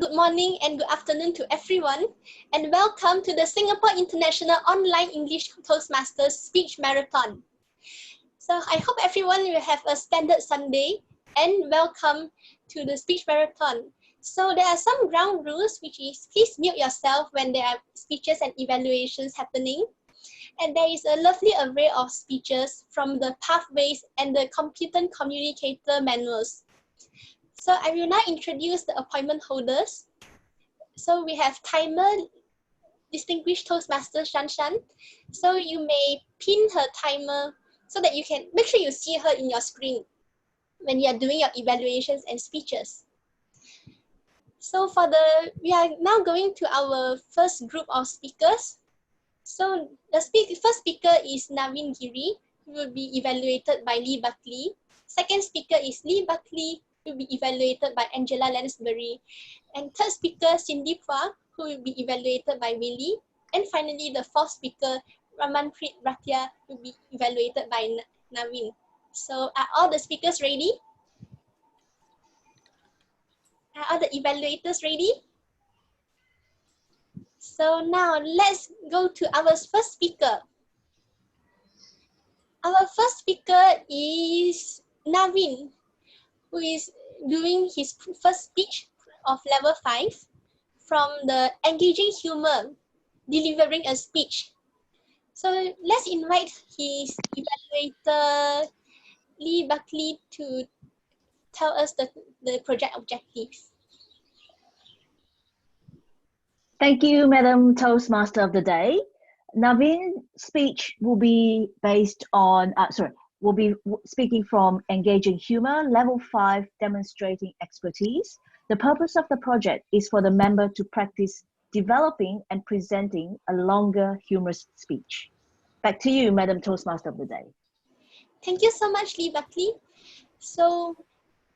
Good morning and good afternoon to everyone, and welcome to the Singapore International Online English Toastmasters Speech Marathon. So I hope everyone will have a splendid Sunday and welcome to the speech marathon. So there are some ground rules, which is please mute yourself when there are speeches and evaluations happening. And there is a lovely array of speeches from the pathways and the competent communicator manuals. So I will now introduce the appointment holders. So we have timer, distinguished Toastmaster Shan Shan. So you may pin her timer so that you can make sure you see her in your screen when you are doing your evaluations and speeches. So we are now going to our first group of speakers. So the first speaker is Naveen Giri, who will be evaluated by Lee Berkeley. Second speaker is Lee Berkeley, who will be evaluated by Angela Lansbury. And third speaker, Cindy Phua, who will be evaluated by Willie. And finally, the fourth speaker, Ramanpreet Bhatia, will be evaluated by Naveen. So are all the speakers ready? Are all the evaluators ready? So now let's go to our first speaker. Our first speaker is Naveen, who is doing his first speech of level 5 from the engaging humor, delivering a speech. So let's invite his evaluator, Lee Berkeley, to tell us the project objectives. Thank you, Madam Toastmaster of the Day. Naveen's speech will be based on, will be speaking from engaging humor, level 5, demonstrating expertise. The purpose of the project is for the member to practice developing and presenting a longer humorous speech. Back to you, Madam Toastmaster of the Day. Thank you so much, Lee Berkeley. So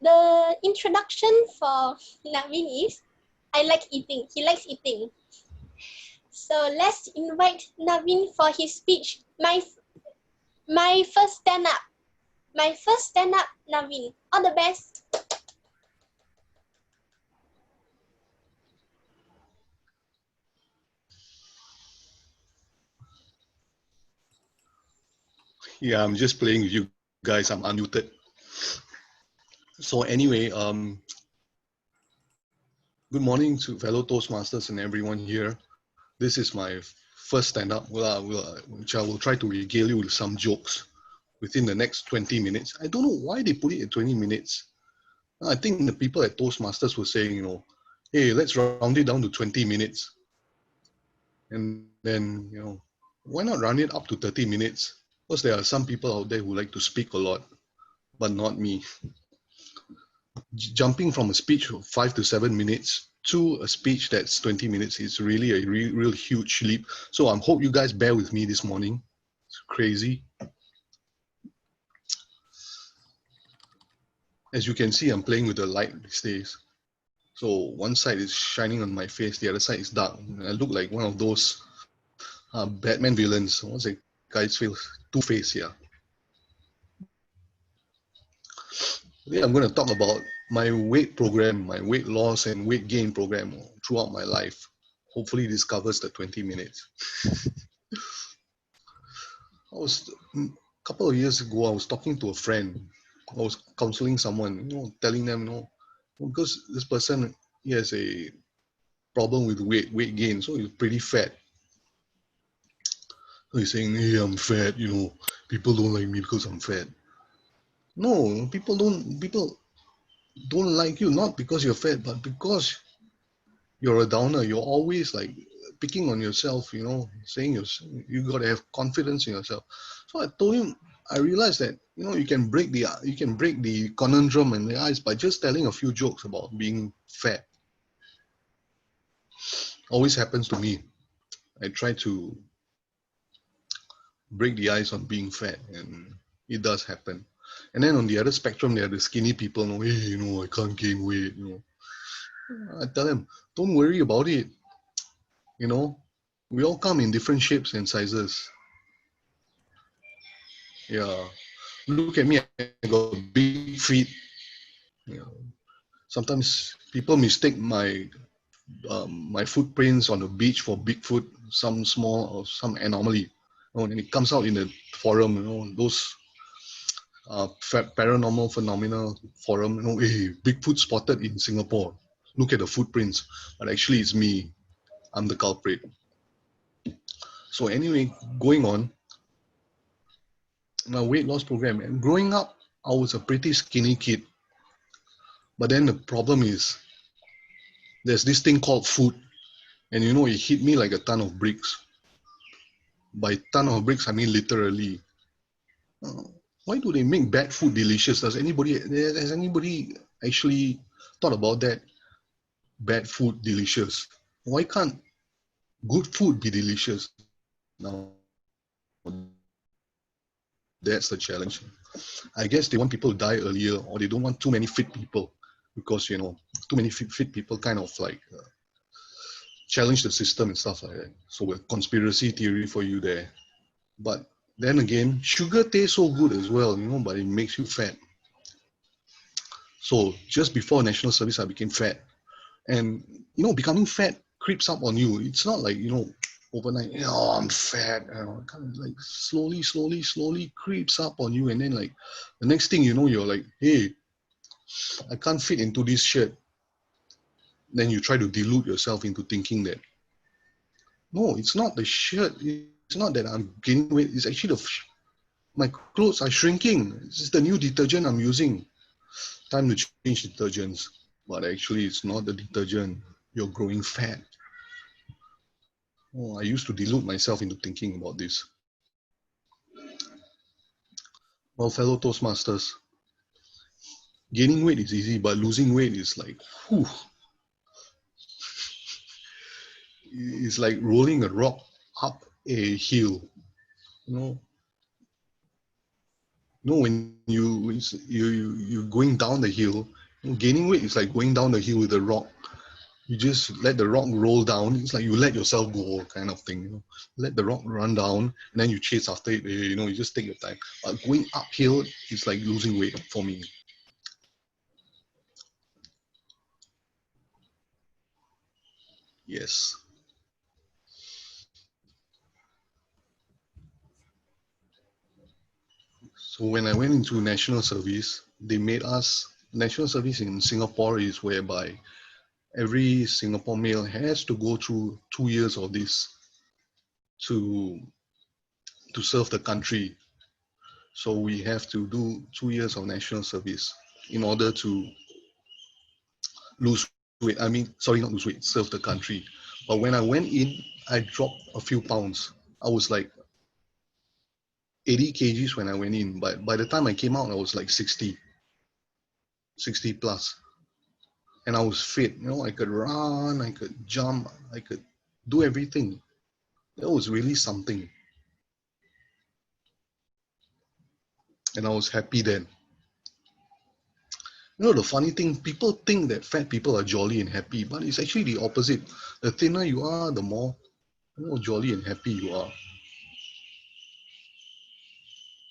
the introduction for Naveen is, I like eating. He likes eating. So let's invite Naveen for his speech. My first stand up. My first stand up, Naveen. All the best. Yeah, I'm just playing with you guys. I'm unmuted. So anyway, good morning to fellow Toastmasters and everyone here. This is my first stand-up, which I will try to regale you with some jokes within the next 20 minutes. I don't know why they put it at 20 minutes. I think the people at Toastmasters were saying, hey, let's round it down to 20 minutes. And then, why not round it up to 30 minutes? Because there are some people out there who like to speak a lot, but not me. Jumping from a speech of 5 to 7 minutes to a speech that's 20 minutes is really a real huge leap. So I hope you guys bear with me this morning. It's crazy. As you can see, I'm playing with the light these days. So one side is shining on my face, the other side is dark. I look like one of those Batman villains. What's that guy's face? Two-Face, yeah. Today I'm going to talk about my weight program, my weight loss and weight gain program throughout my life. Hopefully this covers the 20 minutes. A couple of years ago, I was talking to a friend. I was counseling someone, telling them, because this person, he has a problem with weight gain, so he's pretty fat. So he's saying, hey, I'm fat, people don't like me because I'm fat. No, people don't like you, not because you're fat, but because you're a downer. You're always like picking on yourself, saying you got to have confidence in yourself. So I told him, I realized that, you can break the conundrum in the ice by just telling a few jokes about being fat. Always happens to me. I try to break the ice on being fat, and it does happen. And then on the other spectrum, there are the skinny people. Hey, I can't gain weight. I tell them, don't worry about it. We all come in different shapes and sizes. Yeah, look at me. I got big feet. Sometimes people mistake my my footprints on the beach for Bigfoot, some small or some anomaly. And it comes out in the forum, those paranormal phenomena forum, hey, Bigfoot spotted in Singapore. Look at the footprints. But actually it's me. I'm the culprit. So anyway, going on, my weight loss program. And growing up, I was a pretty skinny kid. But then the problem is, there's this thing called food. And it hit me like a ton of bricks. By ton of bricks, I mean literally. Why do they make bad food delicious? Has anybody actually thought about that? Bad food delicious. Why can't good food be delicious? Now, that's the challenge. I guess they want people to die earlier, or they don't want too many fit people, because too many fit people kind of like challenge the system and stuff like that. So a conspiracy theory for you there. But then again, sugar tastes so good as well, but it makes you fat. So just before national service, I became fat. And, becoming fat creeps up on you. It's not like, overnight, I'm fat. It kind of like slowly creeps up on you. And then like the next thing you're like, hey, I can't fit into this shirt. Then you try to delude yourself into thinking that, no, it's not the shirt. It's not that I'm gaining weight. It's actually my clothes are shrinking. This is the new detergent I'm using. Time to change detergents. But actually, it's not the detergent. You're growing fat. I used to delude myself into thinking about this. Well, fellow Toastmasters, gaining weight is easy, but losing weight is like, whew. It's like rolling a rock up a hill. When you're going down the hill, gaining weight is like going down the hill with a rock. You just let the rock roll down. It's like you let yourself go, kind of thing. Let the rock run down, and then you chase after it. You just take your time. But going uphill is like losing weight for me. Yes. So when I went into national service, they made us, national service in Singapore is whereby every Singapore male has to go through 2 years of this to serve the country. So we have to do 2 years of national service in order to lose weight. Not lose weight, serve the country. But when I went in, I dropped a few pounds. I was like 80 kgs when I went in, but by the time I came out, I was like 60 plus. And I was fit, I could run, I could jump, I could do everything. That was really something. And I was happy then. The funny thing, people think that fat people are jolly and happy, but it's actually the opposite. The thinner you are, the more jolly and happy you are.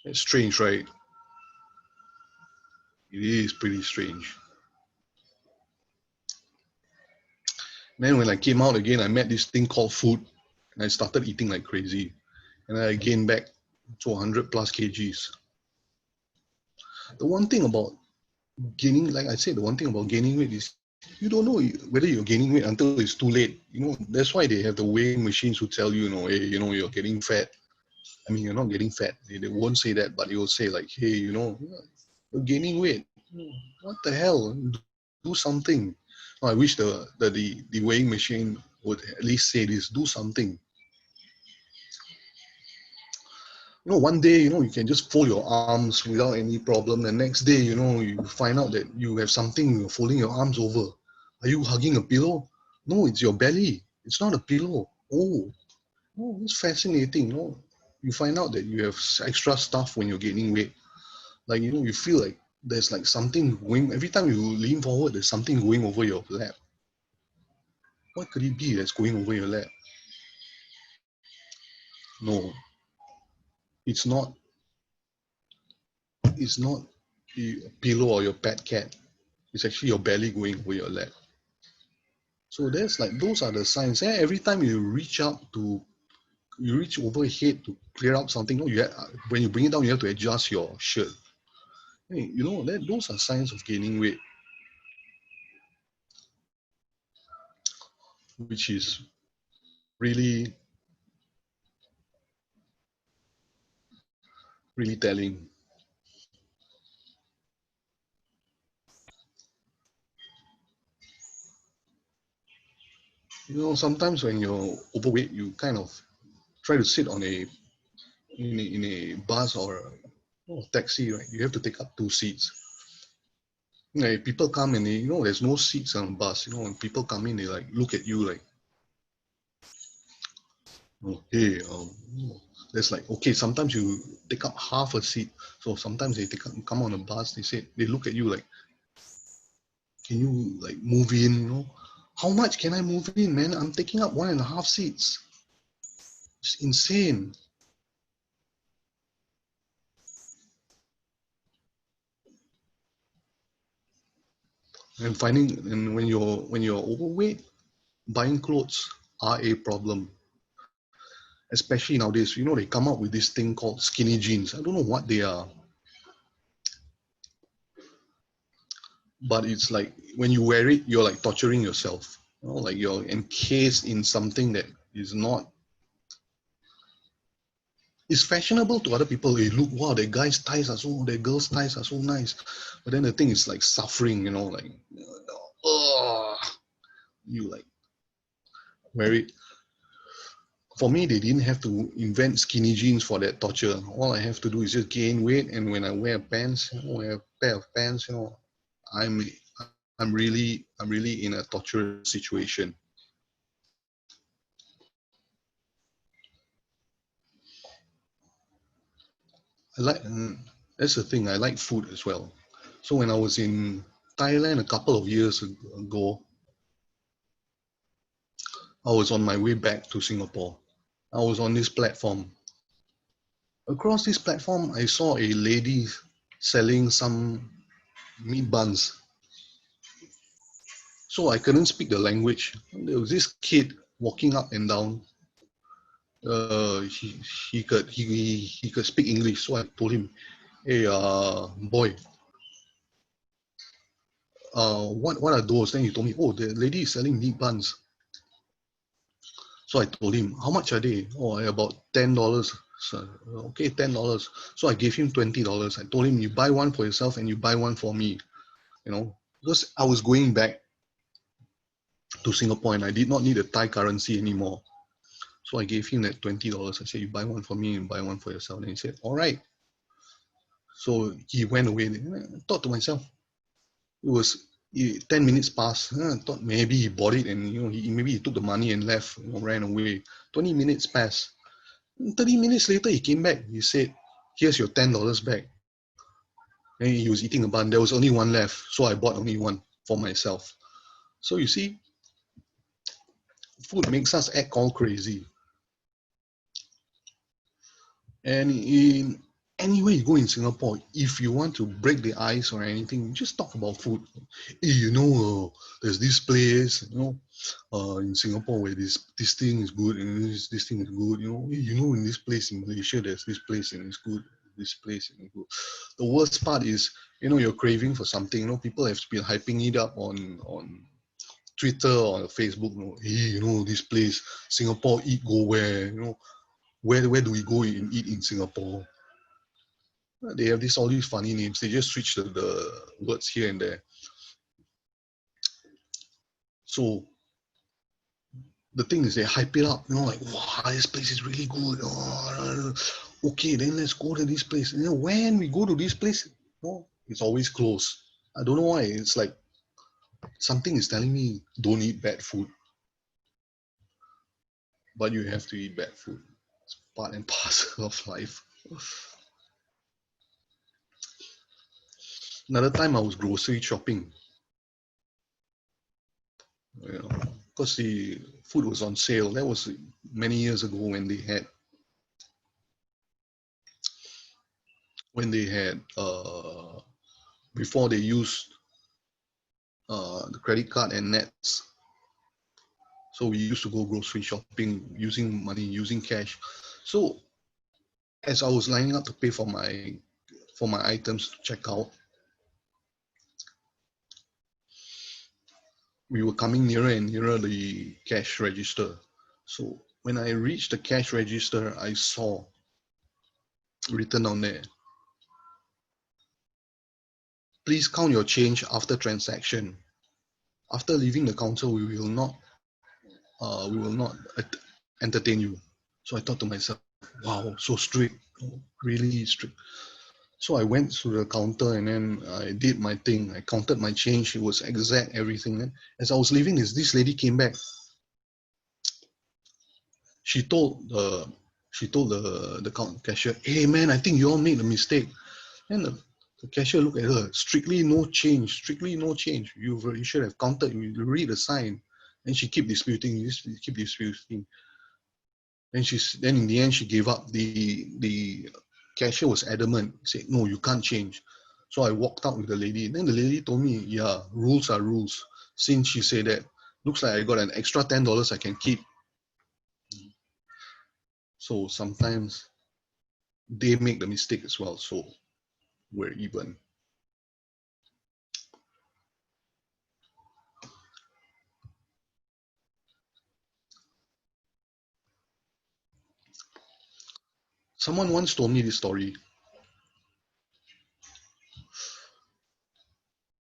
It's strange, right? It is pretty strange. Then when I came out again, I met this thing called food, and I started eating like crazy. And I gained back to 100 plus kgs. The one thing about gaining, like I said, the one thing about gaining weight is you don't know whether you're gaining weight until it's too late. That's why they have the weighing machines who tell you, hey, you're getting fat. I mean, you're not getting fat. They won't say that, but they will say like, hey, you're gaining weight. What the hell? Do something. I wish the weighing machine would at least say this, do something. One day, you can just fold your arms without any problem. The next day, you find out that you have something you're folding your arms over. Are you hugging a pillow? No, it's your belly. It's not a pillow. Oh, it's fascinating. You find out that you have extra stuff when you're gaining weight. Like, you feel like there's like something going, every time you lean forward, there's something going over your lap. What could it be that's going over your lap? No, it's not a pillow or your pet cat. It's actually your belly going over your lap. So there's like, those are the signs. Every time you reach overhead to clear out something, when you bring it down, you have to adjust your shirt. Hey, those are signs of gaining weight, which is really, really telling. Sometimes when you're overweight, you kind of try to sit in a bus or a taxi, right? You have to take up 2 seats. People come and there's no seats on the bus. When people come in, they like look at you like, oh, hey, there's like, okay, sometimes you take up half a seat. So sometimes they come on a bus, they look at you like, can you like move in? How much can I move in, man? I'm taking up 1.5 seats. It's insane. And when you're overweight, buying clothes are a problem. Especially nowadays, they come up with this thing called skinny jeans. I don't know what they are, but it's like when you wear it, you're like torturing yourself. Like you're encased in something that is not. It's fashionable to other people. Hey, look, wow, their girls' ties are so nice. But then the thing is like suffering, like, oh, you like wear it. For me, they didn't have to invent skinny jeans for that torture. All I have to do is just gain weight, and when I wear pants, wear a pair of pants, I'm I'm really in a torturous situation. I like That's the thing. I like food as well. So when I was in Thailand a couple of years ago, I was on my way back to Singapore. I was on this platform. Across this platform, I saw a lady selling some meat buns. So I couldn't speak the language. There was this kid walking up and down. He could speak English. So I told him, "Hey, boy, what are those?" Then he told me, "Oh, the lady is selling meat buns." So I told him, "How much are they?" "Oh, about $10." So, okay, $10. So I gave him $20. I told him, "You buy one for yourself and you buy one for me." Because I was going back to Singapore and I did not need a Thai currency anymore. So I gave him that $20. I said, "You buy one for me and buy one for yourself." And he said, "All right." So he went away. I thought to myself, it was 10 minutes past. I thought maybe he bought it and maybe he took the money and left, ran away. 20 minutes passed. 30 minutes later, he came back. He said, "Here's your $10 back." And he was eating a bun. There was only one left. So I bought only one for myself. So you see, food makes us act all crazy. And in any way you go in Singapore, if you want to break the ice or anything, just talk about food. Hey, there's this place, in Singapore where this thing is good and this thing is good. In this place in Malaysia, there's this place and it's good. This place and it's good. The worst part is, you're craving for something. People have been hyping it up on Twitter or Facebook. Hey, this place, Singapore, eat, go where. Where do we go and eat in Singapore? They have all these funny names. They just switch the words here and there. So the thing is, they hype it up, like, wow, this place is really good. Oh, okay, then let's go to this place. When we go to this place, it's always closed. I don't know why. It's like something is telling me don't eat bad food, but you have to eat bad food. It's part and parcel of life. Another time I was grocery shopping, because the food was on sale. That was many years ago when they had before they used the credit card and nets. So we used to go grocery shopping using money, using cash. So as I was lining up to pay for my items to check out, we were coming nearer and nearer the cash register. So when I reached the cash register, I saw written on there, please count your change after transaction. After leaving the counter, we will not entertain you. So I thought to myself, wow, so strict, really strict. So I went to the counter and then I did my thing. I counted my change. It was exact everything. And as I was leaving, this lady came back. She told the cashier, hey man, I think you all made a mistake. And the cashier looked at her, strictly no change, strictly no change. You should have counted, you read the sign. And she keep disputing, keep disputing. Then in the end, she gave up. The cashier was adamant, said, no, you can't change. So I walked out with the lady. Then the lady told me, yeah, rules are rules. Since she said that, looks like I got an extra $10 I can keep. So sometimes they make the mistake as well. So we're even. Someone once told me this story.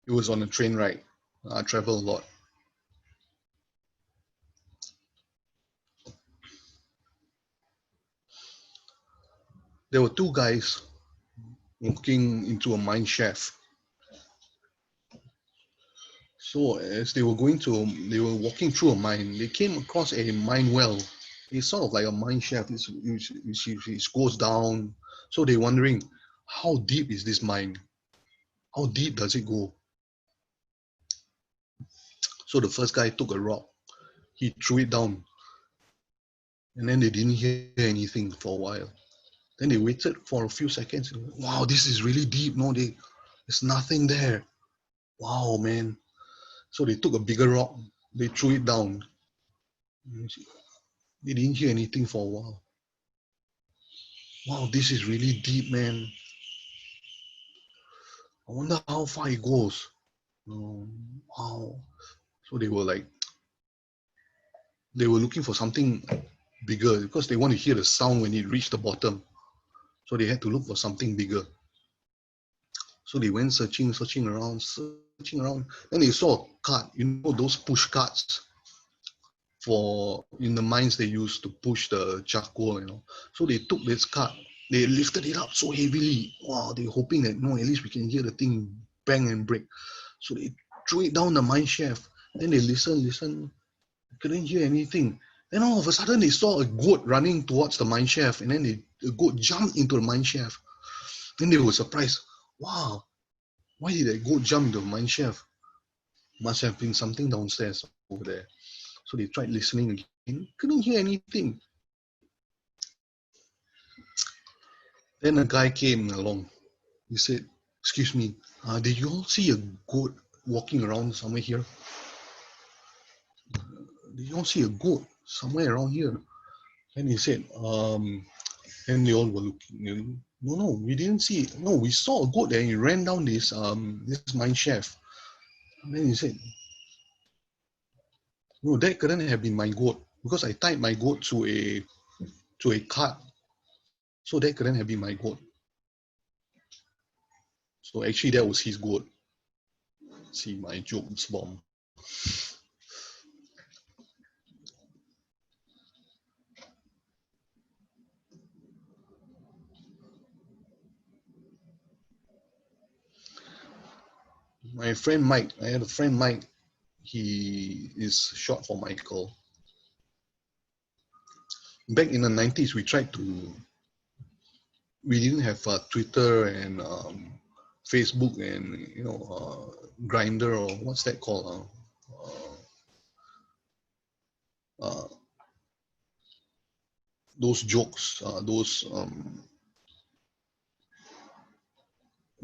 It was on a train ride. I travel a lot. There were two guys walking into a mine shaft. So as they were walking through a mine, they came across a mine well. It's sort of like a mine shaft. It goes down. So they're wondering, how deep is this mine? How deep does it go? So the first guy took a rock. He threw it down. And then they didn't hear anything for a while. Then they waited for a few seconds. Wow, this is really deep. No, there's nothing there. Wow, man. So they took a bigger rock. They threw it down. They didn't hear anything for a while. Wow, this is really deep, man. I wonder how far it goes. Wow. So they were looking for something bigger because they want to hear the sound when it reached the bottom. So they had to look for something bigger. So they went searching around. Then they saw a cart, those push carts for in the mines they used to push the charcoal, So they took this cart, they lifted it up so heavily. Wow, they're hoping that at least we can hear the thing bang and break. So they threw it down the mine shaft. Then they listened, couldn't hear anything. Then all of a sudden they saw a goat running towards the mine shaft, and then the goat jumped into the mine shaft. Then they were surprised. Wow, why did that goat jump into the mine shaft? Must have been something downstairs over there. So they tried listening again, couldn't hear anything. Then a guy came along. He said, excuse me, did you all see a goat walking around somewhere here? Did you all see a goat somewhere around here? And he said, and they all were looking. No, we didn't see it. No, we saw a goat there. He ran down this mine shaft. And then he said, no, that couldn't have been my goat because I tied my goat to a cart. So that couldn't have been my goat. So actually that was his goat. See, my joke's bomb. My friend Mike, I had a friend Mike, he is short for Michael. Back in the 90s, we didn't have Twitter and Facebook and, Grinder, or what's that called? Those jokes, those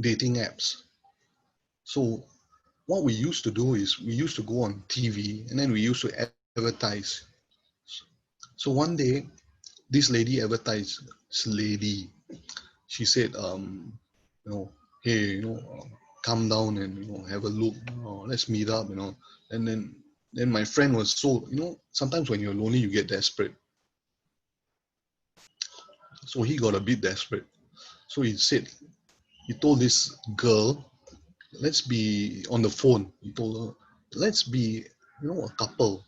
dating apps. So what we used to do is we used to go on TV and then we used to advertise. So one day, this lady advertised. This lady, she said, hey, come down and have a look. Let's meet up. And then my friend was so, sometimes when you're lonely, you get desperate. So he got a bit desperate. So he told this girl, let's be on the phone. He told her, let's be, a couple.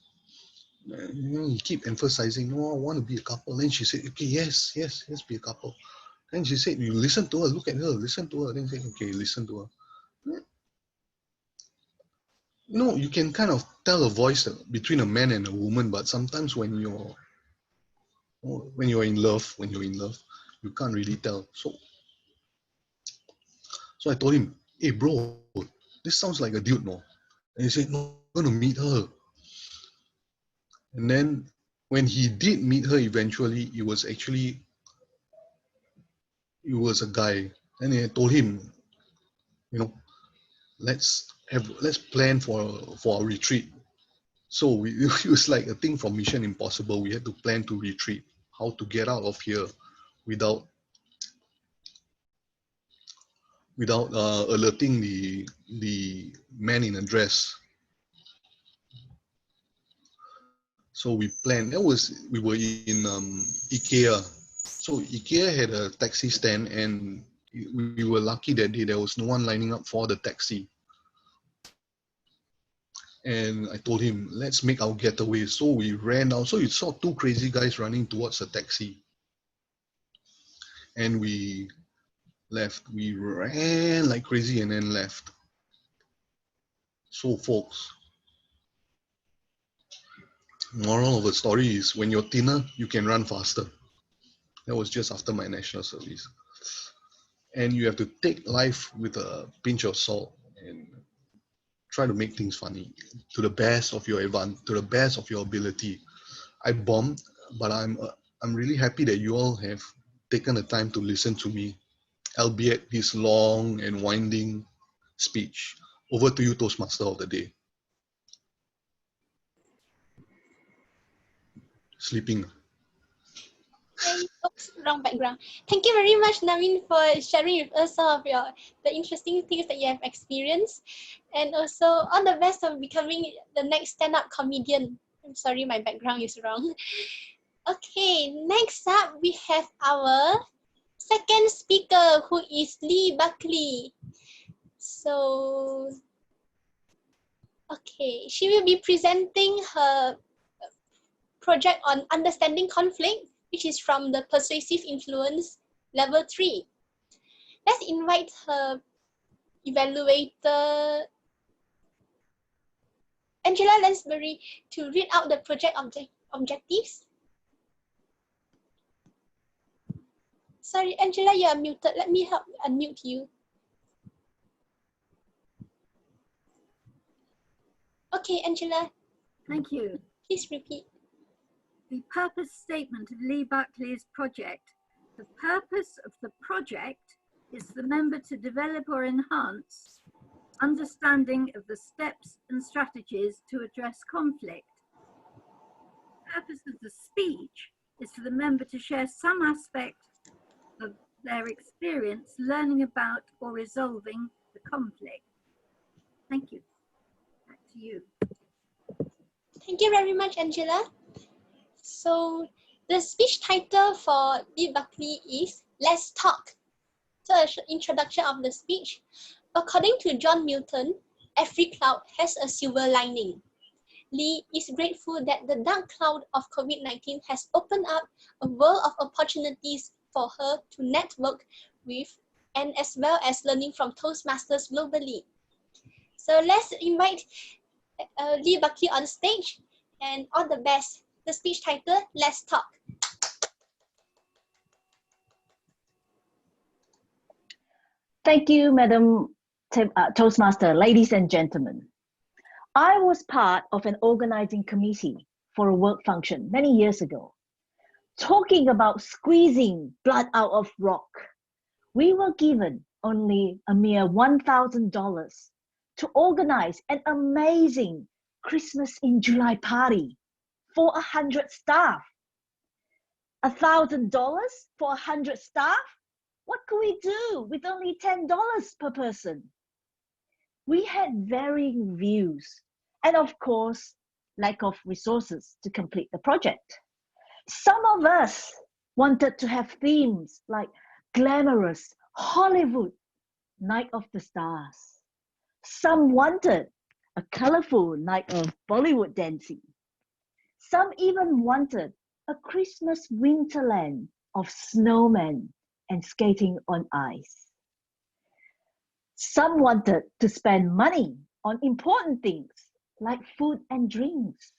He keep emphasizing, no, I want to be a couple. Then she said, okay, yes, let's be a couple. Then she said, you listen to her, look at her, listen to her. Then say, okay, listen to her. You can kind of tell a voice between a man and a woman, but sometimes when you're in love, you can't really tell. So I told him, hey bro, this sounds like a dude, no? And he said, no, I'm gonna meet her. And then when he did meet her eventually, it was a guy. And I told him, let's plan for a retreat. So it was like a thing from Mission Impossible. We had to plan to retreat, how to get out of here without alerting the man in a dress. So we planned. We were in IKEA. So IKEA had a taxi stand, and we were lucky that day there was no one lining up for the taxi. And I told him, let's make our getaway. So we ran out. So you saw two crazy guys running towards a taxi. And we left. We ran like crazy and then left. So folks, moral of the story is when you're thinner, you can run faster. That was just after my national service. And you have to take life with a pinch of salt and try to make things funny to the best of your ability. I bombed, but I'm really happy that you all have taken the time to listen to me, albeit this long and winding speech. Over to you, Toastmaster of the day. Sleeping. Oops, wrong background. Thank you very much, Naveen, for sharing with us some of the interesting things that you have experienced. And also, all the best of becoming the next stand-up comedian. I'm sorry, my background is wrong. Okay, next up, we have our second speaker, who is Lee Berkeley. So, okay, she will be presenting her project on understanding conflict, which is from the Persuasive Influence Level 3. Let's invite her evaluator, Angela Lansbury, to read out the project objectives. Sorry, Angela, you are muted. Let me help unmute you. Okay, Angela. Thank you. Please repeat. The purpose statement of Lee Berkeley's project. The purpose of the project is for the member to develop or enhance understanding of the steps and strategies to address conflict. The purpose of the speech is for the member to share some aspect of their experience learning about or resolving the conflict. Thank you. Back to you. Thank you very much, Angela. So the speech title for Lee Berkeley is Let's Talk. So introduction of the speech. According to John Milton, every cloud has a silver lining. Lee is grateful that the dark cloud of COVID-19 has opened up a world of opportunities for her to network with and as well as learning from Toastmasters globally. So let's invite Lee Berkeley on stage, and all the best. The speech title, Let's Talk. Thank you, Madam Toastmaster, ladies and gentlemen. I was part of an organizing committee for a work function many years ago, talking about squeezing blood out of rock. We were given only a mere $1,000 to organize an amazing Christmas in July party for 100 staff. $1,000 for 100 staff? What could we do with only $10 per person? We had varying views and, of course, lack of resources to complete the project. Some of us wanted to have themes like glamorous Hollywood Night of the Stars. Some wanted a colorful night of Bollywood dancing. Some even wanted a Christmas winterland of snowmen and skating on ice. Some wanted to spend money on important things like food and drinks,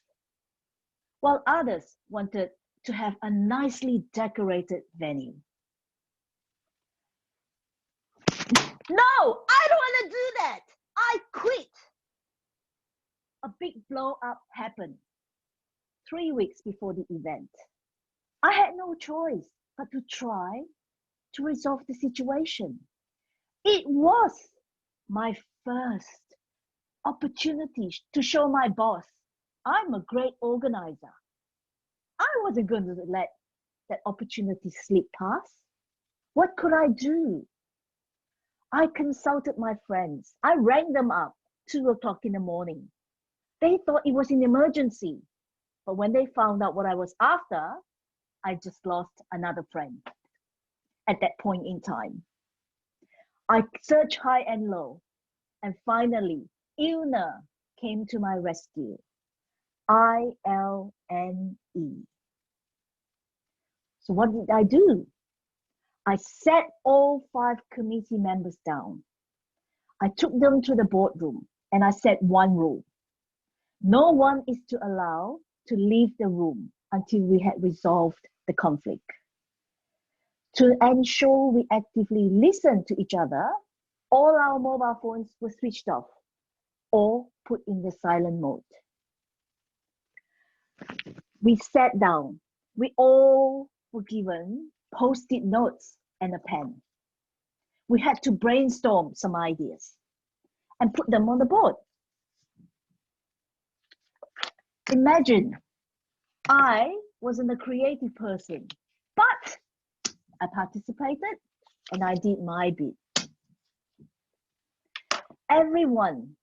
while others wanted to have a nicely decorated venue. No, I don't want to do that. I quit. A big blow up happened 3 weeks before the event. I had no choice but to try to resolve the situation. It was my first opportunity to show my boss I'm a great organizer. I wasn't going to let that opportunity slip past. What could I do? I consulted my friends. I rang them up 2 o'clock in the morning. They thought it was an emergency. But when they found out what I was after, I just lost another friend at that point in time. I searched high and low, and finally, Ilna came to my rescue. ILNE. So what did I do? I sat all 5 committee members down. I took them to the boardroom and I set one rule. No one is to allow to leave the room until we had resolved the conflict. To ensure we actively listen to each other, all our mobile phones were switched off or put in the silent mode. We sat down. We all were given post-it notes and a pen. We had to brainstorm some ideas and put them on the board. Imagine I wasn't a creative person, but I participated and I did my bit. Everyone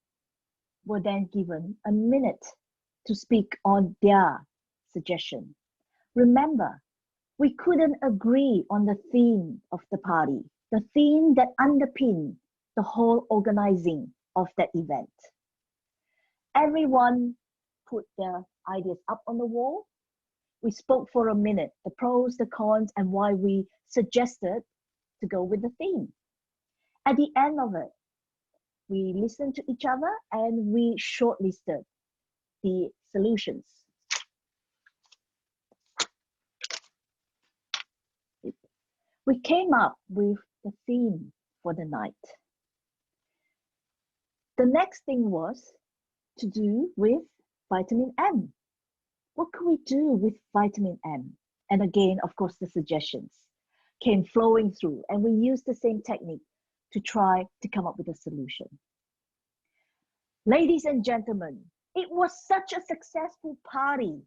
were then given a minute to speak on their suggestion. Remember, we couldn't agree on the theme of the party, the theme that underpinned the whole organizing of that event. Everyone put their ideas up on the wall. We spoke for a minute, the pros, the cons, and why we suggested to go with the theme. At the end of it, we listened to each other and we shortlisted the solutions. We came up with the theme for the night. The next thing was to do with vitamin M. What could we do with vitamin M? And again, of course, the suggestions came flowing through, and we used the same technique to try to come up with a solution. Ladies and gentlemen, it was such a successful party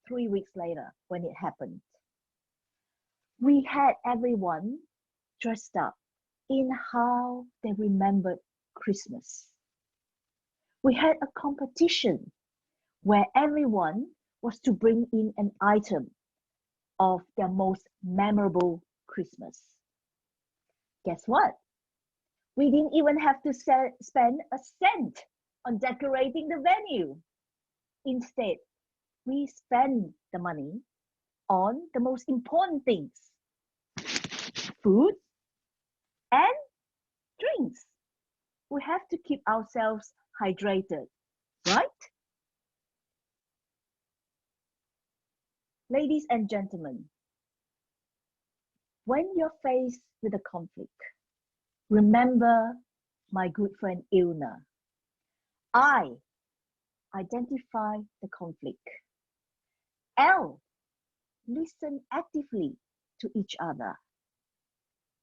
3 weeks later when it happened. We had everyone dressed up in how they remembered Christmas. We had a competition where everyone was to bring in an item of their most memorable Christmas. Guess what? We didn't even have to spend a cent on decorating the venue. Instead, we spent the money on the most important things: food and drinks. We have to keep ourselves hydrated, right? Ladies and gentlemen, when you're faced with a conflict, remember my good friend Ilna. I identify the conflict. L, listen actively to each other.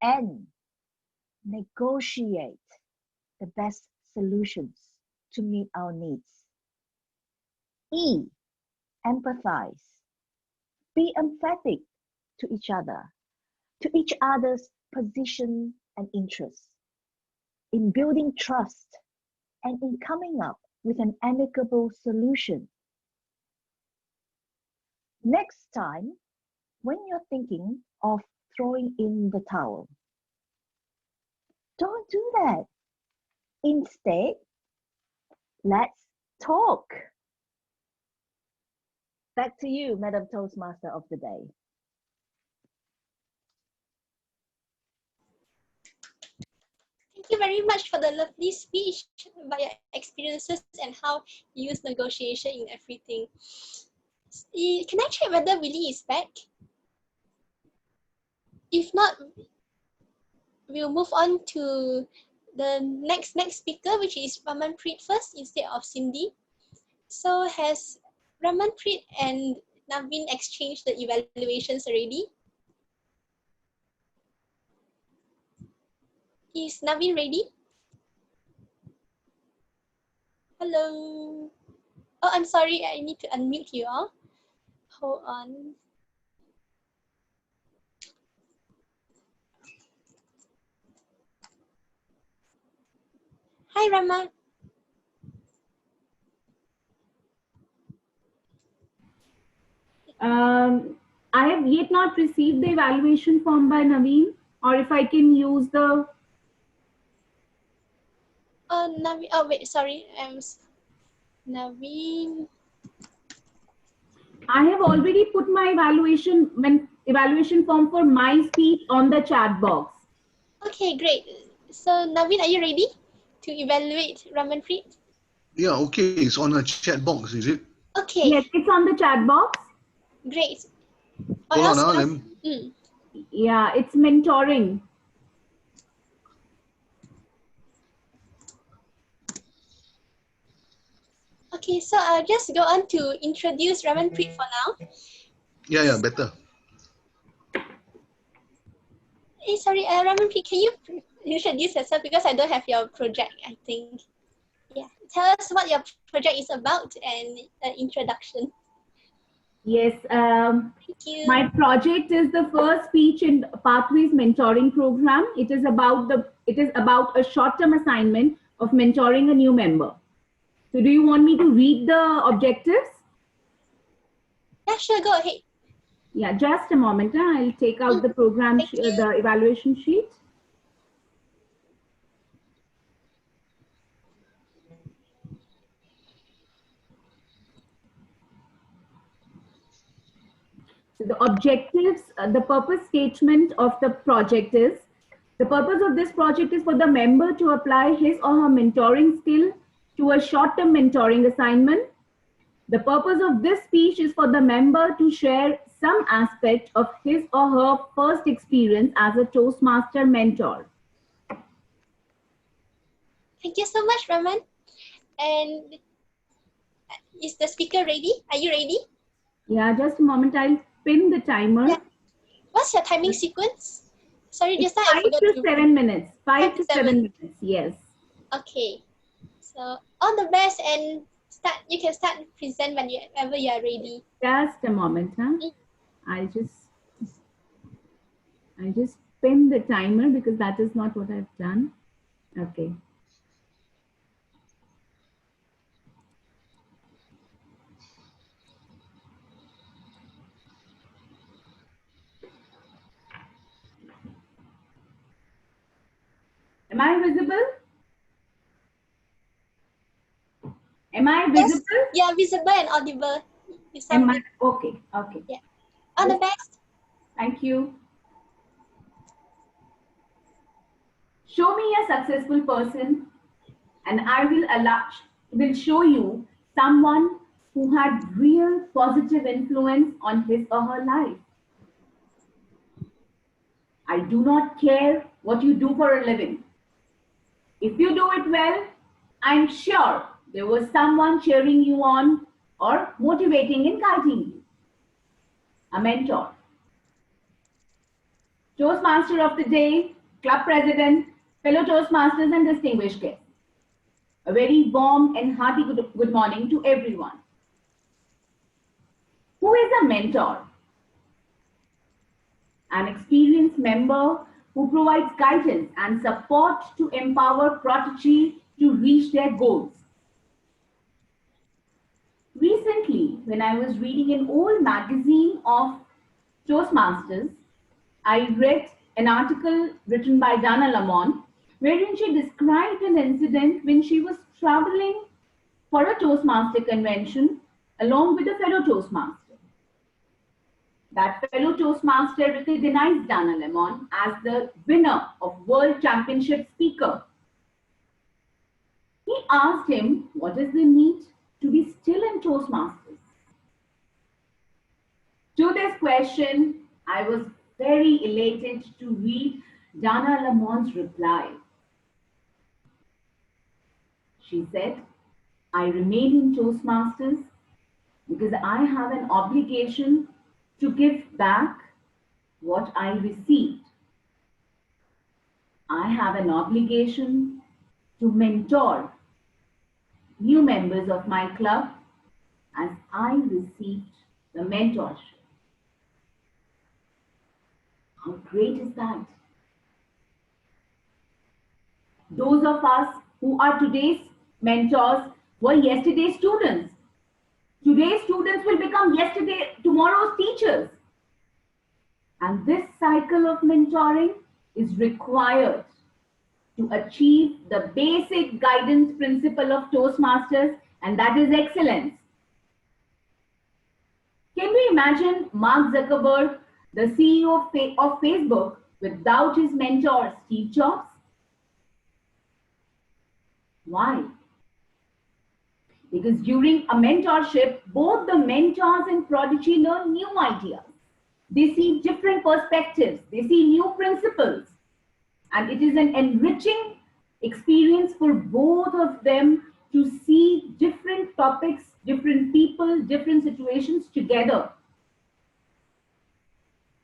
N, negotiate the best solutions to meet our needs. E, empathize, be emphatic to each other's position and interests, in building trust, and in coming up with an amicable solution. Next time, when you're thinking of throwing in the towel, don't do that. Instead, let's talk. Back to you, Madam Toastmaster of the day. Thank you very much for the lovely speech about your experiences and how you use negotiation in everything. Can I check whether Willie is back? If not, we'll move on to the next speaker, which is Ramanpreet first instead of Cindy. So has Ramanpreet and Naveen exchanged the evaluations already? Is Naveen ready? Hello. Oh, I'm sorry, I need to unmute you all. Hold on. Hi, Rama. I have yet not received the evaluation form by Naveen, or if I can use the... Naveen, oh wait, sorry, Naveen. I have already put my evaluation form for my speech on the chat box. Okay, great. So Naveen, are you ready to evaluate Ramanpreet? Yeah, okay, it's on a chat box, is it? Okay. Yes, it's on the chat box. Great. Hold on, Yeah, it's mentoring. Okay, so I'll just go on to introduce Ramanpreet for now. Yeah, better. Hey, sorry, Ramanpreet, can you introduce yourself because I don't have your project, I think. Yeah, tell us what your project is about and an introduction. Yes, Thank you. my project is the first speech in Pathways mentoring program. It is about a short-term assignment of mentoring a new member. So do you want me to read the objectives? Yeah, sure, go ahead. Yeah, just a moment. I'll take out the program, the evaluation sheet. So the objectives, the purpose statement of the project is, the purpose of this project is for the member to apply his or her mentoring skill to a short-term mentoring assignment. The purpose of this speech is for the member to share some aspect of his or her first experience as a Toastmaster mentor. Thank you so much, Raman. And is the speaker ready? Are you ready? Yeah, just a moment. I'll pin the timer. Yeah. What's your timing sequence? Sorry, just now I 5 forgot to 7 minutes. 5 to 7 minutes, yes. Okay. So all the best and you can start present whenever you are ready. Just a moment, I'll just pin the timer because that is not what I've done. Okay. Am I visible? Am I visible? Yes, you are visible and audible. Okay, okay. Yeah. All the best. Thank you. Show me a successful person and I will show you someone who had real positive influence on his or her life. I do not care what you do for a living. If you do it well, I'm sure there was someone cheering you on or motivating and guiding you. A mentor. Toastmaster of the day, club president, fellow Toastmasters and distinguished guests. A very warm and hearty good morning to everyone. a mentor? An experienced member who provides guidance and support to empower protege to reach their goals. Recently, when I was reading an old magazine of Toastmasters, I read an article written by Dana Lamont, wherein she described an incident when she was traveling for a Toastmaster convention along with a fellow Toastmaster. That fellow Toastmaster recognized Dana Lamont as the winner of World Championship speaker. He asked him, what is the need to be still in Toastmasters? To this question, I was very elated to read Dana Lamont's reply. She said, I remain in Toastmasters because I have an obligation to give back what I received. I have an obligation to mentor new members of my club as I received the mentorship. How great is that? Those of us who are today's mentors were yesterday's students. Today's students will become tomorrow's teachers. And this cycle of mentoring is required to achieve the basic guidance principle of Toastmasters, and that is excellence. Can we imagine Mark Zuckerberg, the CEO of Facebook, without his mentor, Steve Jobs? Why? Because during a mentorship, both the mentors and protege learn new ideas. They see different perspectives. They see new principles. And it is an enriching experience for both of them to see different topics, different people, different situations together.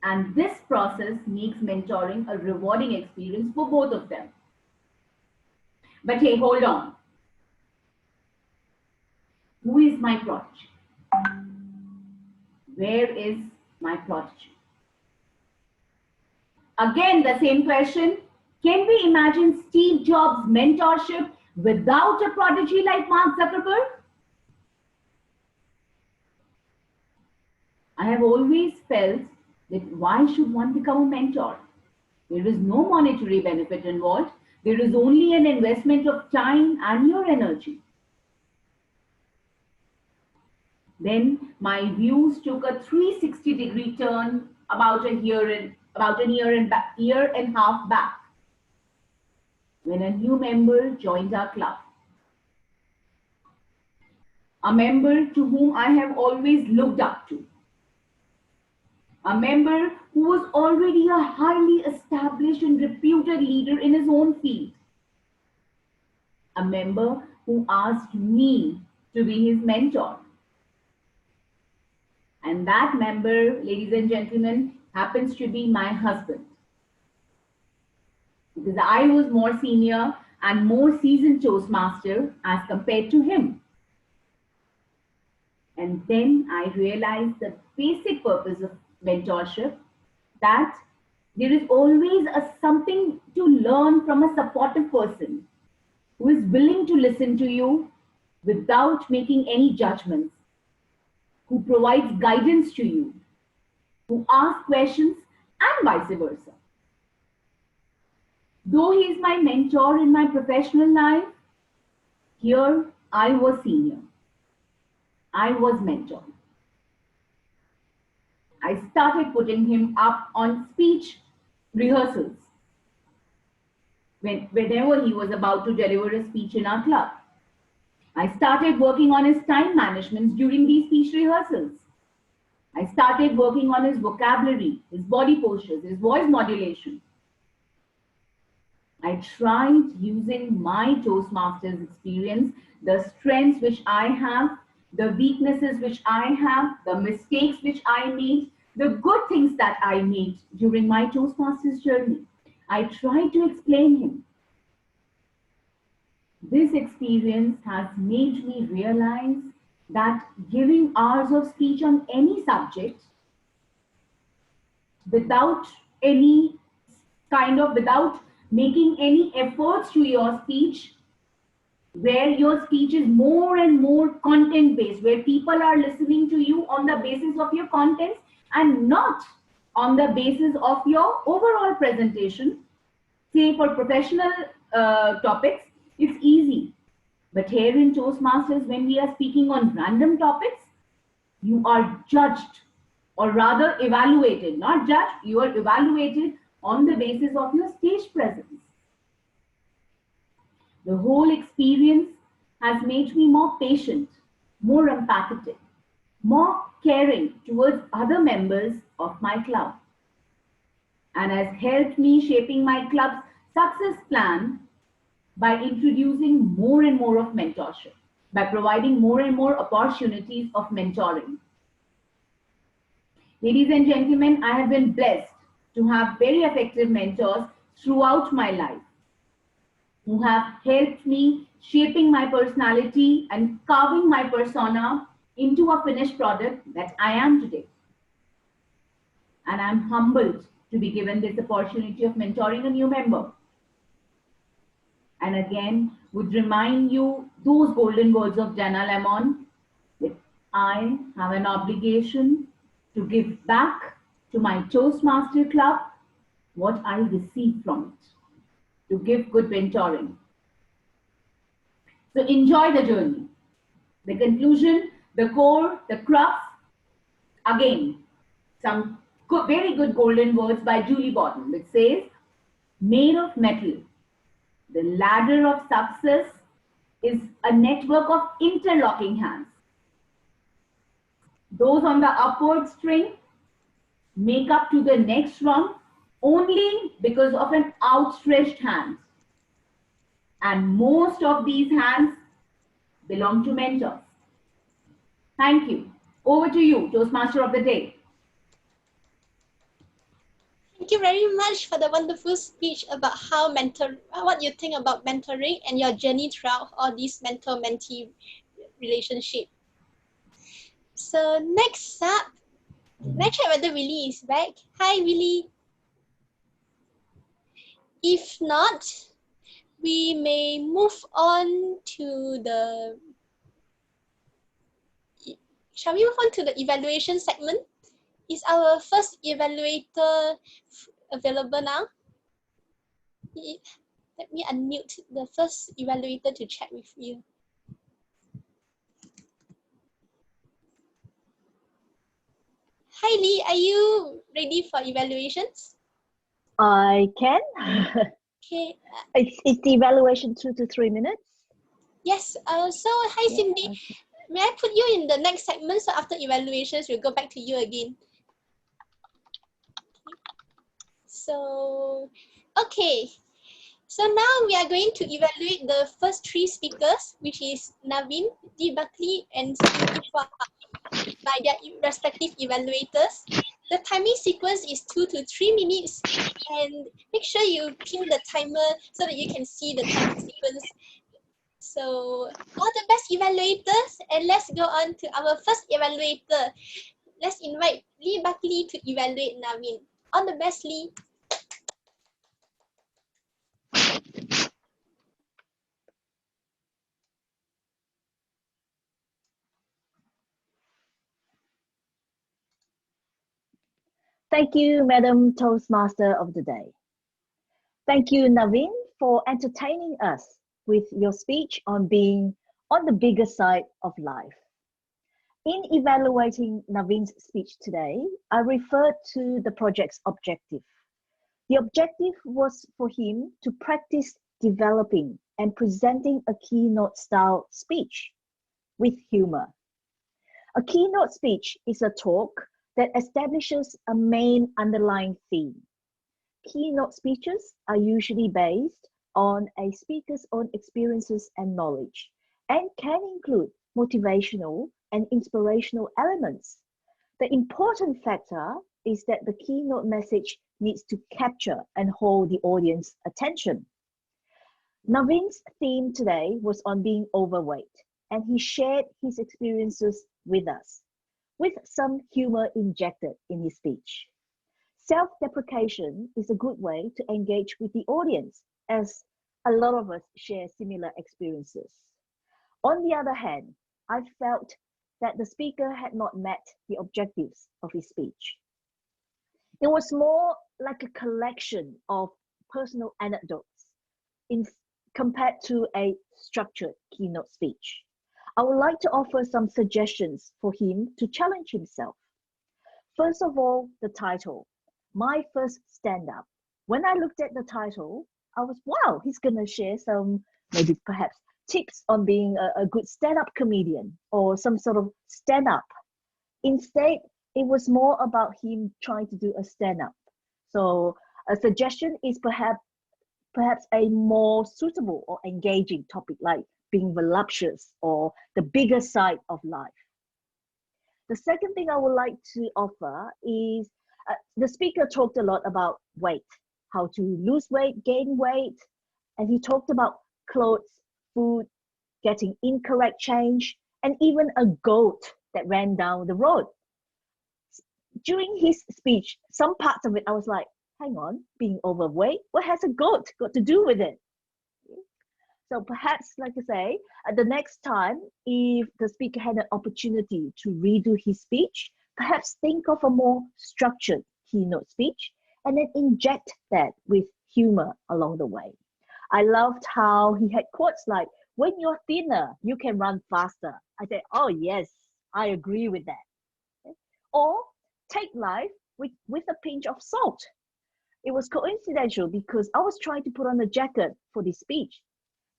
And this process makes mentoring a rewarding experience for both of them. But hey, hold on. Who is my protege? Where is my protege? Again, the same question. Can we imagine Steve Jobs' mentorship without a protege like Mark Zuckerberg? I have always felt that why should one become a mentor? There is no monetary benefit involved. There is only an investment of time and your energy. Then my views took a 360-degree turn about a year and a half back, when a new member joined our club. A member to whom I have always looked up to. A member who was already a highly established and reputed leader in his own field. A member who asked me to be his mentor. And that member, ladies and gentlemen, happens to be my husband. Because I was more senior and more seasoned Toastmaster as compared to him. And then I realized the basic purpose of mentorship, that there is always something to learn from a supportive person who is willing to listen to you without making any judgments, who provides guidance to you, who asks questions, and vice versa. Though he is my mentor in my professional life, here I was senior. I was mentor. I started putting him up on speech rehearsals whenever he was about to deliver a speech in our club. I started working on his time management during these speech rehearsals. I started working on his vocabulary, his body postures, his voice modulation. I tried using my Toastmasters experience, the strengths which I have, the weaknesses which I have, the mistakes which I made, the good things that I made during my Toastmasters journey. I tried to explain him. This experience has made me realize that giving hours of speech on any subject without any without making any efforts to your speech, where your speech is more and more content based, where people are listening to you on the basis of your contents and not on the basis of your overall presentation. Say for professional topics, it's easy. But here in Toastmasters, when we are speaking on random topics, you are judged, or rather evaluated, not judged, you are evaluated on the basis of your stage presence. The whole experience has made me more patient, more empathetic, more caring towards other members of my club, and has helped me shaping my club's success plan by introducing more and more of mentorship, by providing more and more opportunities of mentoring. Ladies and gentlemen, I have been blessed to have very effective mentors throughout my life, who have helped me shaping my personality and carving my persona into a finished product that I am today. And I'm humbled to be given this opportunity of mentoring a new member. And again, would remind you those golden words of Jana Lemon, that I have an obligation to give back to my Toastmaster Club what I receive from it, to give good mentoring. So enjoy the journey. The conclusion, the core, the crux, again, some very good golden words by Julie Borden, which says, made of metal, the ladder of success is a network of interlocking hands. Those on the upward string make up to the next rung only because of an outstretched hand. And most of these hands belong to mentors. Thank you. Over to you, Toastmaster of the Day. Thank you very much for the wonderful speech about what you think about mentoring and your journey throughout all these mentor-mentee relationship. So next up, can I check whether Willie is back? Hi, Willie. If not, we may move on to the... Shall we move on to the evaluation segment? Is our first evaluator available now? Let me unmute the first evaluator to chat with you. Hi Lee, are you ready for evaluations? I can. Okay. It's the evaluation 2 to 3 minutes. Yes. So hi Cindy. Okay. May I put you in the next segment? So after evaluations, we'll go back to you again. So, okay. So now we are going to evaluate the first 3 speakers, which is Naveen, Berkeley, and Cindy by their respective evaluators. The timing sequence is 2 to 3 minutes, and make sure you pin the timer so that you can see the timing sequence. So all the best evaluators, and let's go on to our first evaluator. Let's invite Lee Berkeley to evaluate Naveen. All the best, Lee. Thank you, Madam Toastmaster of the Day. Thank you, Naveen, for entertaining us with your speech on being on the bigger side of life. In evaluating Naveen's speech today, I referred to the project's objective. The objective was for him to practice developing and presenting a keynote style speech with humor. A keynote speech is a talk that establishes a main underlying theme. Keynote speeches are usually based on a speaker's own experiences and knowledge, and can include motivational and inspirational elements. The important factor is that the keynote message needs to capture and hold the audience's attention. Naveen's theme today was on being overweight. and he shared his experiences with us, with some humor injected in his speech. Self-deprecation is a good way to engage with the audience, as a lot of us share similar experiences. On the other hand, I felt that the speaker had not met the objectives of his speech. It was more like a collection of personal anecdotes compared to a structured keynote speech. I would like to offer some suggestions for him to challenge himself. First of all, the title, My First Stand-Up. When I looked at the title, I was, wow, he's going to share some, maybe perhaps tips on being a good stand-up comedian or some sort of stand-up. Instead, it was more about him trying to do a stand-up. So a suggestion is perhaps a more suitable or engaging topic like being voluptuous or the bigger side of life. The second thing I would like to offer is the speaker talked a lot about weight, how to lose weight, gain weight, and he talked about clothes, food, getting incorrect change, and even a goat that ran down the road. During his speech, some parts of it, I was like, hang on, being overweight, what has a goat got to do with it? So perhaps, like I say, the next time, if the speaker had an opportunity to redo his speech, perhaps think of a more structured keynote speech and then inject that with humor along the way. I loved how he had quotes like, when you're thinner, you can run faster. I said, oh yes, I agree with that. Or take life with a pinch of salt. It was coincidental because I was trying to put on a jacket for this speech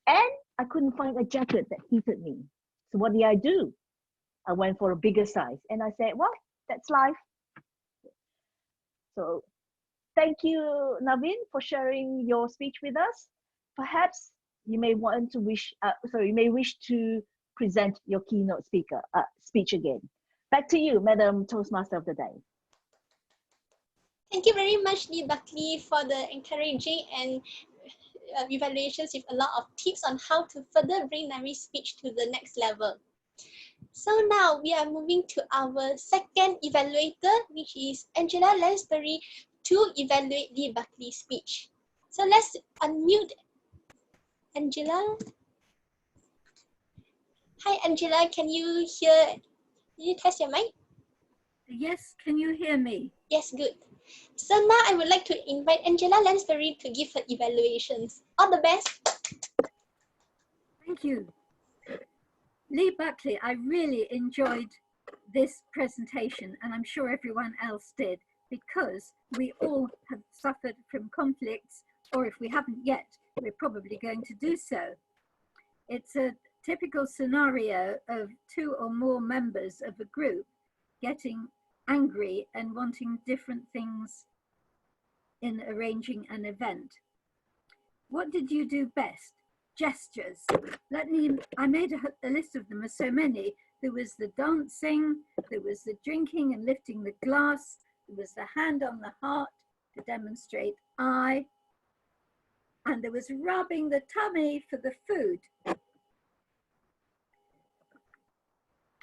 and I couldn't find a jacket that fitted me. So what did I do? I went for a bigger size and I said, well, that's life. So thank you, Naveen, for sharing your speech with us. Perhaps you may want to wish to present your keynote speech again. Back to you, Madam Toastmaster of the Day. Thank you very much, Lee Berkeley, for the encouraging and evaluations with a lot of tips on how to further bring Navi's speech to the next level. So now we are moving to our second evaluator, which is Angela Lansbury, to evaluate Lee Berkeley's speech. So let's unmute Angela. Hi, Angela, can you test your mic? Yes, can you hear me? Yes, good. So now I would like to invite Angela Lansbury to give her evaluations. All the best. Thank you. Lee Berkeley, I really enjoyed this presentation, and I'm sure everyone else did, because we all have suffered from conflicts, or if we haven't yet, we're probably going to do so. It's a typical scenario of two or more members of a group getting angry and wanting different things in arranging an event. What did you do best? Gestures. I made a list of them, as so many. There was the dancing, there was the drinking and lifting the glass, there was the hand on the heart to demonstrate I, and there was rubbing the tummy for the food.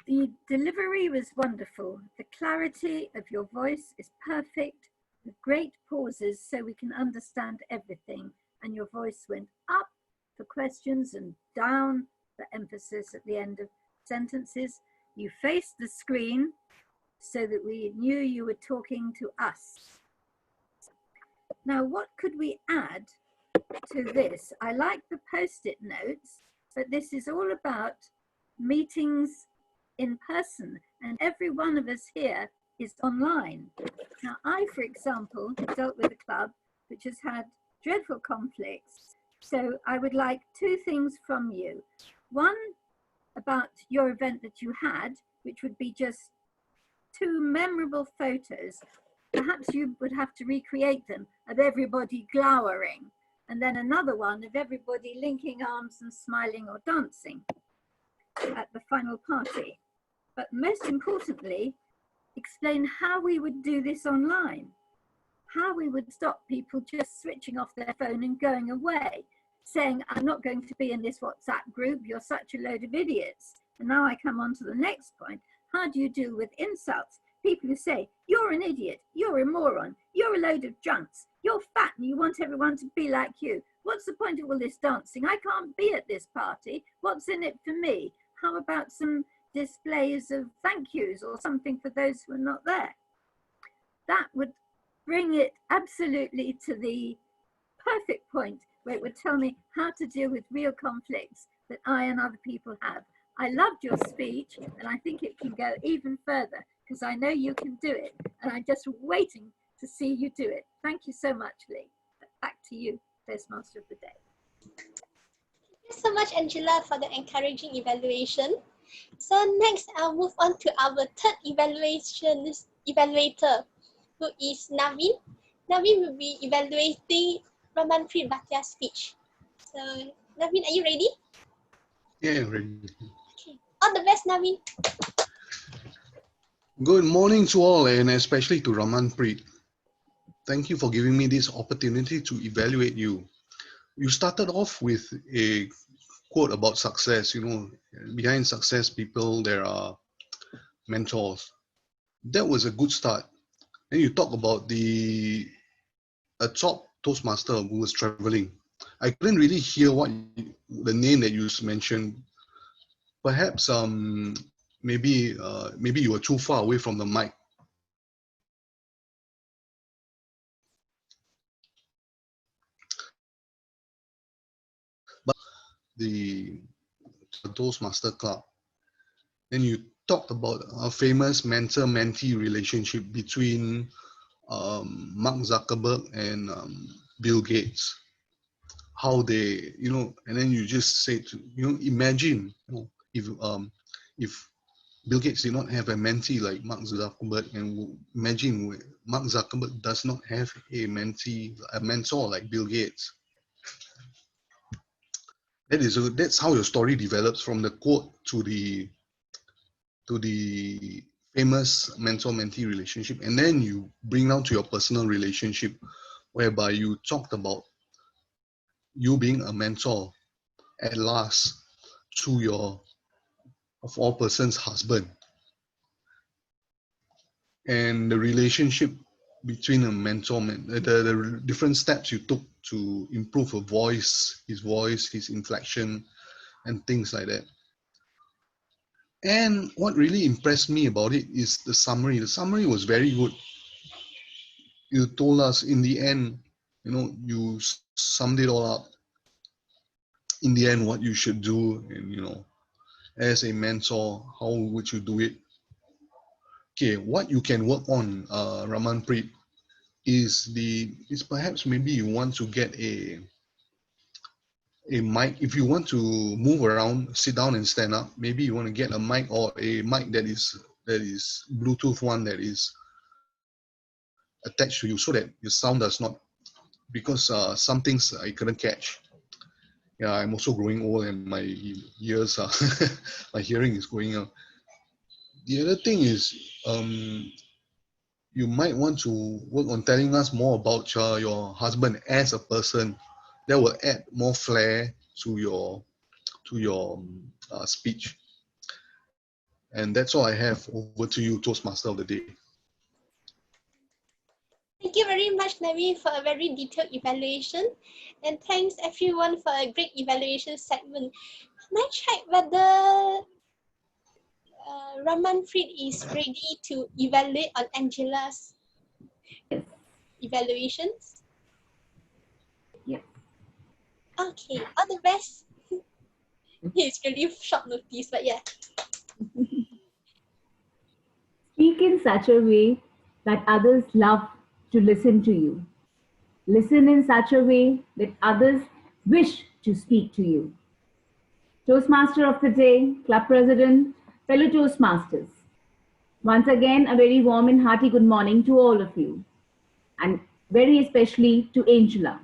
The delivery was wonderful. The clarity of your voice is perfect, with great pauses so we can understand everything. And your voice went up for questions and down for emphasis at the end of sentences. You faced the screen so that we knew you were talking to us. Now, what could we add to this? I like the post-it notes, but this is all about meetings in person, and every one of us here is online. Now, I, for example, dealt with a club which has had dreadful conflicts, so I would like two things from you. One, about your event that you had, which would be just two memorable photos. Perhaps you would have to recreate them, of everybody glowering, and then another one of everybody linking arms and smiling or dancing at the final party. But most importantly, explain how we would do this online, how we would stop people just switching off their phone and going away. saying, I'm not going to be in this WhatsApp group, you're such a load of idiots. And now I come on to the next point. How do you deal with insults? People who say, you're an idiot, you're a moron, you're a load of junks, you're fat and you want everyone to be like you. What's the point of all this dancing? I can't be at this party. What's in it for me? How about some displays of thank yous or something for those who are not there? That would bring it absolutely to the perfect point where it would tell me how to deal with real conflicts that I and other people have. I loved your speech, and I think it can go even further because I know you can do it, and I'm just waiting to see you do it. Thank you so much, Lee. Back to you, Toastmaster of the Day. Thank you so much, Angela, for the encouraging evaluation. So next, I'll move on to our third evaluator, who is Naveen. Naveen will be evaluating Ramanpreet Bhatia's speech. So, Naveen, are you ready? Yeah, ready. Okay. All the best, Naveen. Good morning to all, and especially to Ramanpreet. Thank you for giving me this opportunity to evaluate you. You started off with a quote about success. You know, behind success people, there are mentors. That was a good start. Then you talk about a top Toastmaster who was traveling. I couldn't really hear the name that you mentioned. Perhaps maybe you were too far away from the mic. But the Toastmaster Club. Then you talked about a famous mentor-mentee relationship between Mark Zuckerberg and Bill Gates. How they, you know, and then you just said, you know, imagine, you know, if Bill Gates did not have a mentee like Mark Zuckerberg, and imagine Mark Zuckerberg does not have a mentor like Bill Gates. That's how your story develops, from the quote to the famous mentor-mentee relationship, and then you bring down to your personal relationship, whereby you talked about you being a mentor at last to your, of all persons, husband, and the relationship between a mentor the different steps you took to improve his voice, his inflection, and things like that. And what really impressed me about it is the summary. The summary was very good. You told us in the end, you know, you summed it all up in the end, what you should do, and, you know, as a mentor, how would you do it? Okay, what you can work on, Ramanpreet, is perhaps maybe you want to get a mic. If you want to move around, sit down and stand up, maybe you want to get a mic, or a mic that is Bluetooth one, that is attached to you, so that your sound does not, because some things I couldn't catch. Yeah, I'm also growing old, and my ears are my hearing is going up. The other thing is, you might want to work on telling us more about your husband as a person. That will add more flair to your speech. And that's all I have. Over to you, Toastmaster of the Day. Thank you very much, Naveen, for a very detailed evaluation. And thanks everyone for a great evaluation segment. Can I check whether Ramanpreet is ready to evaluate on Angela's evaluations? Yes. Okay, all the best. It's really short notice, but yeah. Speak in such a way that others love to listen to you. Listen in such a way that others wish to speak to you. Toastmaster of the Day, Club President, fellow Toastmasters. Once again, a very warm and hearty good morning to all of you, and very especially to Angela.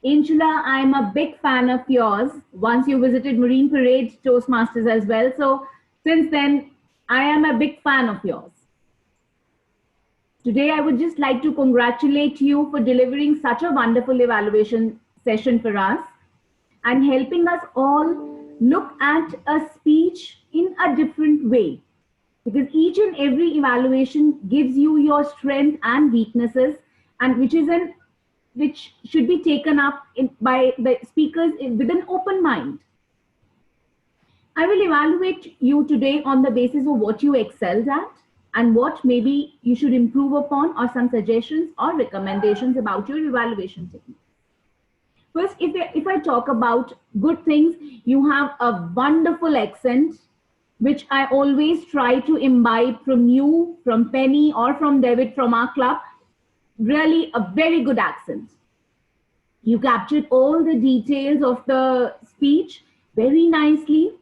Angela, I'm a big fan of yours. Once you visited Marine Parade Toastmasters as well. So since then, I am a big fan of yours. Today, I would just like to congratulate you for delivering such a wonderful evaluation session for us. and helping us all look at a speech in a different way. Because each and every evaluation gives you your strength and weaknesses, and which should be taken up by the speakers with an open mind. I will evaluate you today on the basis of what you excelled at and what maybe you should improve upon, or some suggestions or recommendations about your evaluation technique. First, if I talk about good things, you have a wonderful accent, which I always try to imbibe from you, from Penny, or from David from our club. Really a very good accent. You captured all the details of the speech very nicely,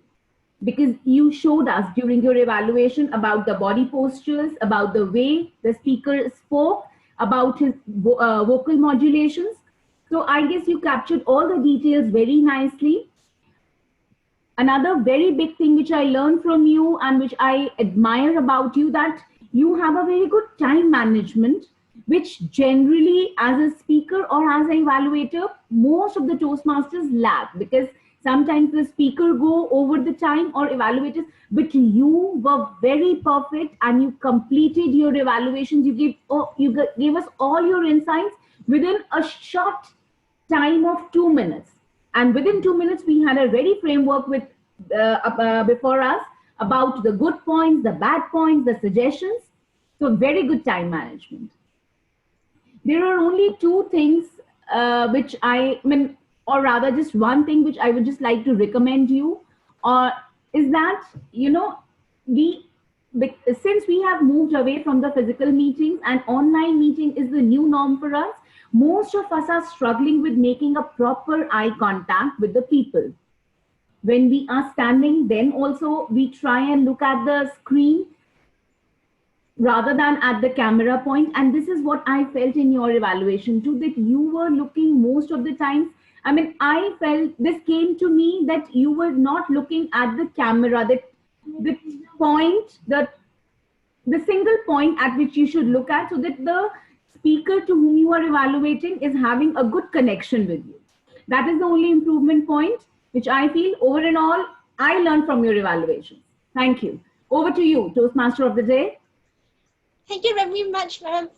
because you showed us during your evaluation about the body postures, about the way the speaker spoke, about his vocal modulations. So I guess you captured all the details very nicely. Another very big thing which I learned from you and which I admire about you, that you have a very good time management, which generally as a speaker or as an evaluator, most of the Toastmasters lack, because sometimes the speaker go over the time, or evaluators, but you were very perfect and you completed your evaluations. You gave us all your insights within a short time of 2 minutes. And within 2 minutes, we had a ready framework with before us about the good points, the bad points, the suggestions. So very good time management. There are only two things which I mean, or rather just one thing which I would just like to recommend you, or is that, you know, since we have moved away from the physical meetings and online meeting is the new norm for us, most of us are struggling with making a proper eye contact with the people. When we are standing, then also we try and look at the screen rather than at the camera point. And this is what I felt in your evaluation too, that you were looking most of the time. I mean, I felt this came to me that you were not looking at the camera, that the point, the single point at which you should look at, so that the speaker to whom you are evaluating is having a good connection with you. That is the only improvement point which I feel over and all I learned from your evaluation. Thank you. Over to you, Toastmaster of the Day. Thank you very much, Madam.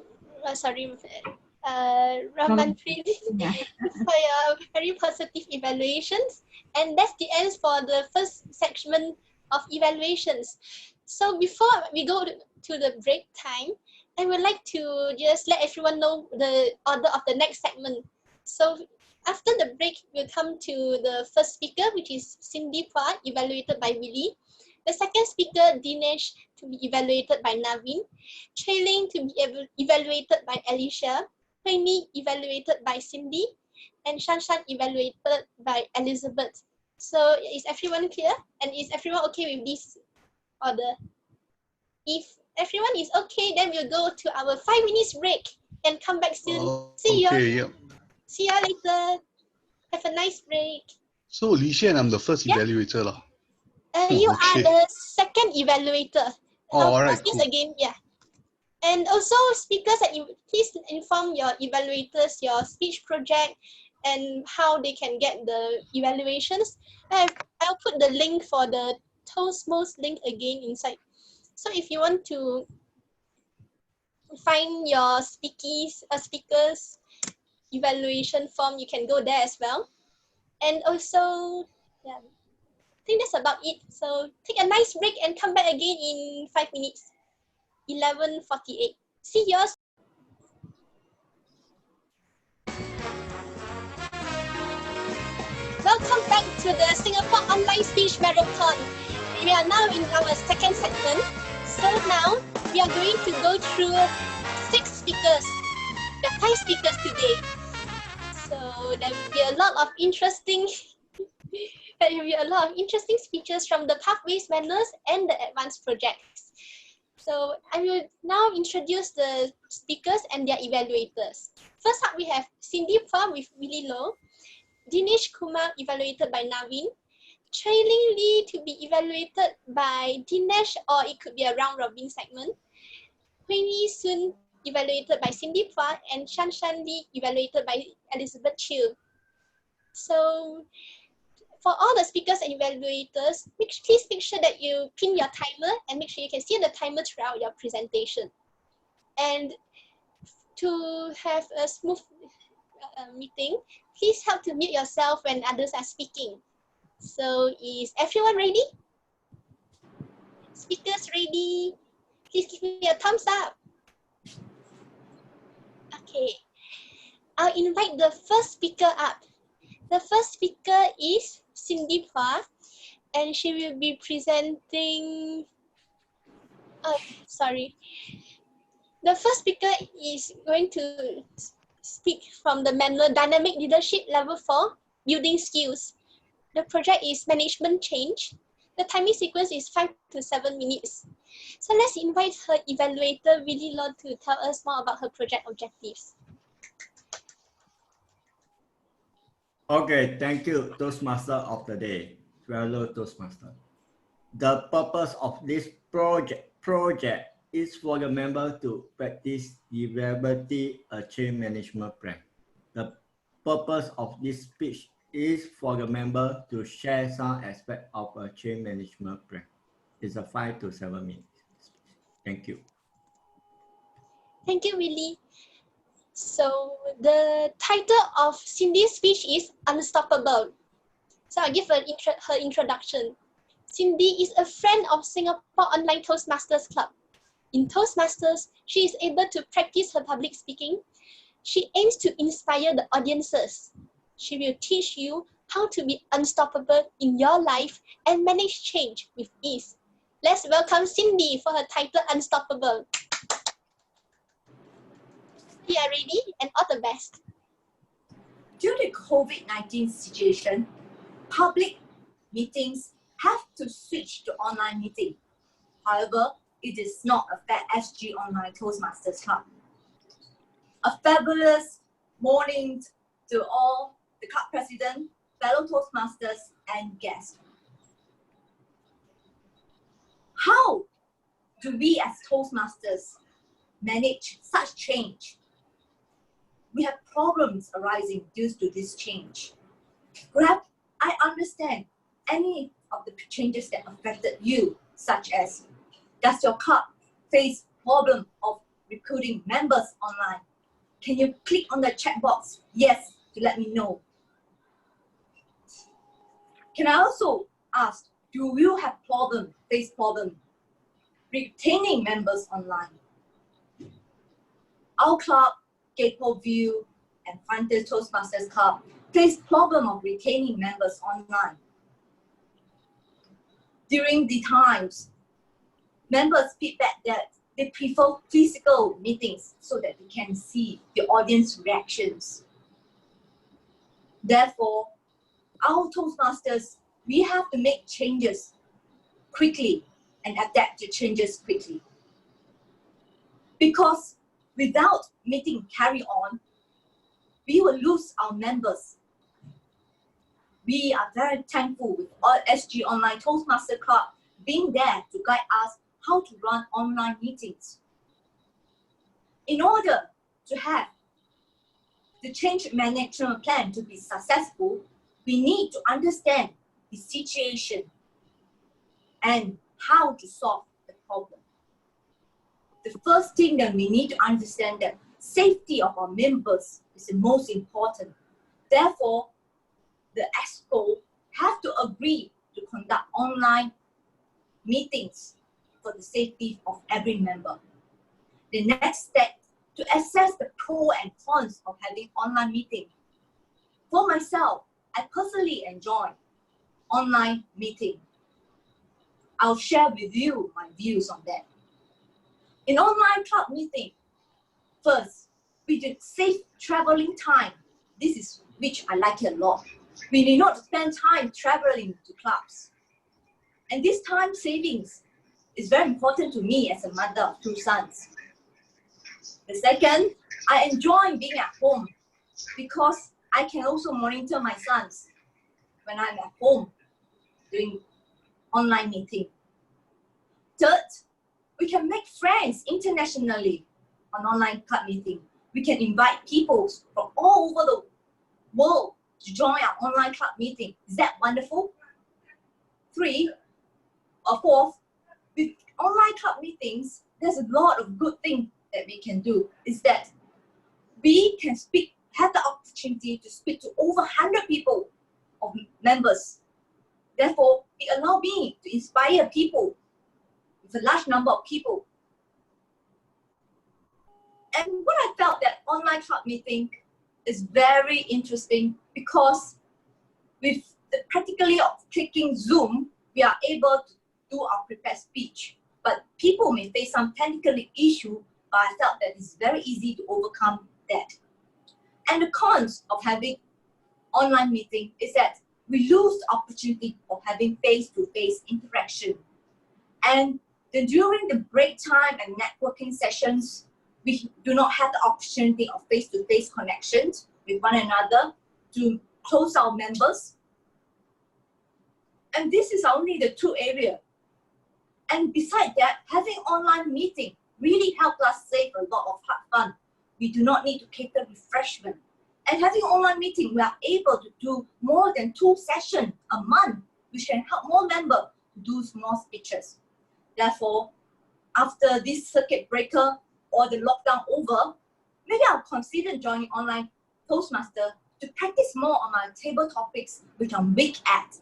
Ramanpreet, for your very positive evaluations. And that's the end for the first segment of evaluations. So before we go to the break time, I would like to just let everyone know the order of the next segment. So after the break, we'll come to the first speaker, which is Cindy Phua, evaluated by Willie. The second speaker, Dinesh, to be evaluated by Naveen. Trailing to be evaluated by Alicia. Penny, evaluated by Cindy. And Shanshan, evaluated by Elizabeth. So is everyone clear? And is everyone okay with this order? If everyone is okay, then we'll go to our 5 minutes break and come back soon. See you. Okay, yeah. See you later. Have a nice break. So, Li Xian, I'm the first evaluator lah. You are the second evaluator. Oh, all right, this cool. again, yeah. And also, speakers, please inform your evaluators your speech project and how they can get the evaluations. I'll put the link for the Toastmos link again inside. So if you want to find your speakers evaluation form, you can go there as well. And also, yeah, I think that's about it. So take a nice break and come back again in 5 minutes. 11:48. See you. Welcome back to the Singapore Online Speech Marathon. We are now in our second segment. So now we are going to go through 6 speakers, the Thai speakers today. So there will be a lot of interesting speeches from the Pathways Manners and the Advanced projects. So I will now introduce the speakers and their evaluators. First up, we have Cindy Phua with Willie Low, Dinesh Kumar evaluated by Naveen, Trailing Lee to be evaluated by Dinesh, or it could be a round robin segment, Hui Soon evaluated by Cindy Phua, and Shan Lee evaluated by Elizabeth Chiu. So For all the speakers and evaluators, please make sure that you pin your timer and make sure you can see the timer throughout your presentation. And to have a smooth meeting, please help to mute yourself when others are speaking. So is everyone ready? Speakers ready? Please give me a thumbs up. Okay, I'll invite the first speaker up. The first speaker is Cindy Hua, and she will be presenting, The first speaker is going to speak from the manual Dynamic Leadership Level 4, Building Skills. The project is Management Change. The timing sequence is 5 to 7 minutes. So let's invite her evaluator, Willy Law, to tell us more about her project objectives. Okay, thank you, Toastmaster of the day, fellow Toastmaster. The purpose of this project is for the member to practice developing a change management plan. The purpose of this speech is for the member to share some aspect of a change management plan. It's a 5 to 7 minutes speech. Thank you. Thank you, Willy. So the title of Cindy's speech is Unstoppable. So I'll give her introduction. Cindy is a friend of Singapore Online Toastmasters Club. In Toastmasters, she is able to practice her public speaking. She aims to inspire the audiences. She will teach you how to be unstoppable in your life and manage change with ease. Let's welcome Cindy for her title Unstoppable. You are ready, and all the best. Due to COVID-19 situation, public meetings have to switch to online meeting. However, it does not affect SG Online Toastmasters Club. A fabulous morning to all the club president, fellow Toastmasters, and guests. How do we as Toastmasters manage such change? We have problems arising due to this change. Perhaps I understand any of the changes that affected you, such as, does your club face problem of recruiting members online? Can you click on the chat box yes to let me know? Can I also ask, do you have face problem retaining members online? Our club, Gateway View, and Frontier Toastmasters Club face problem of retaining members online. During the times, members feedback that they prefer physical meetings so that they can see the audience reactions. Therefore, our Toastmasters, we have to make changes quickly and adapt to changes quickly. Because without meeting carry on, we will lose our members. We are very thankful with all SG Online Toastmaster Club being there to guide us how to run online meetings. In order to have the change management plan to be successful, we need to understand the situation and how to solve the problem. The first thing that we need to understand that safety of our members is the most important. Therefore, the EXCO have to agree to conduct online meetings for the safety of every member. The next step, to assess the pros and cons of having online meeting. For myself, I personally enjoy online meeting. I'll share with you my views on that. In online club meeting, first, we did save traveling time. This is which I like a lot. We need not spend time traveling to clubs. And this time savings is very important to me as a mother of 2 sons. The second, I enjoy being at home because I can also monitor my sons when I'm at home doing online meeting. Third, we can make friends internationally on online club meeting. We can invite people from all over the world to join our online club meeting. Is that wonderful? 3, or 4, with online club meetings, there's a lot of good things that we can do. Is that we can have the opportunity to speak to over 100 people of members. Therefore, it allows me to inspire people with a large number of people. And what I felt that online club meeting is very interesting because with the practically of clicking Zoom, we are able to do our prepared speech. But people may face some technical issue, but I felt that it's very easy to overcome that. And the cons of having online meeting is that we lose the opportunity of having face-to-face interaction. And then during the break time and networking sessions, we do not have the opportunity of face-to-face connections with one another to close our members. And this is only the 2 areas. And besides that, having online meeting really helped us save a lot of hard fun. We do not need to cater refreshment. And having online meeting, we are able to do more than 2 sessions a month, which can help more members to do more speeches. Therefore, after this circuit breaker or the lockdown over, maybe I'll consider joining online Toastmaster to practice more on my table topics which I'm weak at.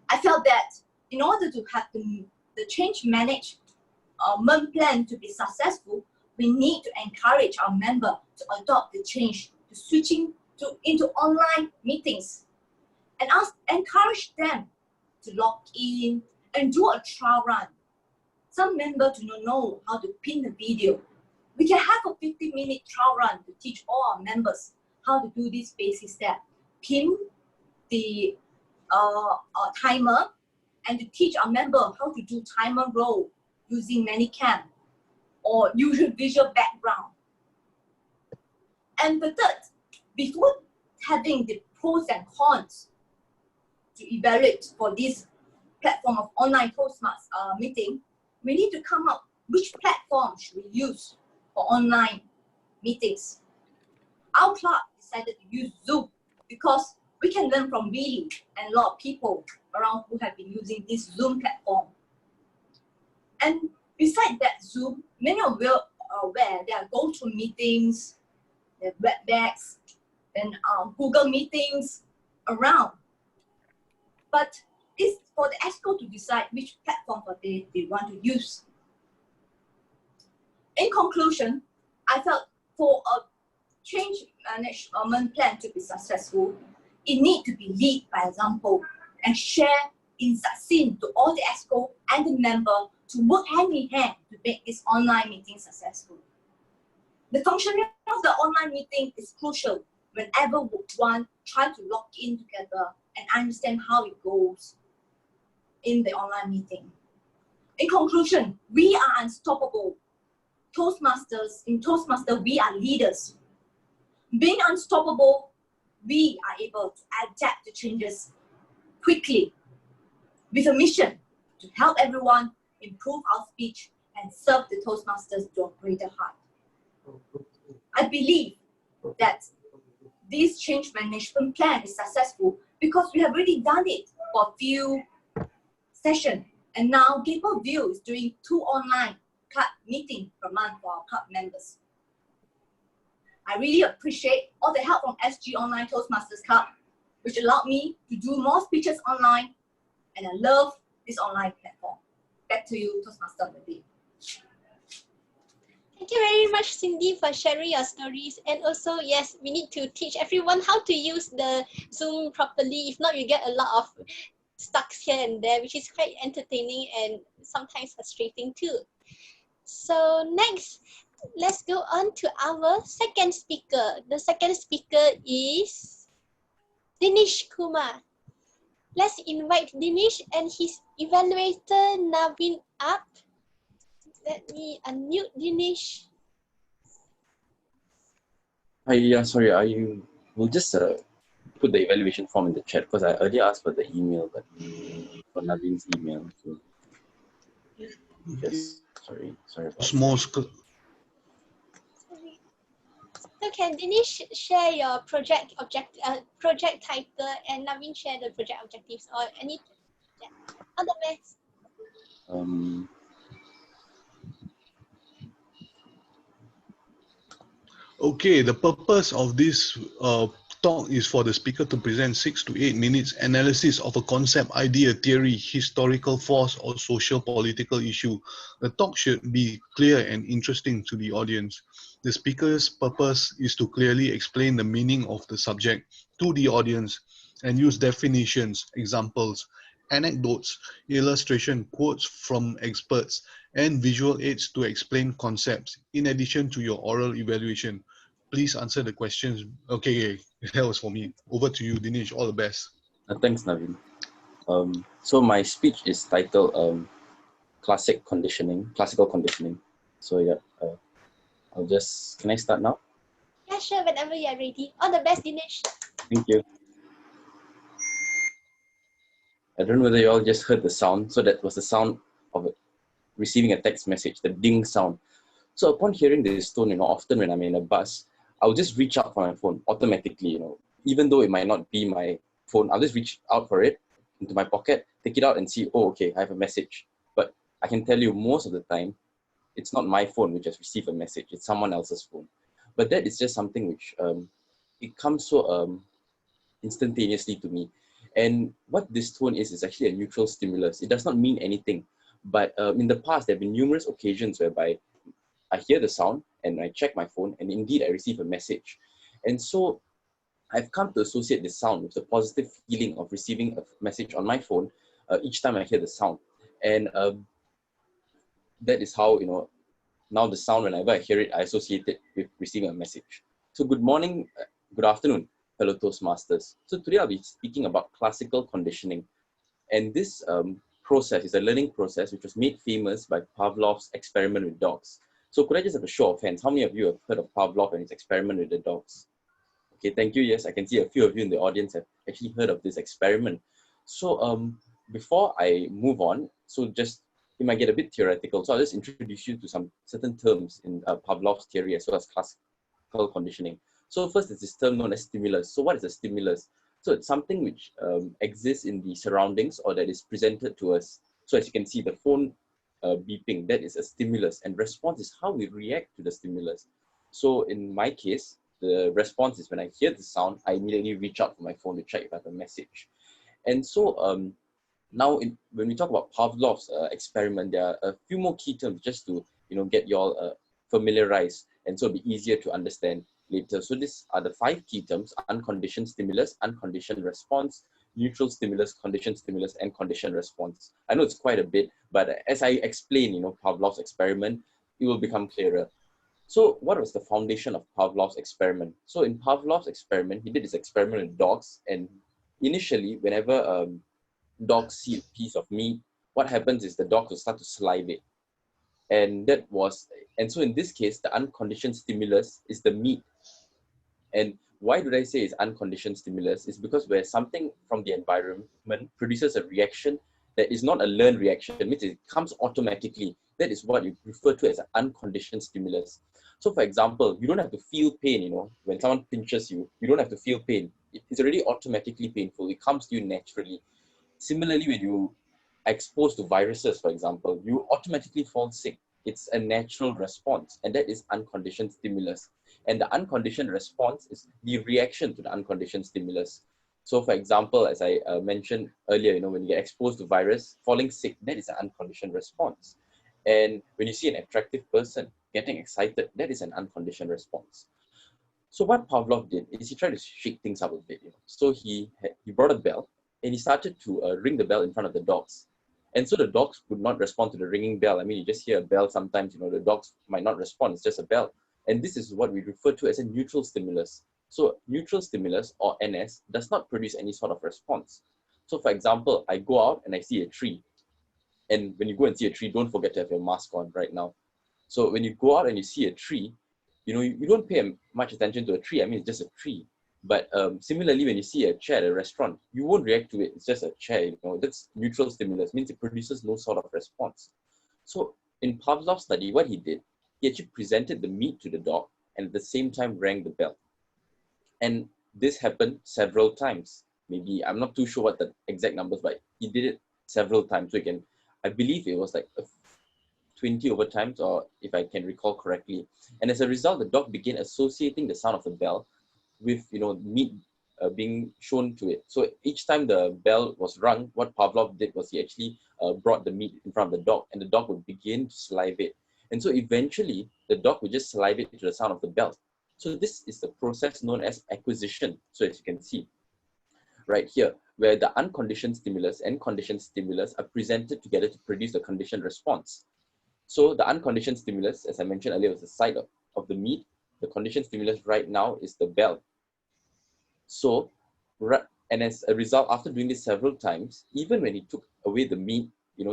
I felt that in order to have the change management plan to be successful, we need to encourage our members to adopt the change to switching into online meetings and encourage them to log in and do a trial run. Some members do not know how to pin the video. We can have a 50-minute trial run to teach all our members how to do this basic step. Pin the timer and to teach our members how to do timer roll using Manicam or usual visual background. And the third, before having the pros and cons to evaluate for this platform of online Toastmasters meeting, we need to come up which platform should we use for online meetings. Our club decided to use Zoom because we can learn from Willie and a lot of people around who have been using this Zoom platform. And besides that Zoom, many of you are aware there are GoToMeetings, there are WebEx, and Google Meetings around. But it's for the EXCO to decide which platform they want to use. In conclusion, I felt for a change management plan to be successful, it needs to be lead by example and share insight to all the EXCO and the member to work hand in hand to make this online meeting successful. The functioning of the online meeting is crucial whenever one tries to log in together and understand how it goes in the online meeting. In conclusion, we are unstoppable. Toastmasters, in Toastmasters, we are leaders. Being unstoppable, we are able to adapt to changes quickly with a mission to help everyone improve our speech and serve the Toastmasters to a greater height. I believe that this change management plan is successful because we have already done it for a few sessions, and now Gabriel View is doing 2 online club meetings per month for our club members. I really appreciate all the help from SG Online Toastmasters Club, which allowed me to do more speeches online, and I love this online platform. Back to you, Toastmaster of the Day. Thank you very much, Cindy, for sharing your stories. And also, yes, we need to teach everyone how to use the Zoom properly. If not, you get a lot of stuck here and there, which is quite entertaining and sometimes frustrating too. So next, let's go on to our second speaker. The second speaker is Dinesh Kumar. Let's invite Dinesh and his evaluator Naveen up. Let me unmute Dinesh. Sorry, I will just put the evaluation form in the chat because I earlier asked for the email, but for Naveen's email. So yes, sorry about Small that. So can Dinesh share your project project title, and Naveen share the project objectives, or any? Yeah. All the best. Okay, the purpose of this talk is for the speaker to present 6 to 8 minutes analysis of a concept, idea, theory, historical force, or social political issue. The talk should be clear and interesting to the audience. The speaker's purpose is to clearly explain the meaning of the subject to the audience and use definitions, examples, anecdotes, illustration, quotes from experts, and visual aids to explain concepts, in addition to your oral evaluation. Please answer the questions. Okay, that was for me. Over to you, Dinesh. All the best. Thanks, Naveen. So my speech is titled classical conditioning. So yeah, can I start now? Yeah, sure. Whenever you are ready. All the best, Dinesh. Thank you. I don't know whether you all just heard the sound. So that was the sound of receiving a text message, the ding sound. So upon hearing this tone, often when I'm in a bus, I'll just reach out for my phone automatically, even though it might not be my phone, I'll just reach out for it into my pocket, take it out and see, oh, okay, I have a message. But I can tell you most of the time, it's not my phone which has received a message, it's someone else's phone. But that is just something which, it comes so instantaneously to me. And what this tone is actually a neutral stimulus. It does not mean anything. But in the past, there have been numerous occasions whereby I hear the sound and I check my phone and indeed I receive a message. And so I've come to associate this sound with the positive feeling of receiving a message on my phone each time I hear the sound. And that is how, now the sound, whenever I hear it, I associate it with receiving a message. So good morning, good afternoon, fellow Toastmasters. So today I'll be speaking about classical conditioning. And this process is a learning process which was made famous by Pavlov's experiment with dogs. So could I just have a show of hands? How many of you have heard of Pavlov and his experiment with the dogs? Okay, thank you. Yes, I can see a few of you in the audience have actually heard of this experiment. So before I move on, so just, it might get a bit theoretical. So I'll just introduce you to some certain terms in Pavlov's theory as well as classical conditioning. So first is this term known as stimulus. So what is a stimulus? So it's something which exists in the surroundings or that is presented to us. So as you can see, the phone beeping, that is a stimulus, and response is how we react to the stimulus. So in my case, the response is when I hear the sound, I immediately reach out for my phone to check if I have a message. And so now when we talk about Pavlov's experiment, there are a few more key terms just to get you all familiarized, and so it'll be easier to understand later. So these are the 5 key terms: unconditioned stimulus, unconditioned response, neutral stimulus, conditioned stimulus, and conditioned response. I know it's quite a bit, but as I explain, Pavlov's experiment, it will become clearer. So what was the foundation of Pavlov's experiment? So in Pavlov's experiment, he did his experiment with dogs, and initially, whenever dogs see a piece of meat, what happens is the dogs will start to salivate. And so in this case, the unconditioned stimulus is the meat. And why did I say it's unconditioned stimulus? It's because where something from the environment produces a reaction that is not a learned reaction, it means it comes automatically. That is what you refer to as an unconditioned stimulus. So for example, you don't have to feel pain, when someone pinches you, you don't have to feel pain. It's already automatically painful. It comes to you naturally. Similarly, when you are exposed to viruses, for example, you automatically fall sick. It's a natural response, and that is unconditioned stimulus. And the unconditioned response is the reaction to the unconditioned stimulus. So for example, as I mentioned earlier, when you get exposed to virus, falling sick, that is an unconditioned response. And when you see an attractive person getting excited, that is an unconditioned response. So what Pavlov did is he tried to shake things up a bit. So he brought a bell and he started to ring the bell in front of the dogs. And so the dogs would not respond to the ringing bell. I mean, you just hear a bell sometimes, the dogs might not respond. It's just a bell. And this is what we refer to as a neutral stimulus. So neutral stimulus, or NS, does not produce any sort of response. So for example, I go out and I see a tree. And when you go and see a tree, don't forget to have your mask on right now. So when you go out and you see a tree, you don't pay much attention to a tree. I mean, it's just a tree. But similarly, when you see a chair at a restaurant, you won't react to it. It's just a chair. That's neutral stimulus. It means it produces no sort of response. So in Pavlov's study, what he did, he actually presented the meat to the dog and at the same time rang the bell. And this happened several times. Maybe, I'm not too sure what the exact numbers, but he did it several times. So again, I believe it was like 20 over times, or if I can recall correctly. And as a result, the dog began associating the sound of the bell with, meat being shown to it. So each time the bell was rung, what Pavlov did was he actually brought the meat in front of the dog, and the dog would begin to salivate. And so eventually, the dog would just salivate to the sound of the bell. So this is the process known as acquisition. So as you can see right here, where the unconditioned stimulus and conditioned stimulus are presented together to produce the conditioned response. So the unconditioned stimulus, as I mentioned earlier, was the sight of the meat. The conditioned stimulus right now is the bell. So, and as a result, after doing this several times, even when he took away the meat,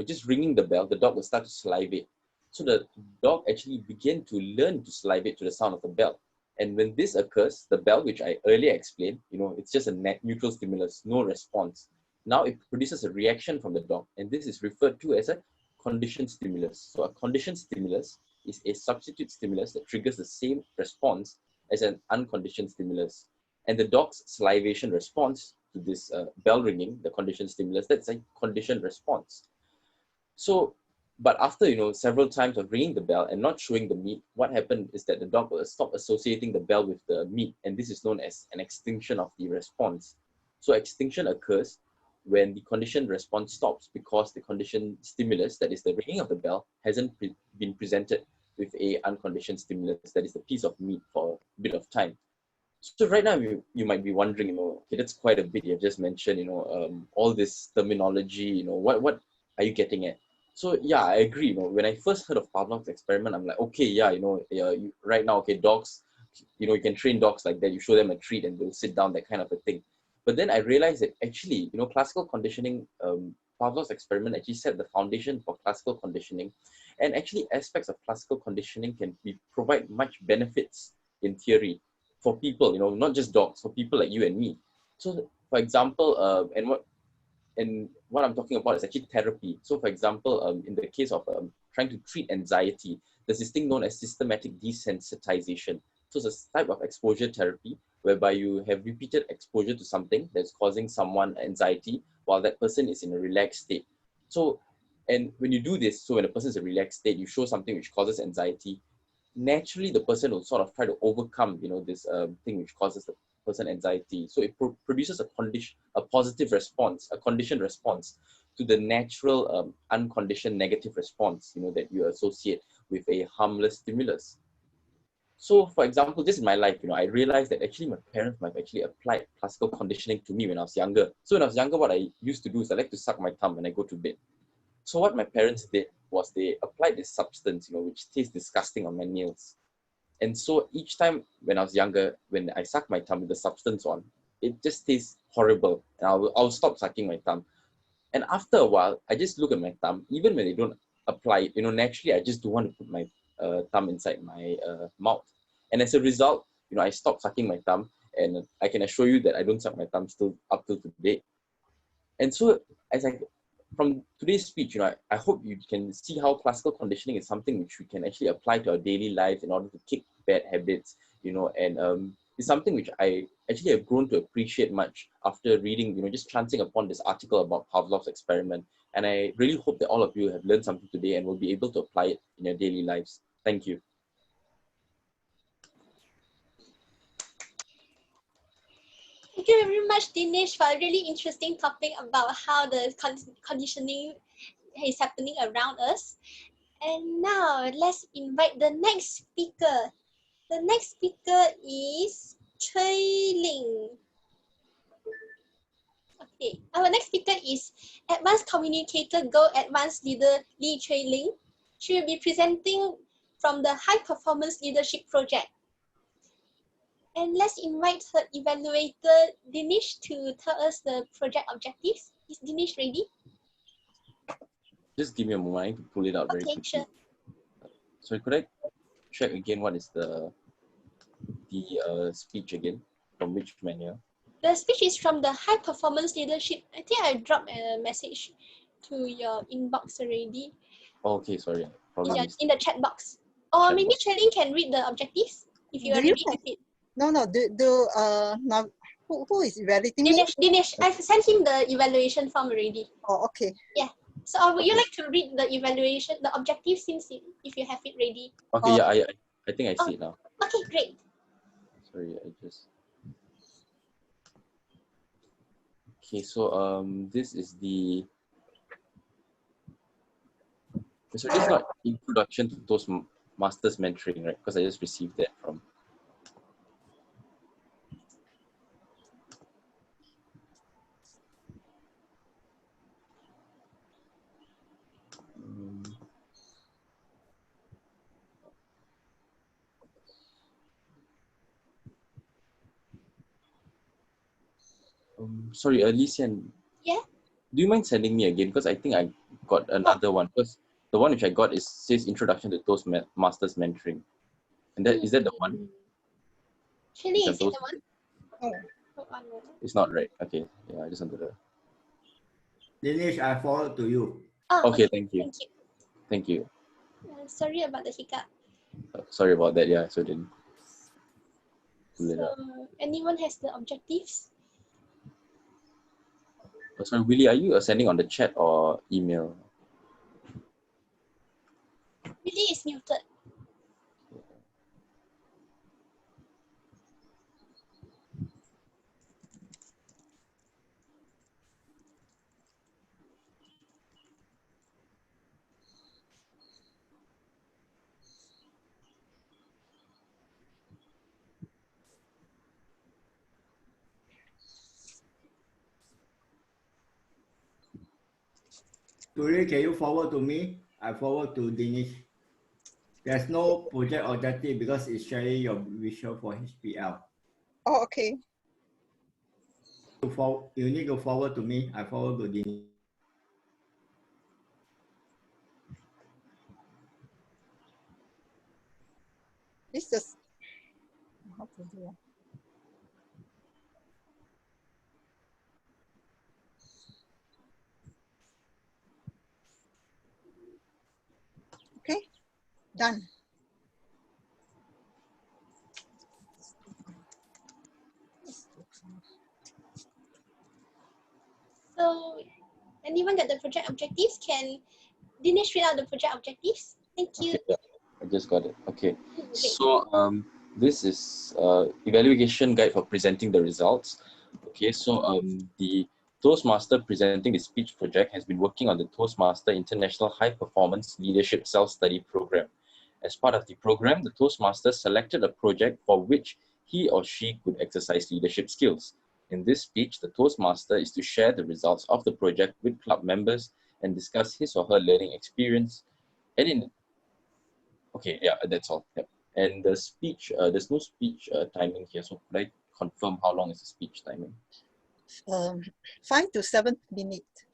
just ringing the bell, the dog would start to salivate. So the dog actually began to learn to salivate to the sound of the bell. And when this occurs, the bell, which I earlier explained, it's just a neutral stimulus, no response. Now it produces a reaction from the dog, and this is referred to as a conditioned stimulus. So a conditioned stimulus is a substitute stimulus that triggers the same response as an unconditioned stimulus. And the dog's salivation response to this bell ringing, the conditioned stimulus, that's a conditioned response. So, but after, several times of ringing the bell and not showing the meat, what happened is that the dog will stop associating the bell with the meat, and this is known as an extinction of the response. So extinction occurs when the conditioned response stops because the conditioned stimulus, that is the ringing of the bell, hasn't been presented with a unconditioned stimulus, that is the piece of meat, for a bit of time. So right now you might be wondering, okay, that's quite a bit you've just mentioned, all this terminology, what are you getting at? So yeah, I agree. When I first heard of Pavlov's experiment, I'm like, okay, yeah, right now, okay, dogs, you can train dogs like that. You show them a treat and they'll sit down, that kind of a thing. But then I realized that actually, classical conditioning, Pavlov's experiment actually set the foundation for classical conditioning, and actually aspects of classical conditioning can provide much benefits in theory for people, not just dogs, for people like you and me. So, for example, and what I'm talking about is actually therapy. So, for example, in the case of trying to treat anxiety, there's this thing known as systematic desensitization. So, it's a type of exposure therapy whereby you have repeated exposure to something that's causing someone anxiety while that person is in a relaxed state. So, and when you do this, so when a person is in a relaxed state, you show something which causes anxiety, naturally the person will sort of try to overcome, this thing which causes the person anxiety. So it produces a positive response, a conditioned response to the natural unconditioned negative response, that you associate with a harmless stimulus. So for example, just in my life, I realized that actually my parents might have actually applied classical conditioning to me when I was younger. So when I was younger, what I used to do is I like to suck my thumb when I go to bed. So what my parents did was they applied this substance, which tastes disgusting on my nails. And so each time when I was younger, when I suck my thumb with the substance on, it just tastes horrible. And I'll stop sucking my thumb. And after a while, I just look at my thumb, even when they don't apply it, naturally, I just don't want to put my thumb inside my mouth. And as a result, I stopped sucking my thumb, and I can assure you that I don't suck my thumb still up till today. And so from today's speech, I hope you can see how classical conditioning is something which we can actually apply to our daily lives in order to kick bad habits, and it's something which I actually have grown to appreciate much after reading, just chancing upon this article about Pavlov's experiment. And I really hope that all of you have learned something today and will be able to apply it in your daily lives. Thank you. Thank you very much, Dinesh, for a really interesting topic about how the conditioning is happening around us. And now let's invite the next speaker. The next speaker is Chui Ling. Okay, our next speaker is Advanced Communicator Go Advanced Leader Li Chui Ling. She will be presenting from the High Performance Leadership Project. And let's invite her evaluator, Dinesh, to tell us the project objectives. Is Dinesh ready? Just give me a moment, I need to pull it out very quickly. Sure. So could I check again what is the speech again, from which manual? The speech is from the High Performance Leadership. I think I dropped a message to your inbox already. Oh, okay, sorry. Yeah, in the chat box. Or maybe Chui Ling can read the objectives. If you are Do you ready have- with it. No, now who is evaluating me? Dinesh, I've sent him the evaluation form already. Oh, okay. Yeah. So would you like to read the evaluation, the objective, since if you have it ready? Okay, yeah, I think I see it now. Okay, great. Sorry, I just. Okay, so this is the. So this is not introduction to Toastmasters mentoring, right? Because I just received that from. Sorry, Alicia. Yeah. Do you mind sending me again? Because I think I got another one. Because the one which I got says Introduction to Toastmasters Mentoring. And that is that the one? Actually, is it the one? Oh. It's not right. Okay. Yeah, I just wanted to. Dinesh, I forward to you. Oh, Okay, thank you. Thank you. Thank you. Sorry about the hiccup. Sorry about that. Yeah, so didn't. So, anyone has the objectives? Sorry, Willie, are you sending on the chat or email? Willie is muted. Turi, can you forward to me? I forward to Dinesh. There's no project objective because it's sharing your visual for HPL. Oh, okay. You need to forward to me. I forward to Dinesh. This is how to do. Okay, done. So, anyone got the project objectives? Can Dinesh read out the project objectives? Thank you. Okay, yeah, I just got it. Okay. So this is evaluation guide for presenting the results. Okay, so the Toastmaster presenting the speech project has been working on the Toastmaster International High Performance Leadership Self-Study Program. As part of the program, the Toastmaster selected a project for which he or she could exercise leadership skills. In this speech, the Toastmaster is to share the results of the project with club members and discuss his or her learning experience. And okay, yeah, that's all. Yep. And the speech, there's no speech timing here, so could I confirm how long is the speech timing? 5 to 7 minutes.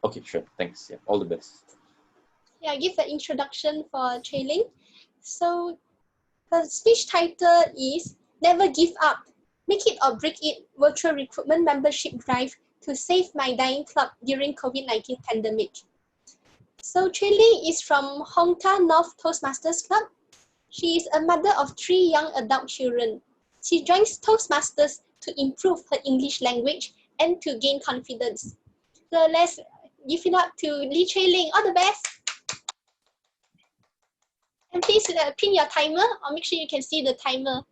Okay, sure. Thanks. Yeah, all the best. Yeah, I give the introduction for Chui Ling. So, the speech title is Never Give Up. Make it or break it, virtual recruitment membership drive to save my dying club during COVID-19 pandemic. So Chui Ling is from Hong Ta North Toastmasters Club. She is a mother of 3 young adult children. She joins Toastmasters to improve her English language and to gain confidence. So let's give it up to Li Chui Ling. All the best. And please pin your timer or make sure you can see the timer.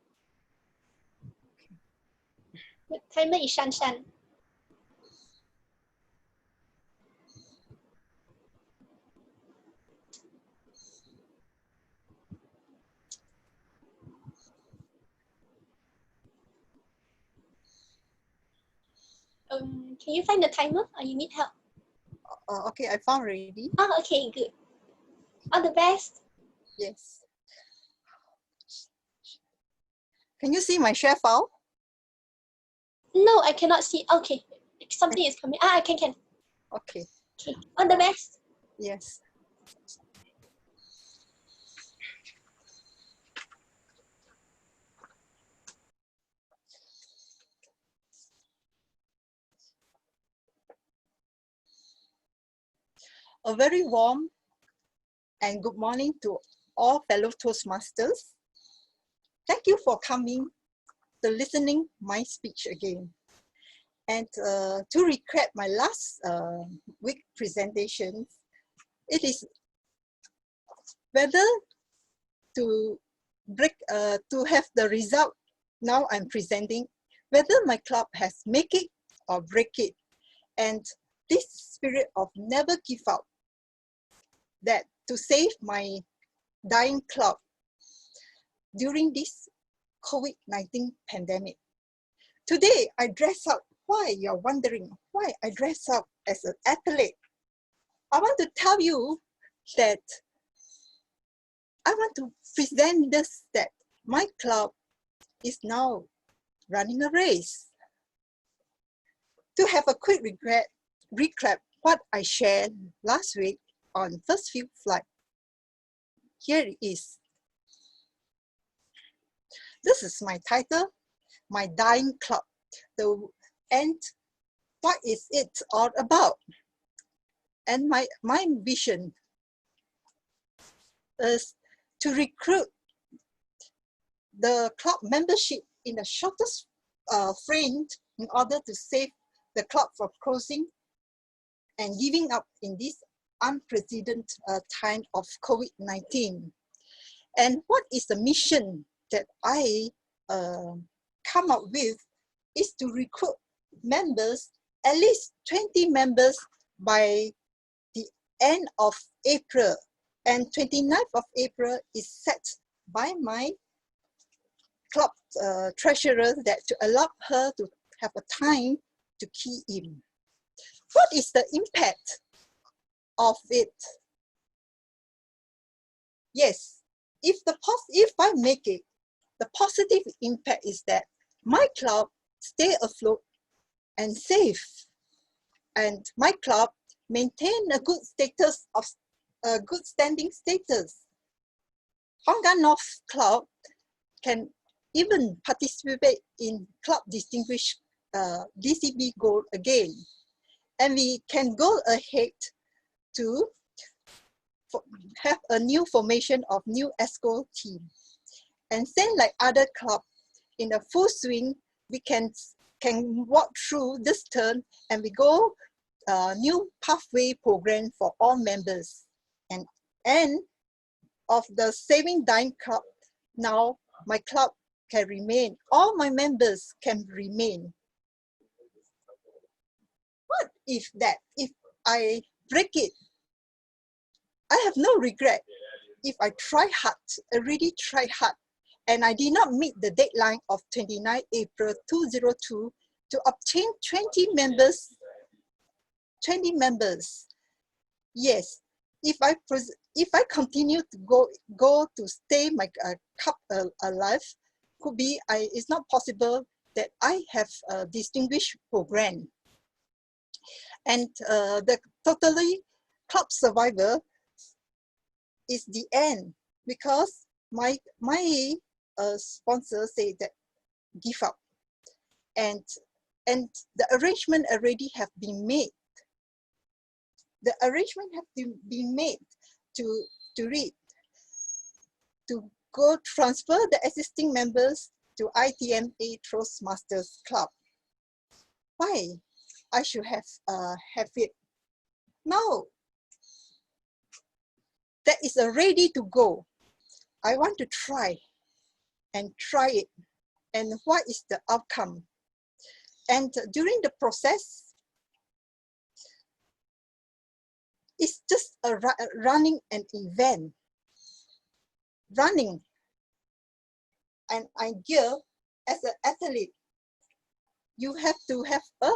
The timer is Shan Shan. Can you find the timer or you need help? Okay, I found already. Oh, okay, good. All the best. Yes. Can you see my share file? No, I cannot see. Okay, something is coming. I can. Okay. Okay, all the best. Yes. A very warm and good morning to all fellow Toastmasters. thank you for coming to listening my speech again. And to recap my last week presentation, it is whether to have the result now I'm presenting, whether my club has make it or break it. And this spirit of never give up, that to save my dying club during this COVID-19 pandemic. Today, I dress up. Why? You're wondering why I dress up as an athlete. I want to tell you that I want to present this, that my club is now running a race. To have a quick recap what I shared last week on first few flight. Here it is. This is my title, My Dying Club. And what is it all about? And my vision is to recruit the club membership in the shortest frame in order to save the club from closing and giving up in this unprecedented time of COVID-19. And what is the mission that I come up with is to recruit members, at least 20 members by the end of April. And 29th of April is set by my club treasurer that to allow her to have a time to key in. What is the impact of it? Yes, if I make it, the positive impact is that my club stay afloat and safe, and my club maintain a good status of good standing status. Hongga North Club can even participate in Club Distinguished DCB Gold again. And we can go ahead to have a new formation of new ESCO team. And same like other clubs, in the full swing, we can walk through this turn and we go new pathway program for all members. And end of the Saving Dying Club, now my club can remain, all my members can remain. What if I break it? I have no regret. If I try hard, I really try hard, and I did not meet the deadline of 29 April 2002 to obtain 20 members. 20 members. Yes, if I continue to go to stay my cup alive, could be it's not possible that I have a distinguished program. And the totally club survivor is the end, because my sponsor say that give up, and the arrangement already have been made. The arrangement have been made to go transfer the existing members to ITMA Toastmasters Club. Why I should have it? No, that is ready to go. I want to try it, and what is the outcome? And during the process, it's just running an event. Running an idea as an athlete, you have to have a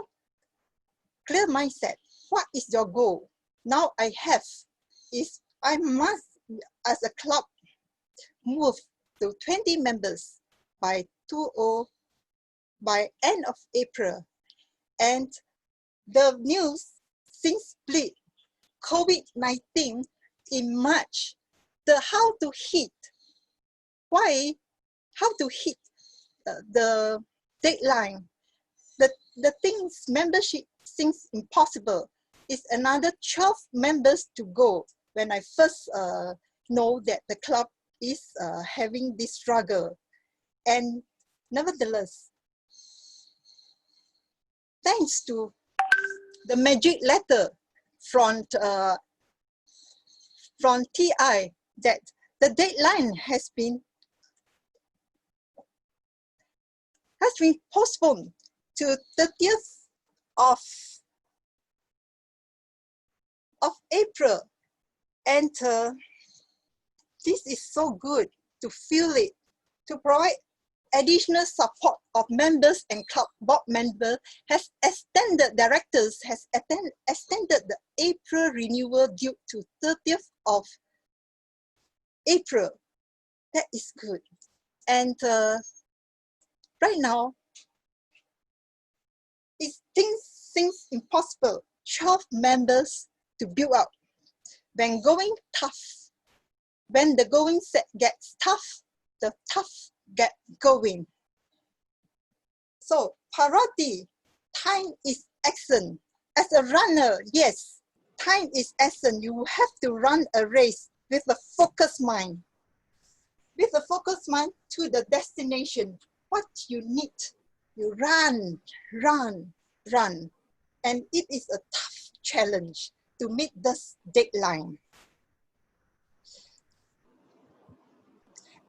clear mindset. What is your goal? Now I have is I must, as a club, move to 20 members by end of April. And the news since split COVID-19 in March, how to hit the deadline. The things membership seems impossible. It's another 12 members to go when I first know that the club is having this struggle. And nevertheless, thanks to the magic letter from TI that the deadline has been postponed to 30th of April. And this is so good to feel it, to provide additional support of members and club board members, has extended directors, has extended the April renewal due to 30th of April. That is good. And right now, it seems impossible. 12 members to build up. When going tough, when the going gets tough, the tough get going. So priority, time is essence. As a runner, yes, time is essence. You have to run a race with a focused mind. With a focused mind to the destination. What you need, you run, run, run. And it is a tough challenge to meet this deadline.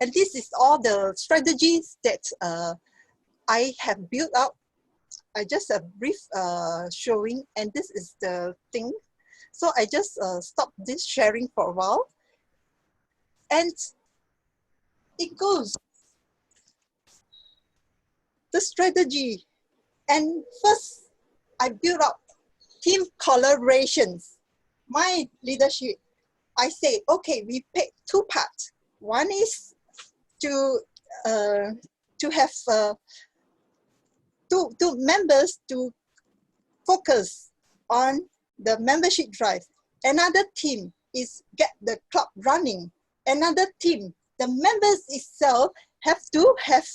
And this is all the strategies that I have built up. I just a brief showing, and this is the thing. So I just stopped this sharing for a while. And it goes. The strategy. And first, I built up team collaborations. My leadership, I say, okay, we pick two parts. One is to have two members to focus on the membership drive. Another team is get the club running. Another team, the members itself have to have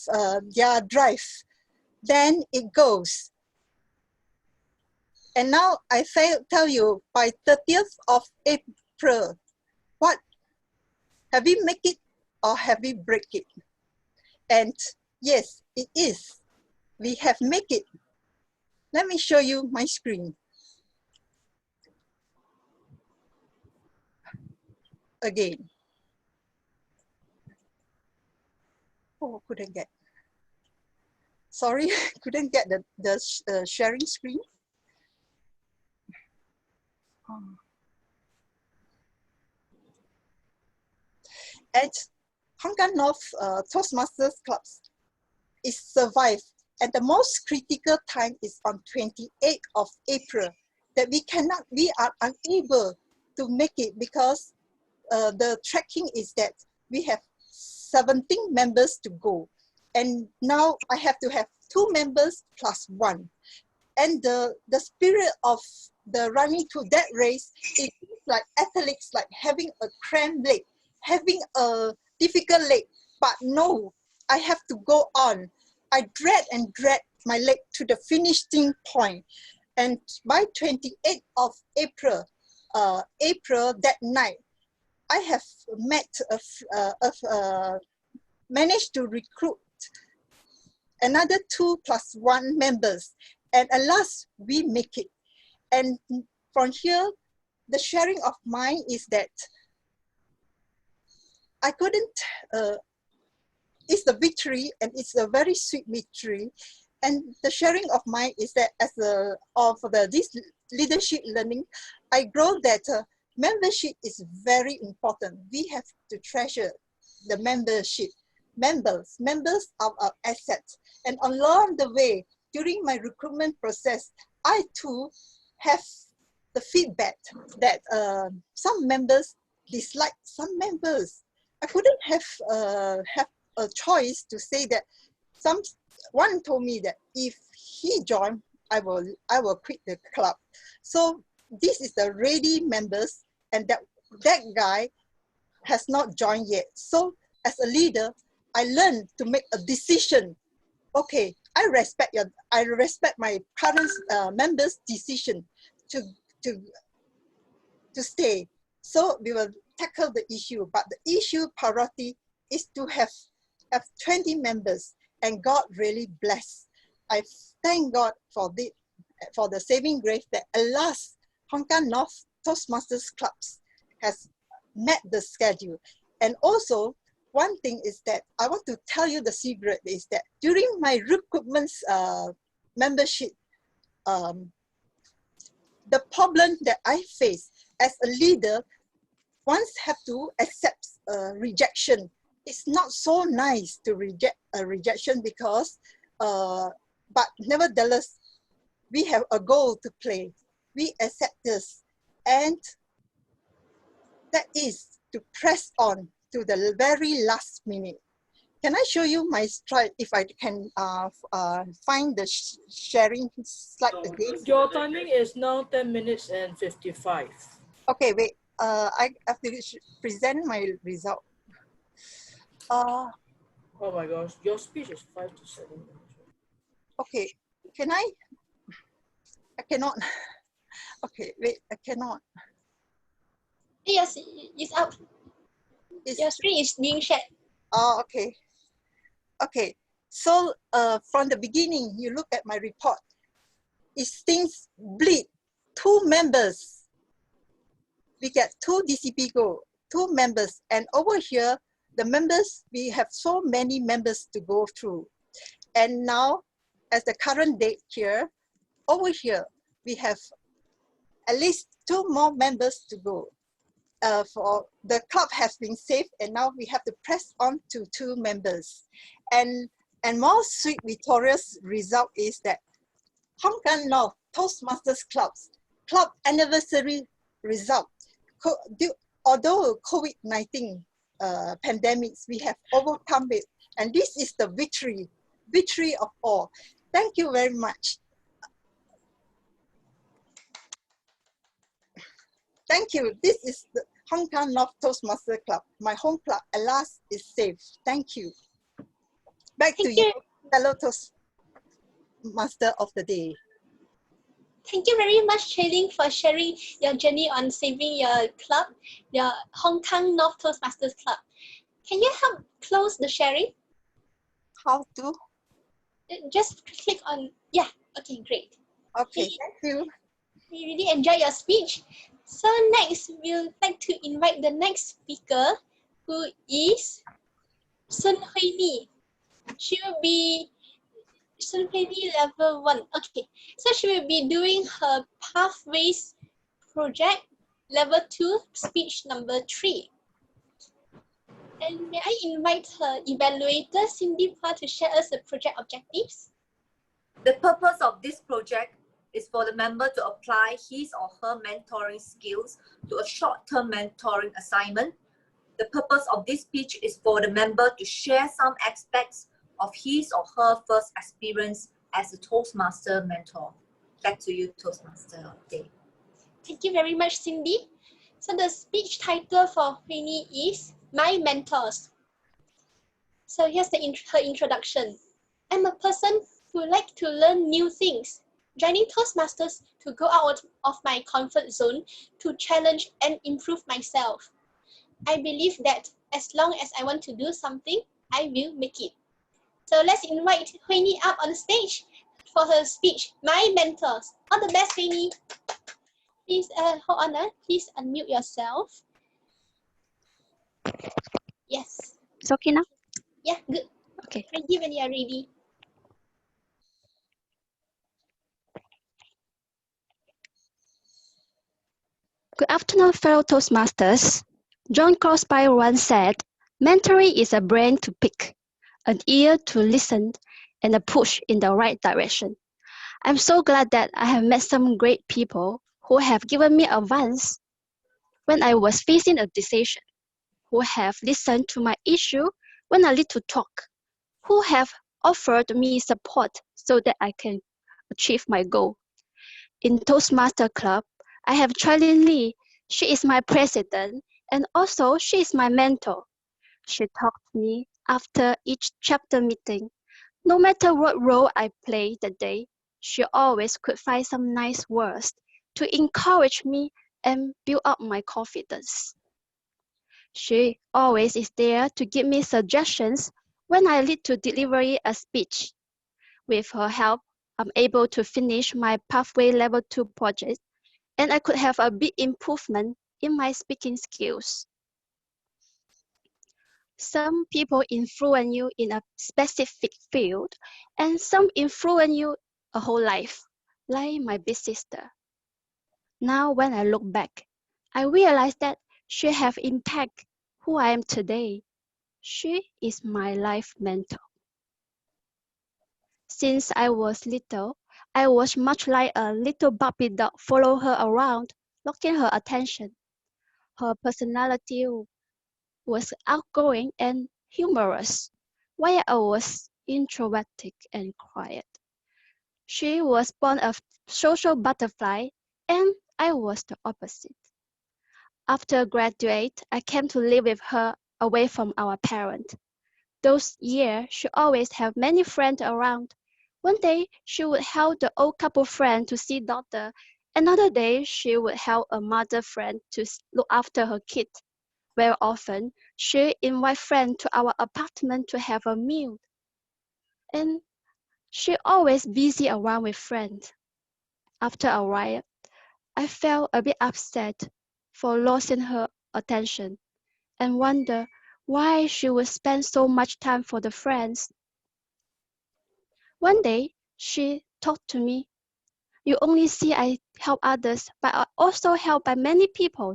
their drive. Then it goes. And now I tell you, by 30th of April, what have we make it or have we break it? And yes, it is. We have make it. Let me show you my screen. Again. Oh, couldn't get. Sorry, couldn't get the sharing screen. At Hong Kong North Toastmasters Clubs, it survived. And the most critical time is on 28th of April that we are unable to make it because the tracking is that we have 17 members to go. And now I have to have 2 members plus 1. And the spirit of the running to that race is like athletes, like having a cramped leg, having a difficult leg, but no, I have to go on. I drag my leg to the finishing point. And by 28th of April, that night, I have managed to recruit another 2 plus 1 members. And at last, we make it. And from here, the sharing of mine is that I couldn't, it's the victory, and it's a very sweet victory. And the sharing of mine is that as this leadership learning, I grow that membership is very important. We have to treasure the membership. Members are our assets. And along the way, during my recruitment process, I too have the feedback that some members dislike some members. I couldn't have a choice to say that. One told me that if he joined, I will quit the club. So this is the ready members, and that guy has not joined yet. So as a leader, I learned to make a decision. Okay, I respect my current members' decision to stay. So we will tackle the issue, but the issue priority is to have have 20 members, and God really blessed. I thank God for the saving grace that at last Hong Kong North Toastmasters Clubs has met the schedule. And also, one thing is that I want to tell you the secret is that during my recruitment membership, the problem that I face as a leader, once have to accept rejection. It's not so nice to reject a rejection because, but nevertheless, we have a goal to play. We accept this, and that is to press on to the very last minute. Can I show you my slide if I can find the sharing slide again? Your timing is now 10 minutes and 55. Okay, wait. I have to present my result. Oh my gosh, your speech is 5 to 7 minutes. Okay, can I cannot. Okay, wait, I cannot. Yes, it's up. Your screen is being shared. Oh, okay. Okay, so from the beginning, you look at my report. It things bleed. 2 members. We get 2 DCP go, 2 members. And over here, the members, we have so many members to go through. And now, as the current date here, over here, we have at least 2 more members to go. For the club has been saved, and now we have to press on to 2 members. And more sweet, victorious result is that Hong Kong North Toastmasters Club anniversary result. Although COVID-19 pandemics, we have overcome it, and this is the victory of all. Thank you very much. Thank you. This is the Hong Kong North Toastmaster Club. My home club, at last, is safe. Thank you. Back to you, fellow Toastmaster of the day. Thank you very much, Chailing, for sharing your journey on saving your club, your Hong Kong North Toastmasters Club. Can you help close the sharing? How to? Just click on, yeah, okay, great. Okay, thank you. We really enjoy your speech. So next, we'd like to invite the next speaker, who is Sun Hui Ni. She will be Sun Hui Ni level 1. Okay, so she will be doing her Pathways project, level 2, speech number 3. And may I invite her evaluator, Cindy Pa, to share us the project objectives? The purpose of this project is for the member to apply his or her mentoring skills to a short-term mentoring assignment. The purpose of this speech is for the member to share some aspects of his or her first experience as a Toastmaster mentor. Back to you, Toastmaster of the day. Thank you very much, Cindy. So the speech title for Huini is My Mentors. So here's her introduction. I'm a person who likes to learn new things. Joining Toastmasters to go out of my comfort zone to challenge and improve myself. I believe that as long as I want to do something, I will make it. So let's invite Huini up on stage for her speech, My Mentors. All the best, Huini. Please, hold on, please unmute yourself. Yes. It's okay now? Yeah, good. Okay. Ready when you are ready. Good afternoon, fellow Toastmasters. John Crosby once said, mentoring is a brain to pick, an ear to listen, and a push in the right direction. I'm so glad that I have met some great people who have given me advice when I was facing a decision, who have listened to my issue when I need to talk, who have offered me support so that I can achieve my goal. In Toastmaster Club, I have Charlene Lee. She is my president, and also she is my mentor. She talked to me after each chapter meeting. No matter what role I play that day, she always could find some nice words to encourage me and build up my confidence. She always is there to give me suggestions When I lead to delivery a speech, with her help, I'm able to finish my Pathway Level 2 project, and I could have a big improvement in my speaking skills. Some people influence you in a specific field, and some influence you a whole life, like my big sister. Now, when I look back, I realize that she has impacted who I am today. She is my life mentor. Since I was little, I was much like a little puppy dog, follow her around, locking her attention. Her personality was outgoing and humorous, while I was introverted and quiet. She was born a social butterfly, and I was the opposite. After graduate, I came to live with her away from our parents. Those years, she always had many friends around. One day, she would help the old couple friend to see daughter. Another day, she would help a mother friend to look after her kid. Very often, she invite friends to our apartment to have a meal. And she always busy around with friends. After a while, I felt a bit upset for losing her attention and wonder why she would spend so much time for the friends. One day, she talked to me. You only see I help others, but I also help by many people.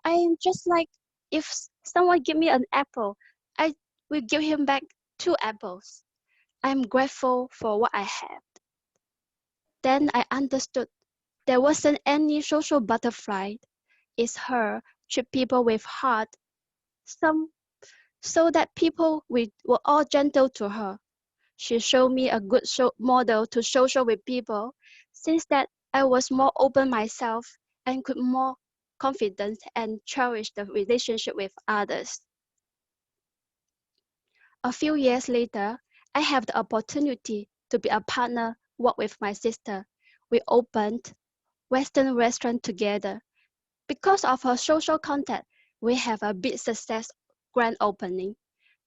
I am just like if someone give me an apple, I will give him back 2 apples. I am grateful for what I have. Then I understood there wasn't any social butterfly. It's her treat people with heart, some so that people were all gentle to her. She showed me a good model to social with people. Since that, I was more open myself and could more confident and cherish the relationship with others. A few years later, I have the opportunity to be a partner, work with my sister. We opened Western restaurant together. Because of her social contact, we have a big success grand opening.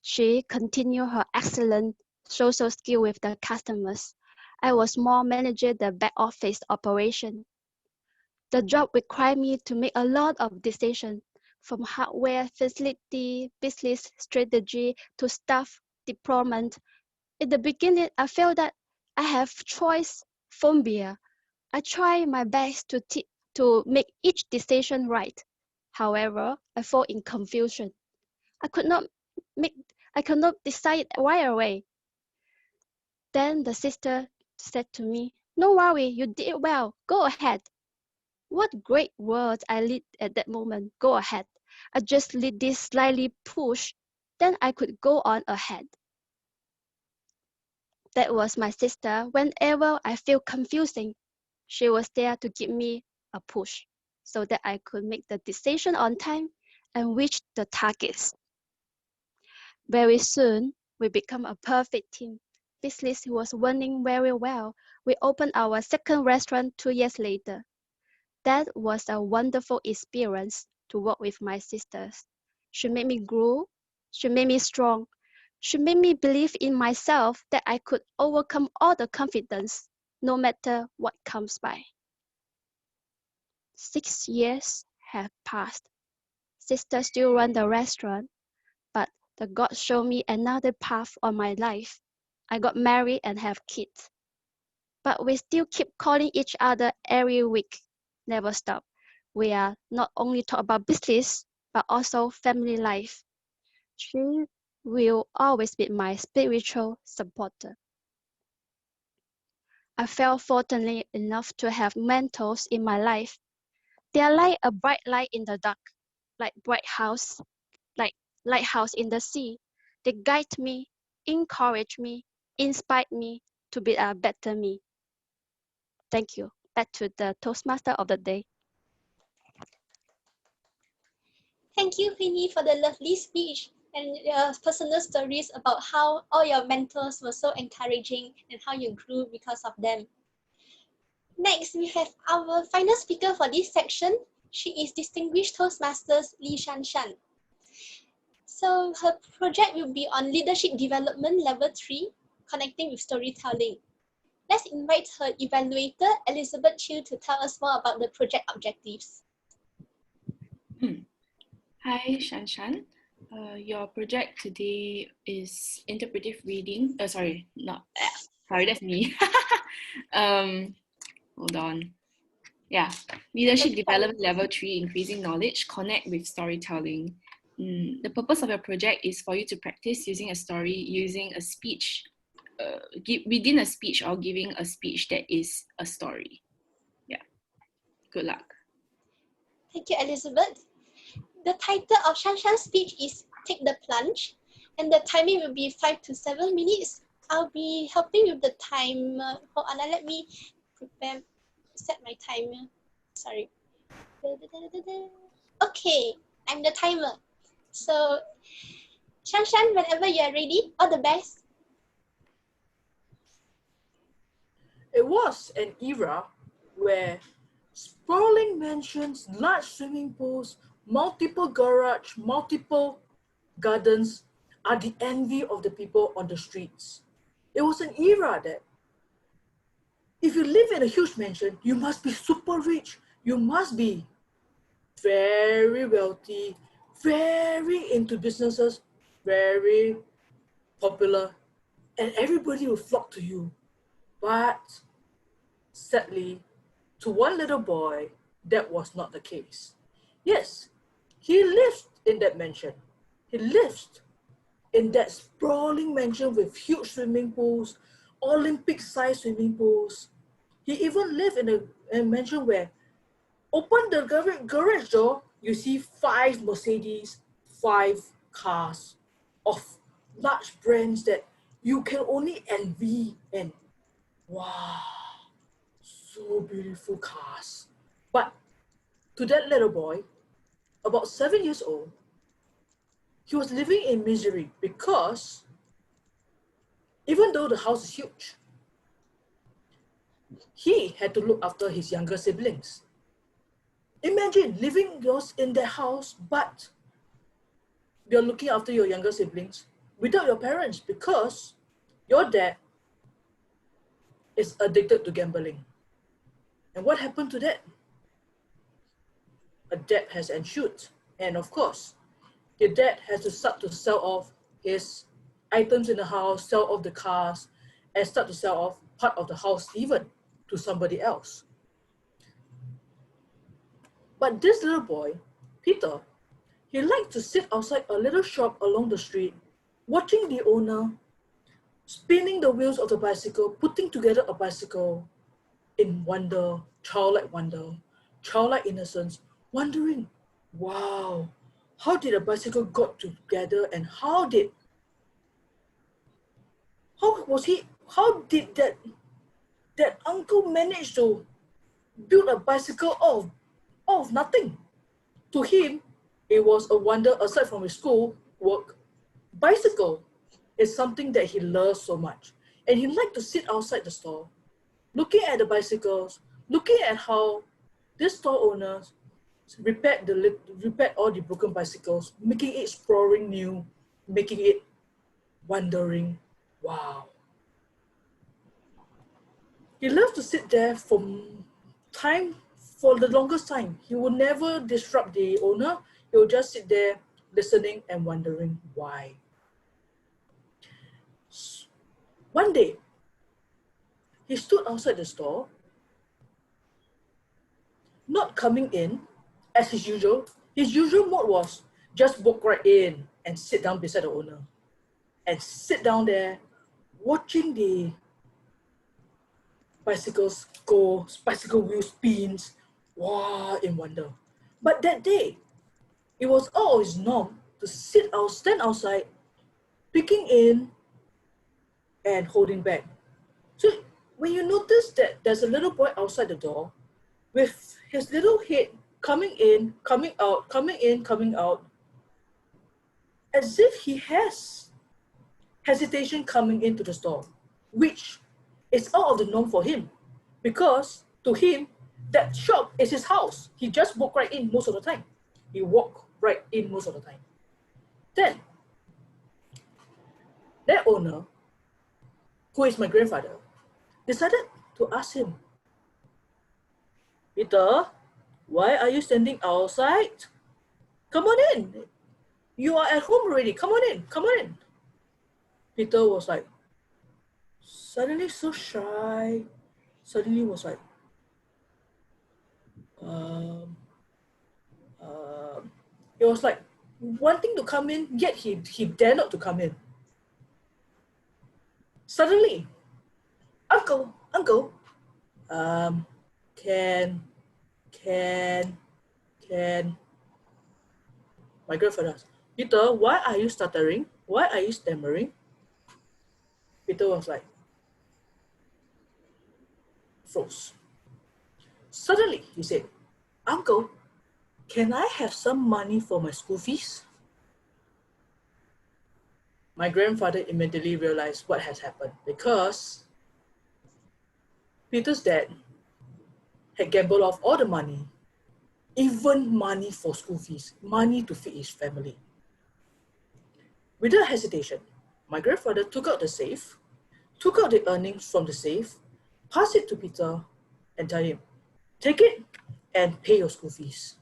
She continued her excellent social skill with the customers. I was more managing the back office operation. The job required me to make a lot of decisions, from hardware, facility, business strategy, to staff deployment. In the beginning, I felt that I have choice phobia. I try my best to make each decision right. However, I fall in confusion. I could not decide right away. Then the sister said to me, "No worry, you did well. Go ahead." What great words I lit at that moment. Go ahead. I just lit this slightly push, then I could go on ahead. That was my sister. Whenever I feel confusing, she was there to give me a push so that I could make the decision on time and reach the targets. Very soon, we become a perfect team. Business was running very well. We opened our second restaurant 2 years later. That was a wonderful experience to work with my sisters. She made me grow. She made me strong. She made me believe in myself that I could overcome all the confidence, no matter what comes by. 6 years have passed. Sister still run the restaurant, but the God showed me another path on my life. I got married and have kids. But we still keep calling each other every week. Never stop. We are not only talk about business, but also family life. She will always be my spiritual supporter. I felt fortunate enough to have mentors in my life. They are like a bright light in the dark, like lighthouse in the sea. They guide me, encourage me, inspire me to be a better me. Thank you. Back to the Toastmaster of the day. Thank you, Queenie, for the lovely speech and your personal stories about how all your mentors were so encouraging and how you grew because of them. Next, we have our final speaker for this section. She is Distinguished Toastmasters Li Shanshan. So her project will be on leadership development level 3, connecting with storytelling. Let's invite her evaluator, Elizabeth Chiu, to tell us more about the project objectives. Hi, Shan. Your project today is interpretive reading. Sorry, that's me. Hold on. Yeah, leadership development level 3, increasing knowledge, connect with storytelling. The purpose of your project is for you to practice using a story, using a speech, within a speech or giving a speech that is a story. Yeah, good luck. Thank you, Elizabeth. The title of Shanshan's speech is Take the Plunge, and the timing will be 5 to 7 minutes. I'll be helping with the time. Hold on, let me set my timer. Sorry. Okay, I'm the timer. So, Shanshan, whenever you're ready, all the best. It was an era where sprawling mansions, large swimming pools, multiple garages, multiple gardens are the envy of the people on the streets. It was an era that if you live in a huge mansion, you must be super rich. You must be very wealthy, very into businesses, very popular, and everybody will flock to you. But sadly, to one little boy, that was not the case. Yes, he lived in that mansion. He lived in that sprawling mansion with huge swimming pools, Olympic-sized swimming pools. He even lived in a mansion where open the garage door, you see 5 Mercedes, 5 cars of large brands that you can only envy, and wow, so beautiful cars. But to that little boy, about 7 years old, he was living in misery because even though the house is huge, he had to look after his younger siblings. Imagine living in that house, but you're looking after your younger siblings without your parents because your dad is addicted to gambling. And what happened to that? A debt has ensued. And of course, your dad has to start to sell off his items in the house, sell off the cars, and start to sell off part of the house even to somebody else. But this little boy, Peter, he liked to sit outside a little shop along the street, watching the owner spinning the wheels of the bicycle, putting together a bicycle in wonder, childlike innocence, wondering, wow, how did a bicycle got together, and how did that uncle manage to build a bicycle out of nothing? To him, it was a wonder. Aside from his school work, bicycle is something that he loves so much. And he liked to sit outside the store, looking at the bicycles, looking at how this store owners repaired all the broken bicycles, making it sprawling new, making it wondering, wow. He loved to sit there for the longest time. He would never disrupt the owner. He would just sit there listening and wondering why. One day, he stood outside the store, not coming in as his usual. His usual mode was just walk right in and sit down beside the owner and sit down there watching the bicycles go, bicycle wheel spins, wow, in wonder. But that day, it was always norm to stand outside, peeking in and holding back. So when you notice that there's a little boy outside the door with his little head coming in, coming out, coming in, coming out, as if he has hesitation coming into the store, which is out of the norm for him, because to him, that shop is his house. He just walk right in most of the time. He walk right in most of the time. Then, that owner, who is my grandfather, decided to ask him, Peter, why are you standing outside? Come on in. You are at home already. Come on in. Come on in. Peter was like, suddenly so shy. Suddenly was like, he was like wanting to come in, yet he dare not to come in. Suddenly, uncle, can, my grandfather asked, Peter, why are you stuttering? Why are you stammering? Peter was like, froze. Suddenly, he said, Uncle, can I have some money for my school fees? My grandfather immediately realized what has happened because Peter's dad had gambled off all the money, even money for school fees, money to feed his family. Without hesitation, my grandfather took out the safe, took out the earnings from the safe, passed it to Peter, and told him, take it and pay your school fees.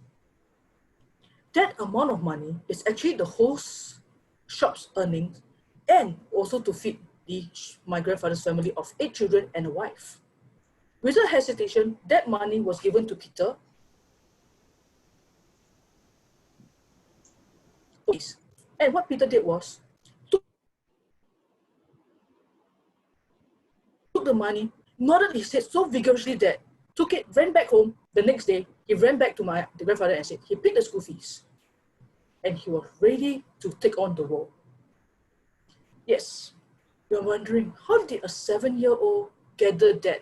That amount of money is actually the whole shop's earnings and also to feed my grandfather's family of 8 children and a wife. Without hesitation, that money was given to Peter. And what Peter did was, took the money, nodded his head so vigorously that took it, ran back home. The next day, he ran back to the grandfather and said, he paid the school fees. And he was ready to take on the role. Yes, you're wondering, how did a 7-year-old gather that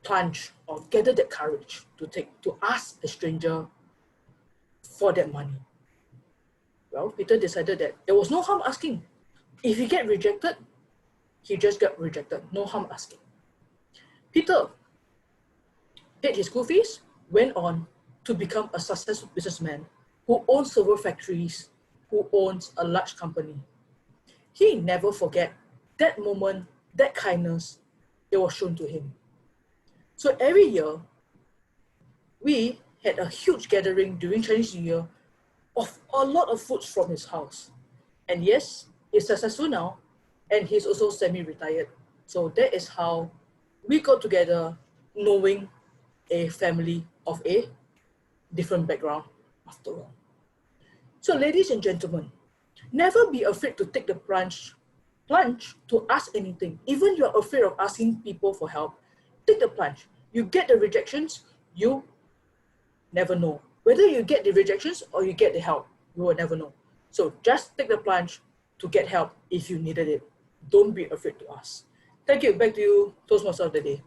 plunge or gather that courage to ask a stranger for that money? Well, Peter decided that there was no harm asking. If he get rejected, he just got rejected. No harm asking. Peter paid his school fees, went on to become a successful businessman who owns several factories, who owns a large company. He never forget that moment, that kindness, it was shown to him. So every year, we had a huge gathering during Chinese New Year of a lot of foods from his house. And yes, he's successful now, and he's also semi-retired. So that is how we got together, knowing a family of a different background after all. So ladies and gentlemen, never be afraid to take the plunge to ask anything. Even you're afraid of asking people for help, take the plunge. You get the rejections, you never know. Whether you get the rejections or you get the help, you will never know. So just take the plunge to get help if you needed it. Don't be afraid to ask. Thank you. Back to you, Toastmaster of the day.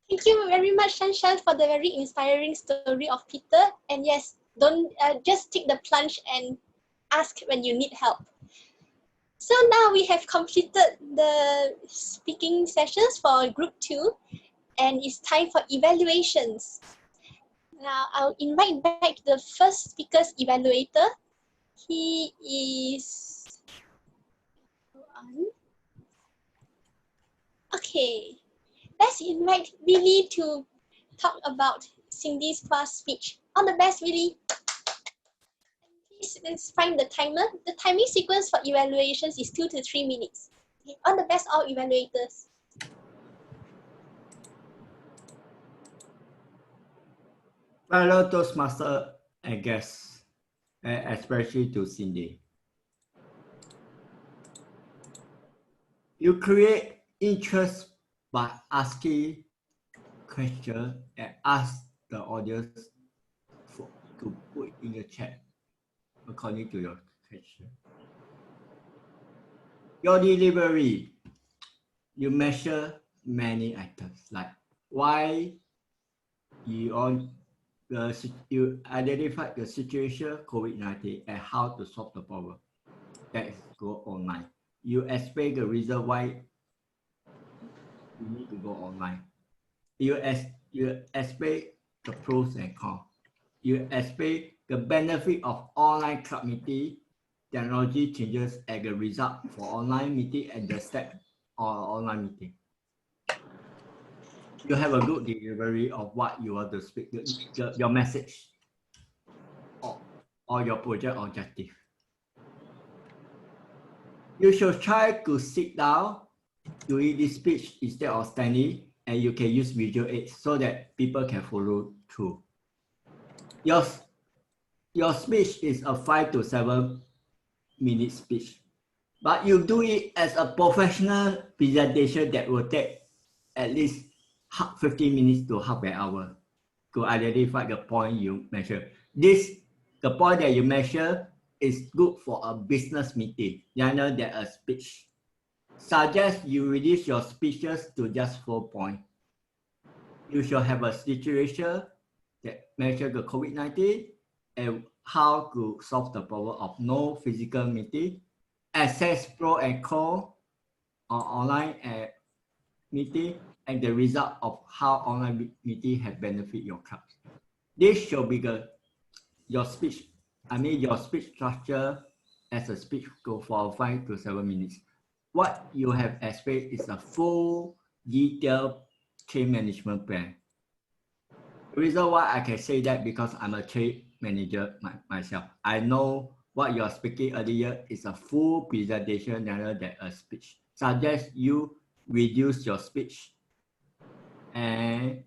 Thank you very much, Shanshan, for the very inspiring story of Peter. And yes, don't just take the plunge and ask when you need help. So now we have completed the speaking sessions for group 2, and it's time for evaluations. Now I'll invite back the first speaker's evaluator. He is... Okay, let's invite Willie to talk about Cindy's class speech. All the best, Willie. Please, let's find the timer. The timing sequence for evaluations is 2 to 3 minutes. Okay. All the best, all evaluators. Fellow Toastmaster and guests, especially to Cindy. You create interest by asking questions and ask the audience to put in the chat according to your question. Your delivery, you measure many items like why you identify the situation COVID-19 and how to solve the problem. That is go online. You explain the reason why you need to go online. You explain the pros and cons. You explain the benefit of online club meeting, technology changes as a result for online meeting and the step or online meeting. You have a good delivery of what you want to speak, your message or your project objective. You should try to sit down doing this speech instead of standing, and you can use visual aids so that people can follow through. Your speech is a 5 to 7 minute speech, but you do it as a professional presentation that will take at least 15 minutes to half an hour to identify the point you measure. The point that you measure is good for a business meeting rather than a speech. Suggest you reduce your speeches to just 4 points. You should have a situation that measure the COVID-19 and how to solve the problem of no physical meeting, assess pro and con on online meeting, and the result of how online meeting have benefit your clubs. This should be your speech structure as a speech go for 5 to 7 minutes. What you have explained is a full detailed change management plan. The reason why I can say that because I'm a change manager myself. I know what you're speaking earlier is a full presentation rather than a speech. Suggest you reduce your speech and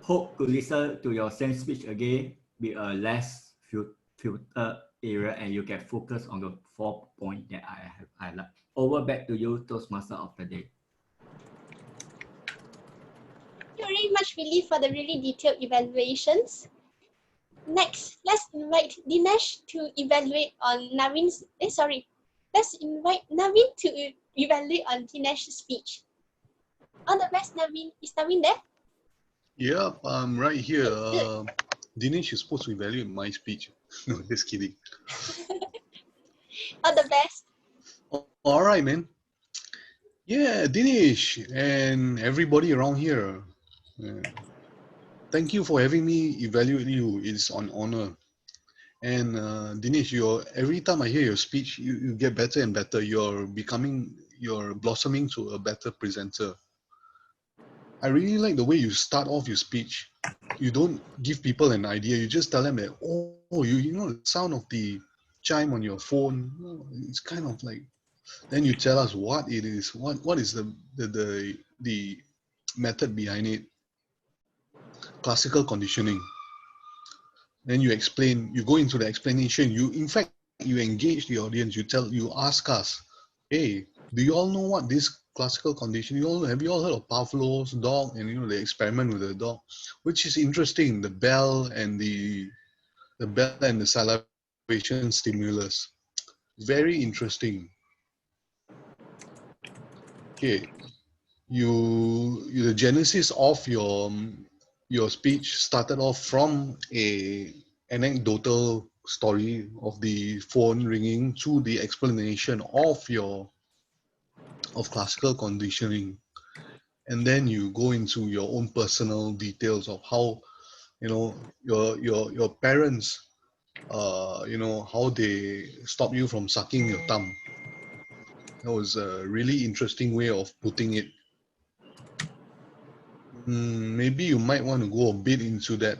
hope to listen to your same speech again with a less filter area, and you can focus on the 4 points that I have highlighted. Over back to you, Toastmaster of the day. Thank you very much, Willie, for the really detailed evaluations. Next, let's invite Dinesh to evaluate on Navin's. Let's invite Navin to evaluate on Dinesh's speech. All the best, Navin. Is Navin there? Yeah, I'm right here. Dinesh is supposed to evaluate my speech. No, just kidding. All the best. All right, man. Yeah, Dinesh and everybody around here. Thank you for having me evaluate you. It's an honor. And Dinesh, every time I hear your speech, you get better and better. You're blossoming to a better presenter. I really like the way you start off your speech. You don't give people an idea. You just tell them that, you know the sound of the chime on your phone. It's kind of like. Then you tell us what it is. What is the method behind it? Classical conditioning. Then you explain. You go into the explanation. You engage the audience. You ask us, hey, do you all know what this classical conditioning? Have you all heard of Pavlov's dog and the experiment with the dog, which is interesting. The bell and the salivation stimulus. Very interesting. Okay, the genesis of your speech started off from a anecdotal story of the phone ringing to the explanation of classical conditioning, and then you go into your own personal details of how your parents how they stop you from sucking your thumb. That was a really interesting way of putting it. Maybe you might want to go a bit into that,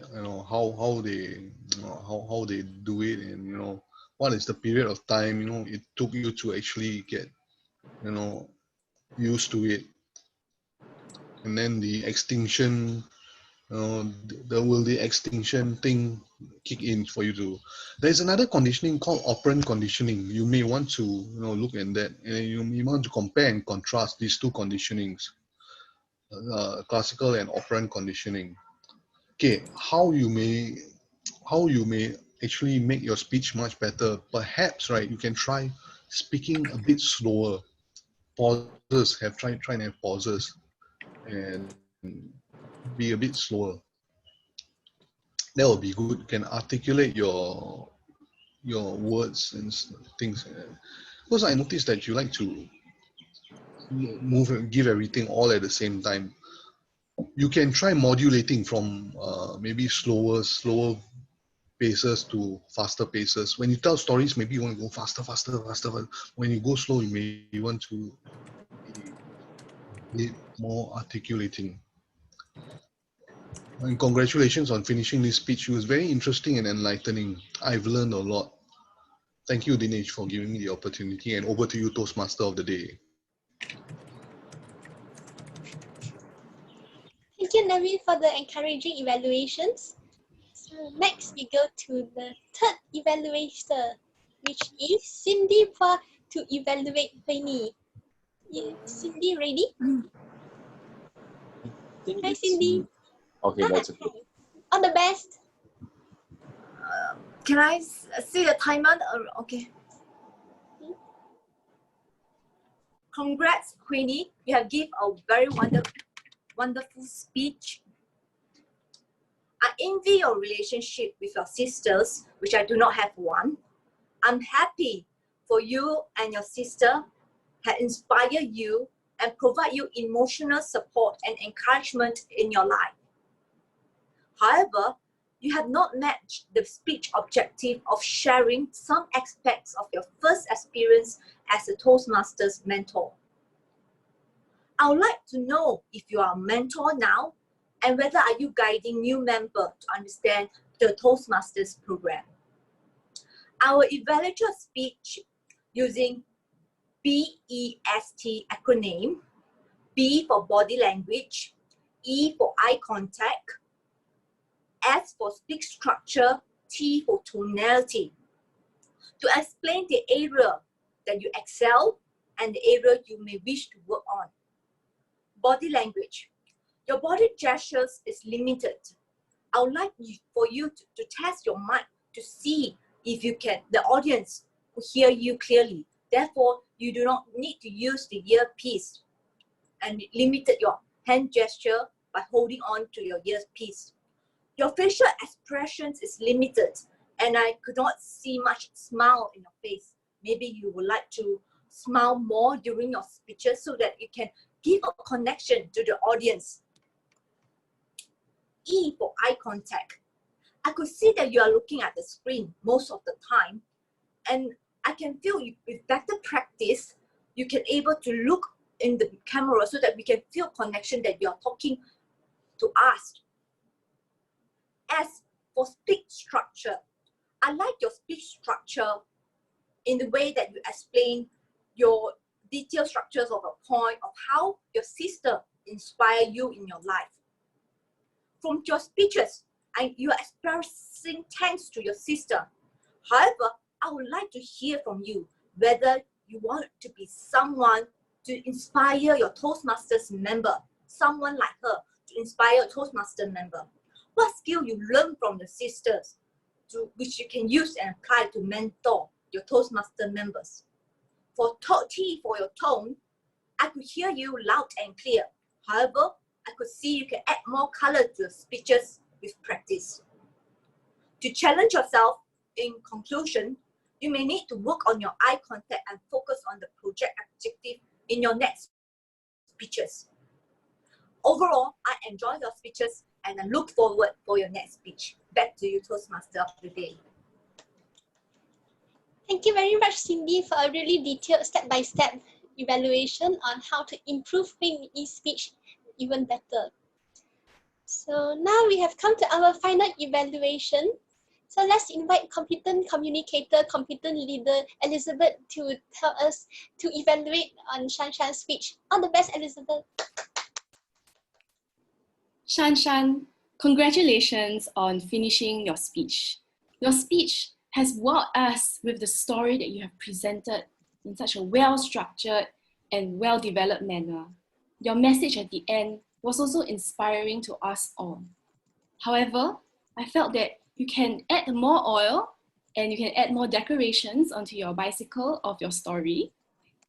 how they do it, and what is the period of time it took you to actually get used to it. And then the extinction, will the extinction thing kick in for you to. There's another conditioning called operant conditioning. You may want to look at that, and you may want to compare and contrast these two conditionings, classical and operant conditioning. Okay, how you may actually make your speech much better. Perhaps, right, you can try speaking a bit slower. Pauses, try and have pauses and be a bit slower. That will be good. You can articulate your words and things. Because I noticed that you like to give everything all at the same time. you can try modulating from maybe slower paces to faster paces. When you tell stories, maybe you want to go faster. When you go slow, you may want to be more articulating. And congratulations on finishing this speech. It was very interesting and enlightening. I've learned a lot. Thank you, Dinesh, for giving me the opportunity. And over to you, Toastmaster of the day. Thank you, Naveen, for the encouraging evaluations. So next we go to the third evaluator, which is Cindy to evaluate Penny. Is Cindy ready? Hi, Cindy. Okay, that's okay. All the best. Can I see the timer? Okay. Congrats, Queenie. You have given a very wonderful speech. I envy your relationship with your sisters, which I do not have one. I'm happy for you and your sister have inspired you and provide you emotional support and encouragement in your life. However, you have not met the speech objective of sharing some aspects of your first experience as a Toastmasters mentor. I would like to know if you are a mentor now and whether are you guiding new members to understand the Toastmasters program. I will evaluate your speech using BEST acronym, B for body language, E for eye contact, S for speech structure, T for tonality, to explain the area that you excel and the area you may wish to work on. Body language. Your body gestures is limited. I would like for you to test your mic to see if you can, the audience will hear you clearly. Therefore, you do not need to use the earpiece and limit your hand gesture by holding on to your earpiece. Your facial expressions is limited and I could not see much smile in your face. Maybe you would like to smile more during your speeches so that you can give a connection to the audience. E for eye contact. I could see that you are looking at the screen most of the time, and I can feel with better practice, you can able to look in the camera so that we can feel connection that you are talking to us. S for speech structure. I like your speech structure in the way that you explain your detailed structures of a point of how your sister inspired you in your life. From your speeches, you are expressing thanks to your sister. However, I would like to hear from you whether you want to be someone to inspire your Toastmasters member, someone like her to inspire a Toastmaster member. What skill you learn from your sisters which you can use and apply to mentor your Toastmaster members. For T for your tone, I could hear you loud and clear. However, I could see you can add more color to your speeches with practice. To challenge yourself, in conclusion, you may need to work on your eye contact and focus on the project objective in your next speeches. Overall, I enjoy your speeches and I look forward for your next speech. Back to you, Toastmaster of the day. Thank you very much, Cindy, for a really detailed step-by-step evaluation on how to improve Penny's speech even better. So now we have come to our final evaluation. So let's invite competent communicator, competent leader, Elizabeth, to tell us to evaluate on Shanshan's speech. All the best, Elizabeth. Shanshan, congratulations on finishing your speech. Your speech has wowed us with the story that you have presented in such a well-structured and well-developed manner. Your message at the end was also inspiring to us all. However, I felt that you can add more oil and you can add more decorations onto your bicycle of your story,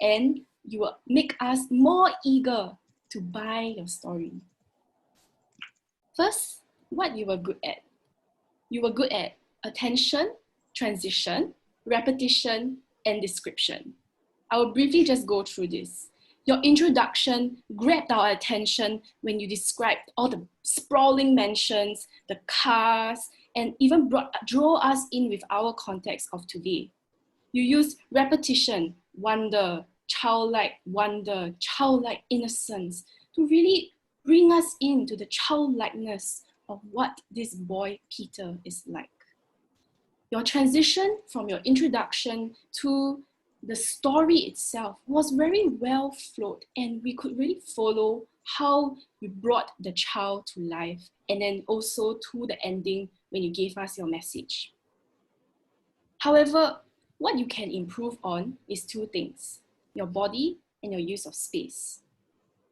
and you will make us more eager to buy your story. First, what you were good at. You were good at attention, transition, repetition, and description. I will briefly just go through this. Your introduction grabbed our attention when you described all the sprawling mansions, the cars, and even draw us in with our context of today. You used repetition, wonder, childlike innocence to really bring us into the childlikeness of what this boy Peter is like. Your transition from your introduction to the story itself was very well flowed, and we could really follow how you brought the child to life, and then also to the ending when you gave us your message. However, what you can improve on is two things: your body and your use of space.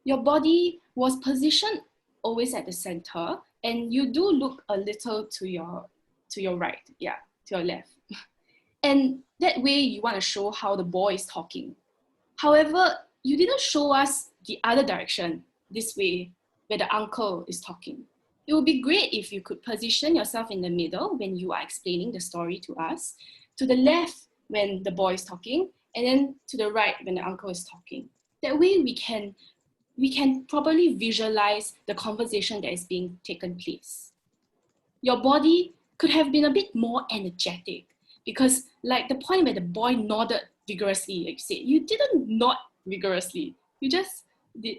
Your body was positioned always at the center, and you do look a little to your right, yeah, to your left. And that way you want to show how the boy is talking. However, you didn't show us the other direction, this way, where the uncle is talking. It would be great if you could position yourself in the middle when you are explaining the story to us, to the left when the boy is talking, and then to the right when the uncle is talking. That way we can properly visualize the conversation that is being taken place. Your body could have been a bit more energetic, because like the point where the boy nodded vigorously, like you said, you didn't nod vigorously. You just did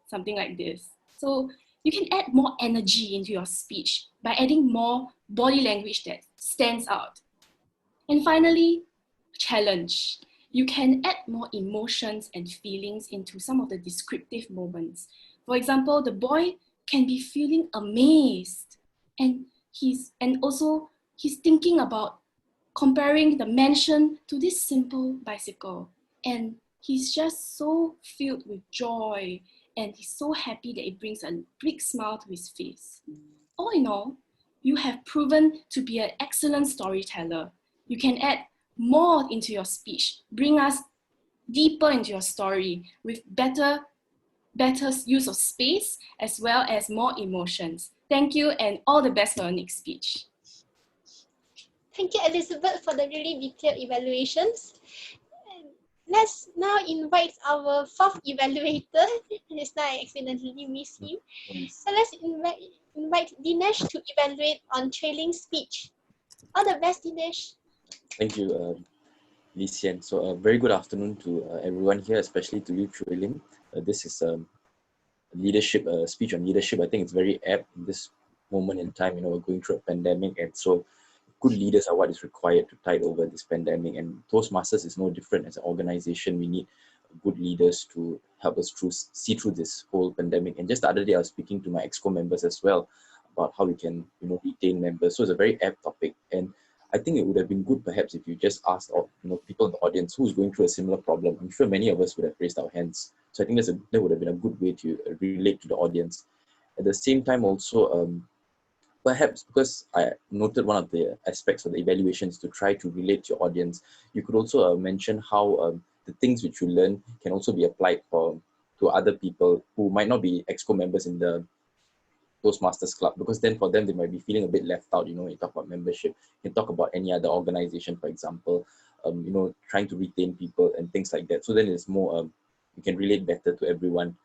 something like this. So you can add more energy into your speech by adding more body language that stands out. And finally, challenge. You can add more emotions and feelings into some of the descriptive moments. For example, the boy can be feeling amazed, and he's thinking about comparing the mansion to this simple bicycle. And he's just so filled with joy, and he's so happy that it brings a big smile to his face. All in all, you have proven to be an excellent storyteller. You can add more into your speech, bring us deeper into your story with better use of space, as well as more emotions. Thank you, and all the best for your next speech. Thank you, Elizabeth, for the really detailed evaluations. Let's now invite our fourth evaluator. Just now I accidentally missed him. So let's invite Dinesh to evaluate on trailing speech. All the best, Dinesh. Thank you, Lee Xian. So very good afternoon to everyone here, especially to you, Chuiling. This is leadership, speech on leadership. I think it's very apt in this moment in time. We're going through a pandemic, and so good leaders are what is required to tide over this pandemic. And Toastmasters is no different. As an organization, we need good leaders to help us see through this whole pandemic. And just the other day, I was speaking to my EXCO members as well about how we can, retain members. So it's a very apt topic. And I think it would have been good perhaps if you just asked people in the audience who's going through a similar problem. I'm sure many of us would have raised our hands. So I think that would have been a good way to relate to the audience. At the same time also, perhaps because I noted one of the aspects of the evaluations to try to relate to your audience, you could also mention how the things which you learn can also be applied to other people who might not be EXCO members in the Toastmasters Club, because then for them, they might be feeling a bit left out. You talk about membership, you can talk about any other organization, for example, trying to retain people and things like that. So then it's more, you can relate better to everyone.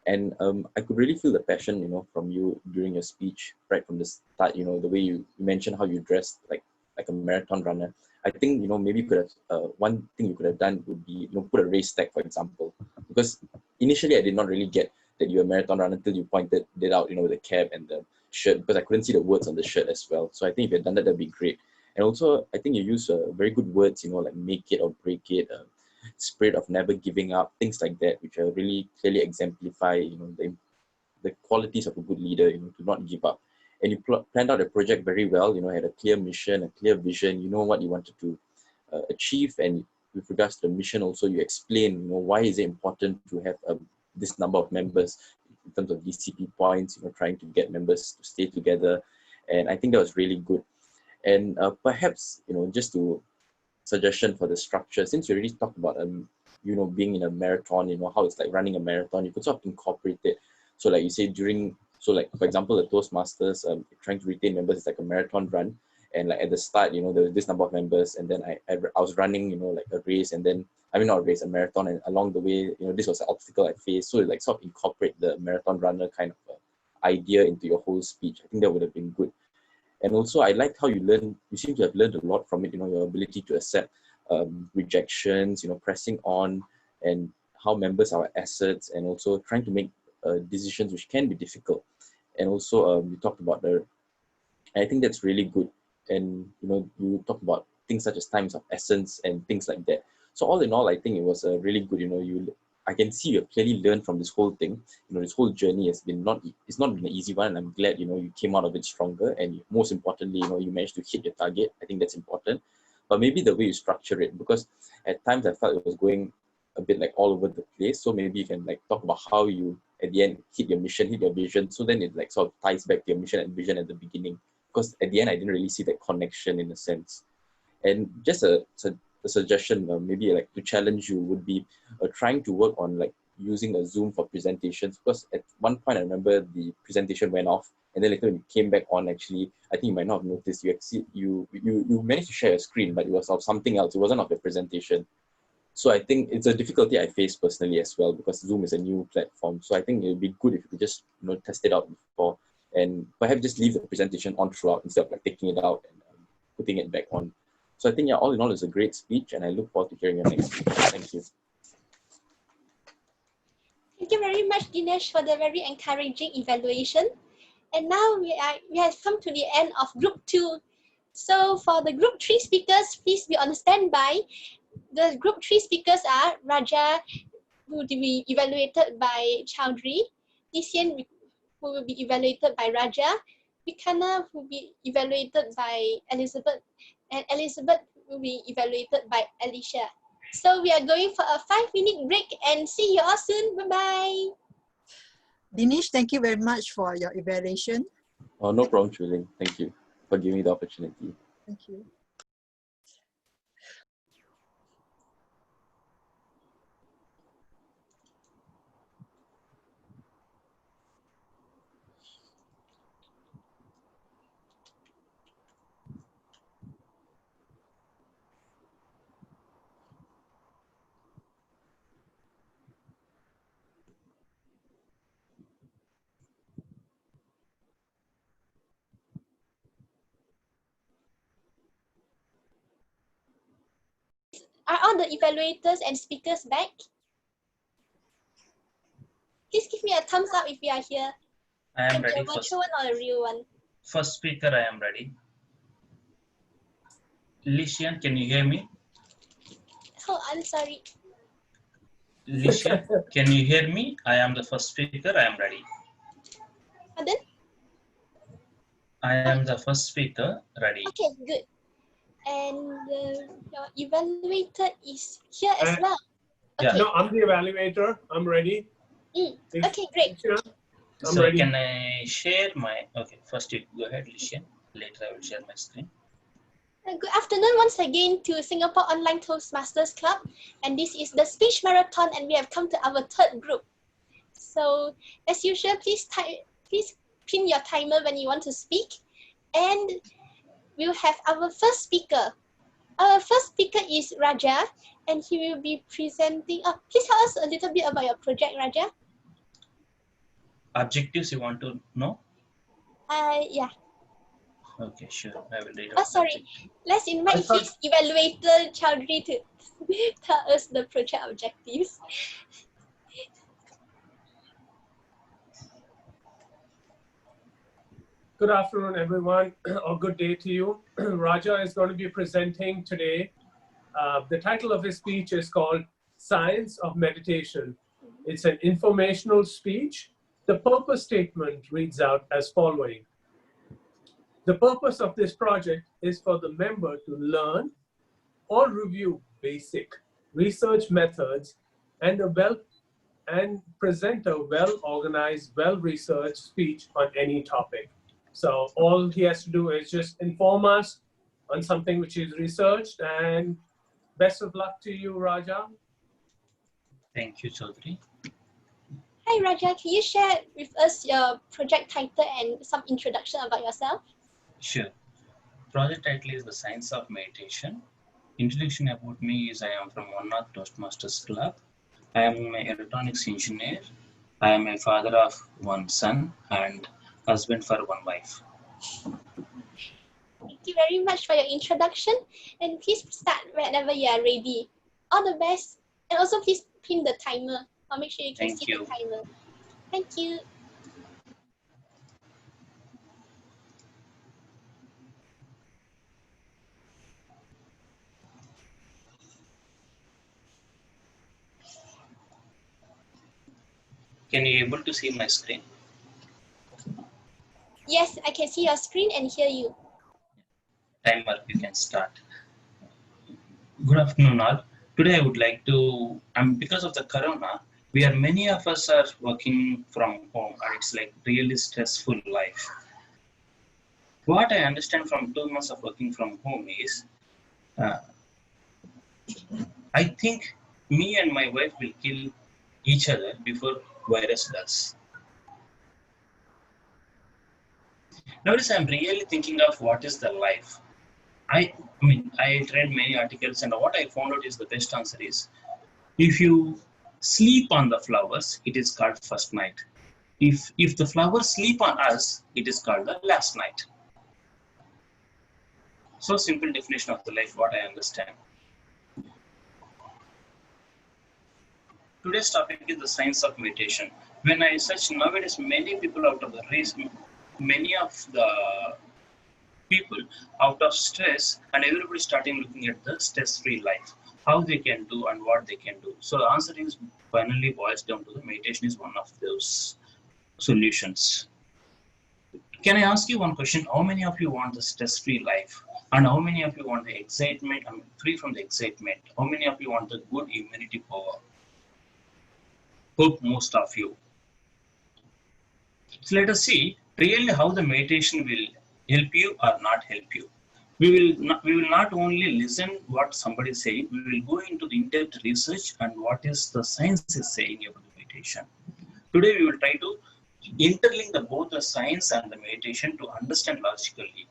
And I could really feel the passion, from you during your speech, right from the start, the way you mentioned how you dressed like a marathon runner. I think, maybe you could have, one thing you could have done would be, put a race tag, for example, because initially I did not really get that you're a marathon runner until you pointed it out, with the cap and the shirt, because I couldn't see the words on the shirt as well. So I think if you had done that, that'd be great. And also, I think you use very good words, like make it or break it, spirit of never giving up, things like that, which are really clearly exemplify, the qualities of a good leader, to not give up. And you planned out a project very well, had a clear mission, a clear vision, what you wanted to achieve. And with regards to the mission also, you explain, why is it important to have this number of members in terms of DCP points, trying to get members to stay together. And I think that was really good. And perhaps, just to suggestion for the structure, since you already talked about, being in a marathon, how it's like running a marathon, you could sort of incorporate it. So like you say, for example, the Toastmasters, trying to retain members is like a marathon run. And like at the start, there was this number of members, and then I was running, like a race, and then, I mean, not a race, a marathon, and along the way, this was an obstacle I faced. So like sort of incorporate the marathon runner kind of idea into your whole speech. I think that would have been good. And also, I liked how you seem to have learned a lot from it, your ability to accept rejections, pressing on, and how members are assets, and also trying to make decisions which can be difficult. And also, you talked about I think that's really good. And, you talked about things such as times of essence and things like that. So all in all, I think it was a really good, I can see you have clearly learned from this whole thing. This whole journey has been it's not been an easy one, and I'm glad, you came out of it stronger, and most importantly, you managed to hit your target. I think that's important. But maybe the way you structure it, because at times I felt it was going a bit like all over the place. So maybe you can like talk about how you at the end hit your mission, hit your vision. So then it like sort of ties back to your mission and vision at the beginning. Because at the end, I didn't really see that connection in a sense. And just a suggestion, maybe like to challenge you would be trying to work on like using a Zoom for presentations. Because at one point, I remember the presentation went off, and then later when you came back on, actually, I think you might not have noticed, you managed to share your screen, but it was of something else. It wasn't of the presentation. So I think it's a difficulty I face personally as well, because Zoom is a new platform. So I think it would be good if you could just test it out before, and perhaps just leave the presentation on throughout instead of like taking it out and putting it back on. So I think, yeah, all in all, it's a great speech, and I look forward to hearing your next speech. Thank you. Thank you very much, Dinesh, for the very encouraging evaluation. And now we have come to the end of group 2. So for the group 3 speakers, please be on standby. The group 3 speakers are Raja, who will be evaluated by Chowdhury, Tisian, who will be evaluated by Raja, Vikana, who will be evaluated by Elizabeth, and Elizabeth will be evaluated by Alicia. So we are going for a 5-minute break, and see you all soon. Bye-bye. Dinesh, thank you very much for your evaluation. Oh, no problem, Chuling. Thank you for giving me the opportunity. Thank you. Are all the evaluators and speakers back? Please give me a thumbs up if you are here. I am ready. A virtual one or a real one? First speaker, I am ready. Lycian, can you hear me? Oh, I'm sorry. Lycian, can you hear me? I am the first speaker. I am ready. Pardon? I am the first speaker. Ready. Okay, good. And your evaluator is here as well. Okay. Yeah. No, I'm the evaluator. I'm ready. Okay, great. I'm So ready. can I share my, okay, first you go ahead, Lycian. Later I will share my screen. Good afternoon once again to Singapore Online Toastmasters Club. And this is the speech marathon, and we have come to our 3rd group. So as usual, please pin your timer when you want to speak. And we'll have our first speaker. Our first speaker is Raja, and he will be presenting. Please tell us a little bit about your project, Raja. Objectives you want to know? Yeah. Okay, sure. I will read Oh, out. sorry. Let's invite his evaluator, Chowdhury, to tell us the project objectives. Good afternoon, everyone, or good day to you. Raja is going to be presenting today. The title of his speech is called Science of Meditation. It's an informational speech. The purpose statement reads out as following. The purpose of this project is for the member to learn or review basic research methods and present a well-organized, well-researched speech on any topic. So all he has to do is just inform us on something which is researched, and best of luck to you, Raja. Thank you, Chowdhury. Hi, Raja. Can you share with us your project title and some introduction about yourself? Sure. project title is The Science of Meditation. Introduction about me is I am from One North Toastmasters Club. I am an electronics engineer. I am a father of one son and husband for one wife. Thank you very much for your introduction, and please start whenever you are ready. All the best, and also please pin the timer. I'll make sure you can see the timer. Thank you. Can you able to see my screen? Yes, I can see your screen and hear you. Timer, you can start. Good afternoon all. Today I would like to, because of the corona, many of us are working from home and it's like really stressful life. What I understand from 2 months of working from home is, I think me and my wife will kill each other before virus does. Nowadays I'm really thinking of what is the life. I read many articles and what I found out is the best answer is, if you sleep on the flowers, it is called first night. If the flowers sleep on us, it is called the last night. So simple definition of the life, what I understand. Today's topic is the science of meditation. When I search nowadays, many people out of the race, many of the people out of stress, and everybody starting looking at the stress-free life, how they can do and what they can do. So the answer is finally boils down to the meditation is one of those solutions. Can I ask you one question? How many of you want the stress-free life? And how many of you want the excitement, free from the excitement? How many of you want the good immunity power? Hope most of you. So let us see really how the meditation will help you or not help you. We will not only listen what somebody is saying, we will go into the in-depth research and what is the science is saying about the meditation. Today we will try to interlink both the science and the meditation to understand logically.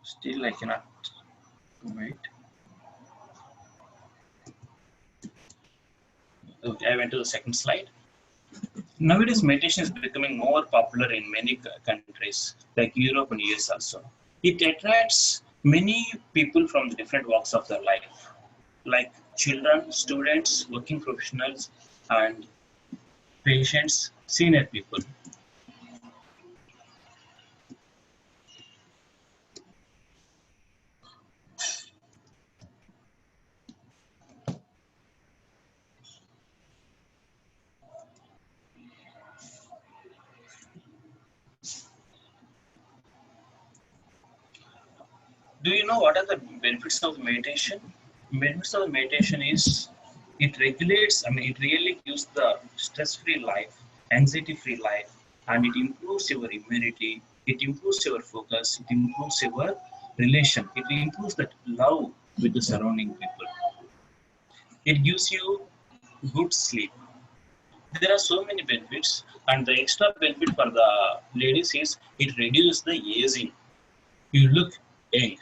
Still I cannot wait. Okay, I went to the second slide. Nowadays, meditation is becoming more popular in many countries, like Europe and US also. It attracts many people from the different walks of their life, like children, students, working professionals, and patients, senior people. Do you know what are the benefits of meditation? Benefits of meditation is it regulates, it really gives the stress-free life, anxiety-free life, and it improves your immunity, it improves your focus, it improves your relation, it improves that love with the surrounding people. It gives you good sleep. There are so many benefits, and the extra benefit for the ladies is it reduces the aging. You look young.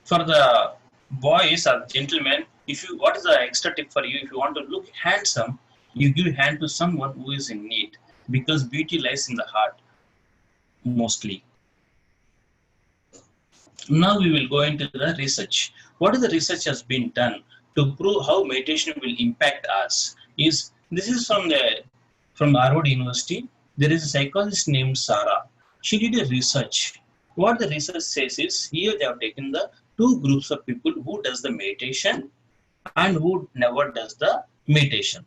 For the boys or gentlemen, what is the extra tip for you? If you want to look handsome, you give hand to someone who is in need, because beauty lies in the heart mostly. Now we will go into the research. What is the research has been done to prove how meditation will impact us? This is from Harvard University. There is a psychologist named Sarah. She did a research. What the research says is, here they have taken the two groups of people who does the meditation and who never does the meditation.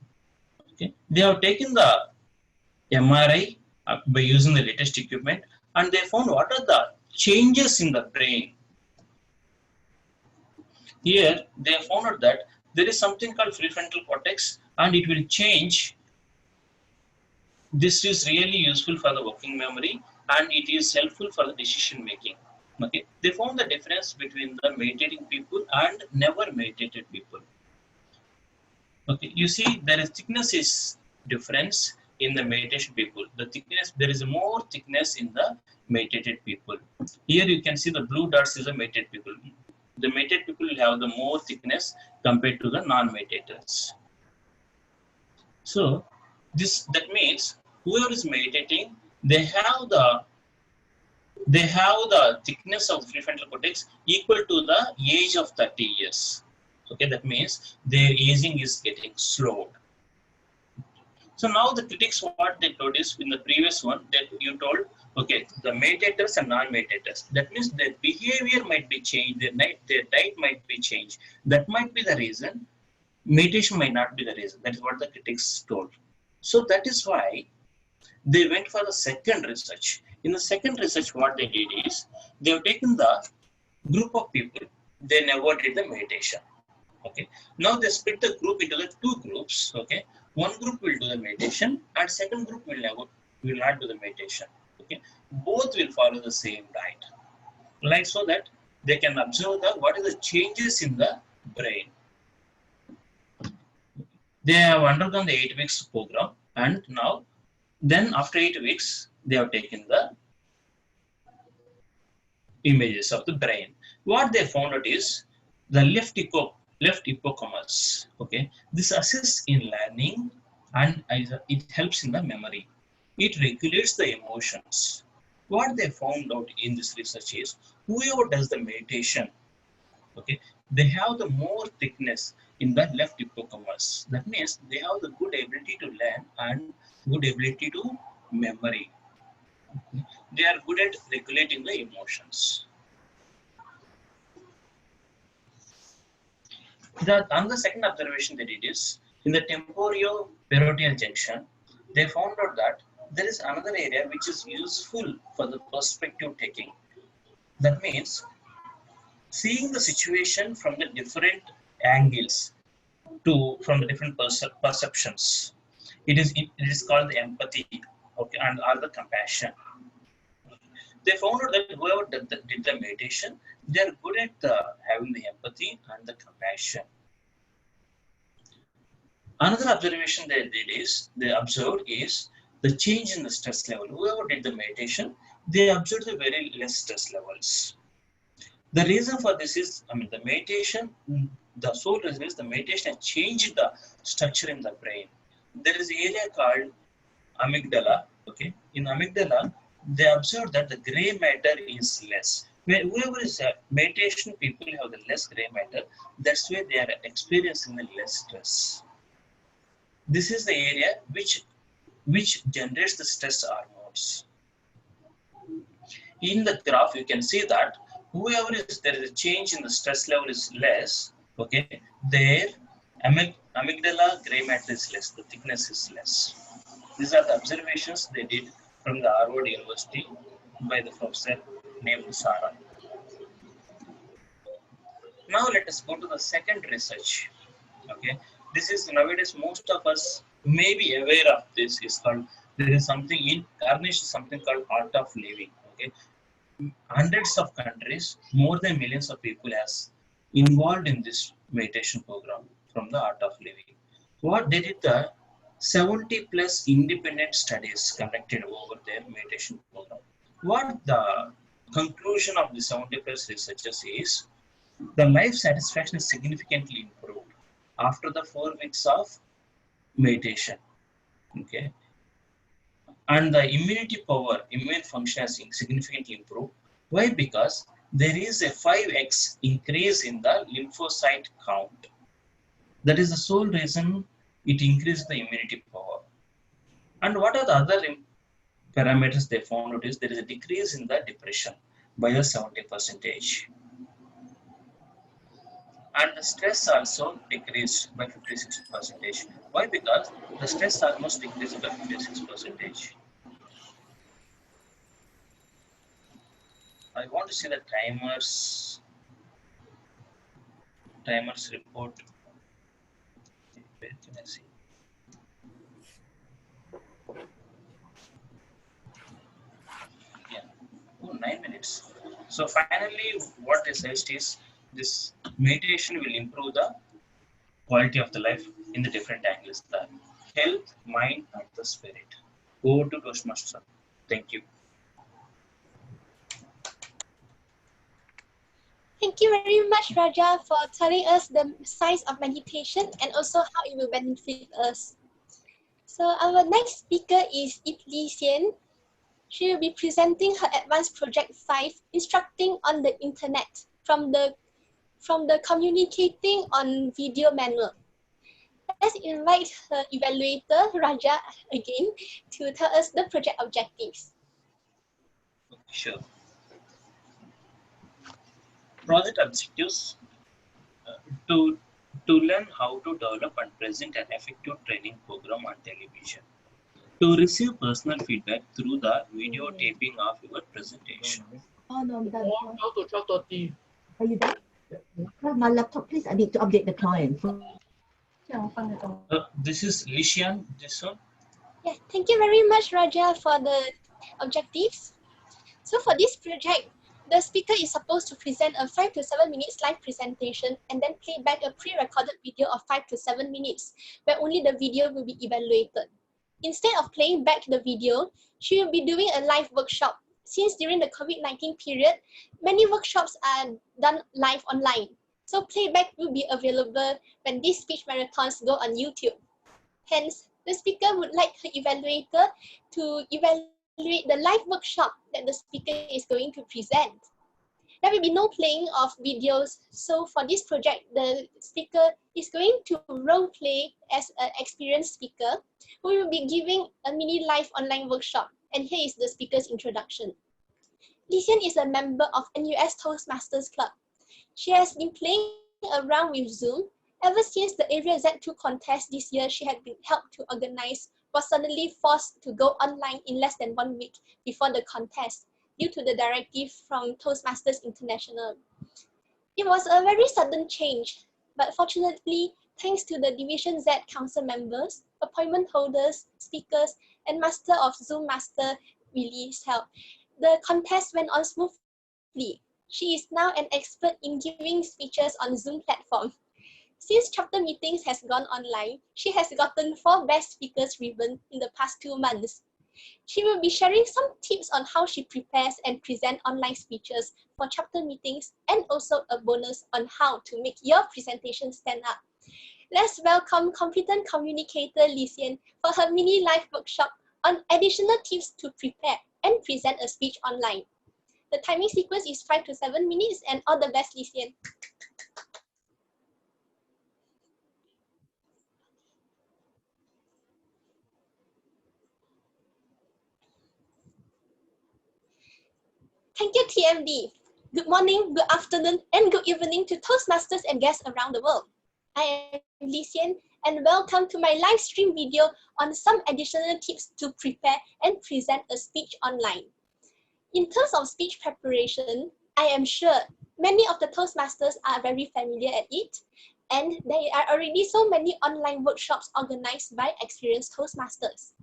Okay. They have taken the MRI by using the latest equipment, and they found what are the changes in the brain. Here they found out that there is something called prefrontal cortex, and it will change. This is really useful for the working memory. and it is helpful for the decision making. Okay, they found the difference between the meditating people and never meditated people. Okay, you see there is thickness is difference in the meditation people. The thickness, there is more thickness in the meditated people. Here you can see the blue dots is the meditated people. The meditated people will have the more thickness compared to the non-meditators. So that means whoever is meditating, they have the thickness of the prefrontal cortex equal to the age of 30 years. Okay, that means their aging is getting slowed. So now the critics, what they told is in the previous one that you told, okay, the meditators and non-meditators. That means their behavior might be changed, their diet might be changed. That might be the reason. Meditation might not be the reason. That is what the critics told. So that is why they went for the second research. In the second research, what they did is they have taken the group of people. They never did the meditation. Okay. Now they split the group into the two groups. Okay. One group will do the meditation, and second group will not do the meditation. Okay. Both will follow the same diet, like so that they can observe what are the changes in the brain. They have undergone the 8 weeks program, and now then after 8 weeks they have taken the images of the brain. What they found out is the left hippocampus. Okay, this assists in learning and it helps in the memory. It regulates the emotions. What they found out in this research is whoever does the meditation, okay, they have the more thickness in the left hippocampus. That means they have the good ability to learn and good ability to memory. They are good at regulating the emotions. The second observation they did is in the temporio-parietal junction, they found out that there is another area which is useful for the perspective taking. That means seeing the situation from the different angles from the different perceptions. It is called the empathy, okay, and or the compassion. They found out that whoever did the meditation, they are good at having the empathy and the compassion. Another observation they observed is the change in the stress level. Whoever did the meditation, they observed the very less stress levels. The reason for this is, the meditation, the sole reason is the meditation has changed the structure in the brain. There is an area called amygdala. Okay, in amygdala, they observed that the gray matter is less. Whoever is meditation people have the less gray matter. That's why they are experiencing the less stress. This is the area which generates the stress hormones. In the graph, you can see that whoever there is a change in the stress level is less. Okay, their amygdala gray matter is less. The thickness is less. These are the observations they did from the Harvard University by the professor named Sarah. Now let us go to the second research. Okay, this is nowadays most of us may be aware of this. Is called there is something in Carnegie, something called art of living. Okay, hundreds of countries, more than millions of people has involved in this meditation program from the art of living. What they did the 70 plus independent studies conducted over their meditation program. What the conclusion of the 70 plus researchers is the life satisfaction is significantly improved after the 4 weeks of meditation. Okay, and the immunity power, immune function has significantly improved. Why? Because there is a 5x increase in the lymphocyte count. That is the sole reason it increases the immunity power. And what are the other parameters they found out is there is a decrease in the depression by a 70%. And the stress also decreased by 56%. Why? Because the stress almost decreased by 56%. I want to see the timers report. Where can I see? 9 minutes. So finally, what is said is this meditation will improve the quality of the life in the different angles, the health, mind, and the spirit. Over to Toastmaster. Thank you. Thank you very much, Raja, for telling us the science of meditation and also how it will benefit us. So our next speaker is Li Xian. She will be presenting her advanced project 5, instructing on the internet from the communicating on video manual. Let's invite her evaluator, Raja, again to tell us the project objectives. Sure. Project objectives to learn how to develop and present an effective training program on television. To receive personal feedback through the videotaping of your presentation. Oh, no, I'm done. 12 to 12:30. Are you done? My laptop, please. I need to update the client. This is Lishian, this one. Yeah, thank you very much, Raja, for the objectives. So for this project, the speaker is supposed to present a 5 to 7 minutes live presentation and then play back a pre-recorded video of 5 to 7 minutes, where only the video will be evaluated. Instead of playing back the video, she will be doing a live workshop. Since during the COVID-19 period, many workshops are done live online. So playback will be available when these speech marathons go on YouTube. Hence, the speaker would like her evaluator to evaluate the live workshop that the speaker is going to present. There will be no playing of videos. So for this project, the speaker is going to role play as an experienced speaker who will be giving a mini live online workshop. And here is the speaker's introduction. Li Xian is a member of NUS Toastmasters Club. She has been playing around with Zoom ever since the Area Z2 contest this year she had been helped to organize was suddenly forced to go online in less than 1 week before the contest due to the directive from Toastmasters International. It was a very sudden change, but fortunately, thanks to the Division Z Council members, appointment holders, speakers, and Master of Zoom Master Willy's help, the contest went on smoothly. She is now an expert in giving speeches on Zoom platform. Since chapter meetings has gone online, she has gotten 4 Best Speakers ribbon in the past 2 months. She will be sharing some tips on how she prepares and presents online speeches for chapter meetings and also a bonus on how to make your presentation stand up. Let's welcome competent communicator Li Xian for her mini live workshop on additional tips to prepare and present a speech online. The timing sequence is 5 to 7 minutes and all the best, Li Xian. Thank you, TMD. Good morning, good afternoon, and good evening to Toastmasters and guests around the world. I am Li Xian, and welcome to my live stream video on some additional tips to prepare and present a speech online. In terms of speech preparation, I am sure many of the Toastmasters are very familiar at it, and there are already so many online workshops organized by experienced Toastmasters.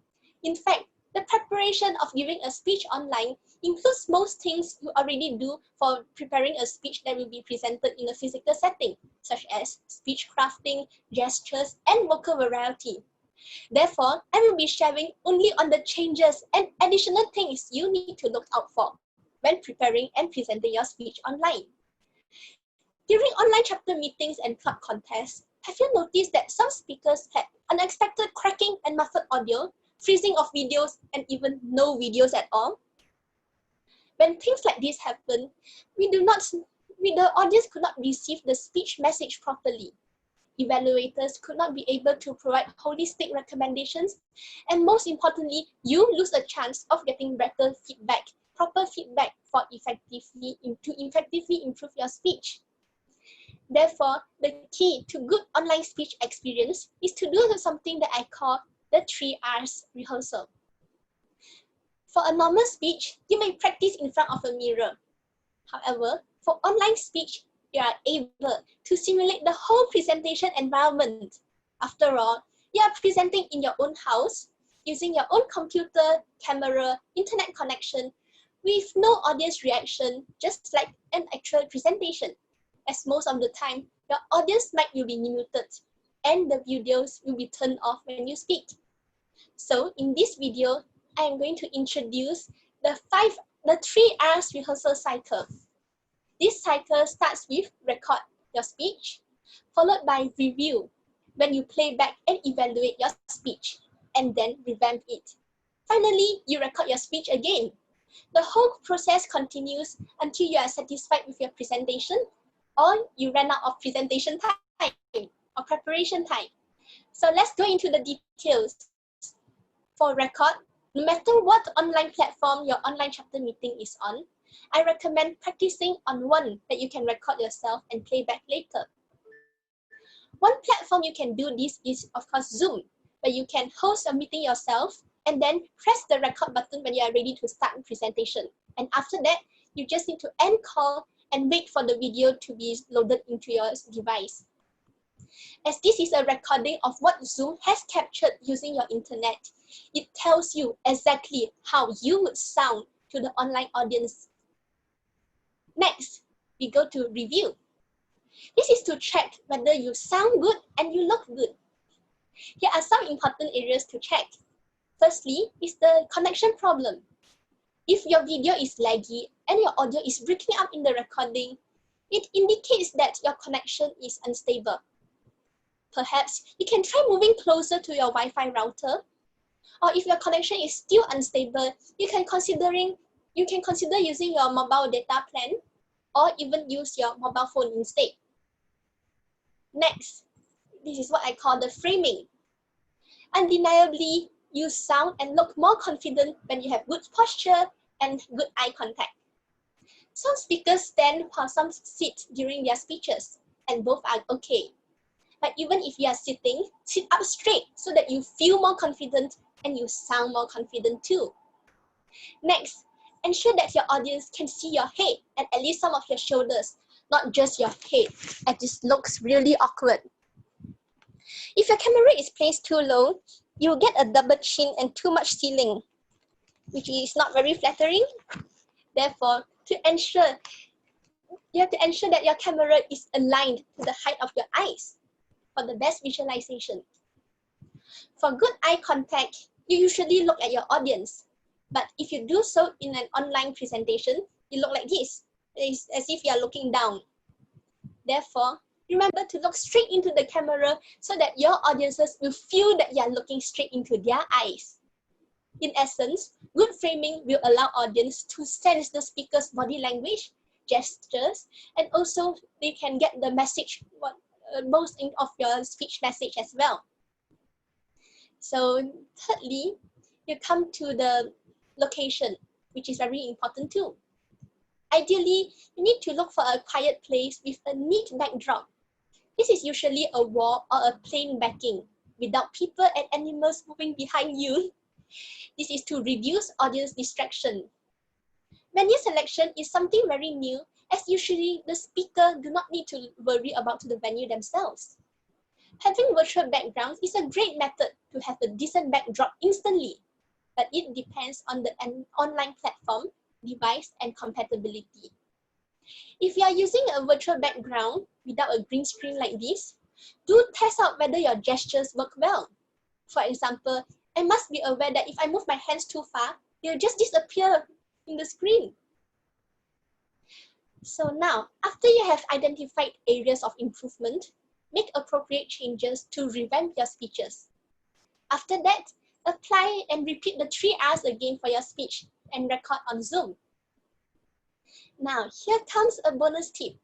In fact, the preparation of giving a speech online includes most things you already do for preparing a speech that will be presented in a physical setting, such as speech crafting, gestures, and vocal variety. Therefore, I will be sharing only on the changes and additional things you need to look out for when preparing and presenting your speech online. During online chapter meetings and club contests, have you noticed that some speakers had unexpected cracking and muffled audio, freezing of videos, and even no videos at all? When things like this happen, the audience could not receive the speech message properly. Evaluators could not be able to provide holistic recommendations, and most importantly, you lose a chance of getting better feedback, proper feedback to effectively improve your speech. Therefore, the key to good online speech experience is to do something that I call the 3 R's rehearsal. For a normal speech, you may practice in front of a mirror. However, for online speech, you are able to simulate the whole presentation environment. After all, you are presenting in your own house, using your own computer, camera, internet connection, with your own speakers, and your own microphone. Therefore, the 3 R's rehearsal is to do something that I call the 3 R's rehearsal. For a normal speech, you may practice in front of a mirror. However, for online speech, you are able to simulate the whole presentation environment. After all, you are presenting in your own house, with no audience reaction, just like an actual presentation, as most of the time, your audience mic will be muted and the videos will be turned off when you speak. So in this video, I am going to introduce the 3 R's rehearsal cycle. This cycle starts with record your speech, followed by review, when you play back and evaluate your speech, and then revamp it. Finally, you record your speech again. The whole process continues until you are satisfied with your presentation, or you run out of presentation time or preparation time. So let's go into the details. For record, no matter what online platform your online chapter meeting is on, I recommend practicing on one that you can record yourself and play back later. One platform you can do this is, of course, Zoom, where you can host a meeting yourself and then press the record button when you are ready to start the presentation. And after that, you just need to end call and wait for the video to be loaded into your device. As this is a recording of what Zoom has captured using your internet, it tells you exactly how you would sound to the online audience. Next, we go to review. This is to check whether you sound good and you look good. Here are some important areas to check. Firstly, is the connection problem. If your video is laggy and your audio is breaking up in the recording, it indicates that your connection is unstable. Perhaps you can try moving closer to your Wi-Fi router, or if your connection is still unstable, you can consider using your mobile data plan, or even use your mobile phone instead. Next, this is what I call the framing. Undeniably, you sound and look more confident when you have good posture and good eye contact. Some speakers stand while some sit during their speeches, and both are okay. But even if you are sitting, sit up straight so that you feel more confident and you sound more confident too. Next, ensure that your audience can see your head and at least some of your shoulders, not just your head, as this looks really awkward. If your camera is placed too low, you'll get a double chin and too much ceiling, which is not very flattering. Therefore, you have to ensure that your camera is aligned to the height of your eyes for the best visualization. For good eye contact, you usually look at your audience. But if you do so in an online presentation, you look like this. It's as if you are looking down. Therefore, remember to look straight into the camera so that your audiences will feel that you are looking straight into their eyes. In essence, good framing will allow audience to sense the speaker's body language, gestures, and also they can get the message, most of your speech message as well. So thirdly, you come to the location, which is very important too. Ideally, you need to look for a quiet place with a neat backdrop. This is usually a wall or a plain backing without people and animals moving behind you. This is to reduce audience distraction. Venue selection is something very new, as usually the speaker do not need to worry about the venue themselves. Having virtual backgrounds is a great method to have a decent backdrop instantly, but it depends on the online platform, device, and compatibility. If you are using a virtual background without a green screen like this, do test out whether your gestures work well. For example, I must be aware that if I move my hands too far, they'll just disappear in the screen. So now, after you have identified areas of improvement, make appropriate changes to revamp your speeches. After that, apply and repeat the 3 R's again for your speech and record on Zoom. Now, here comes a bonus tip.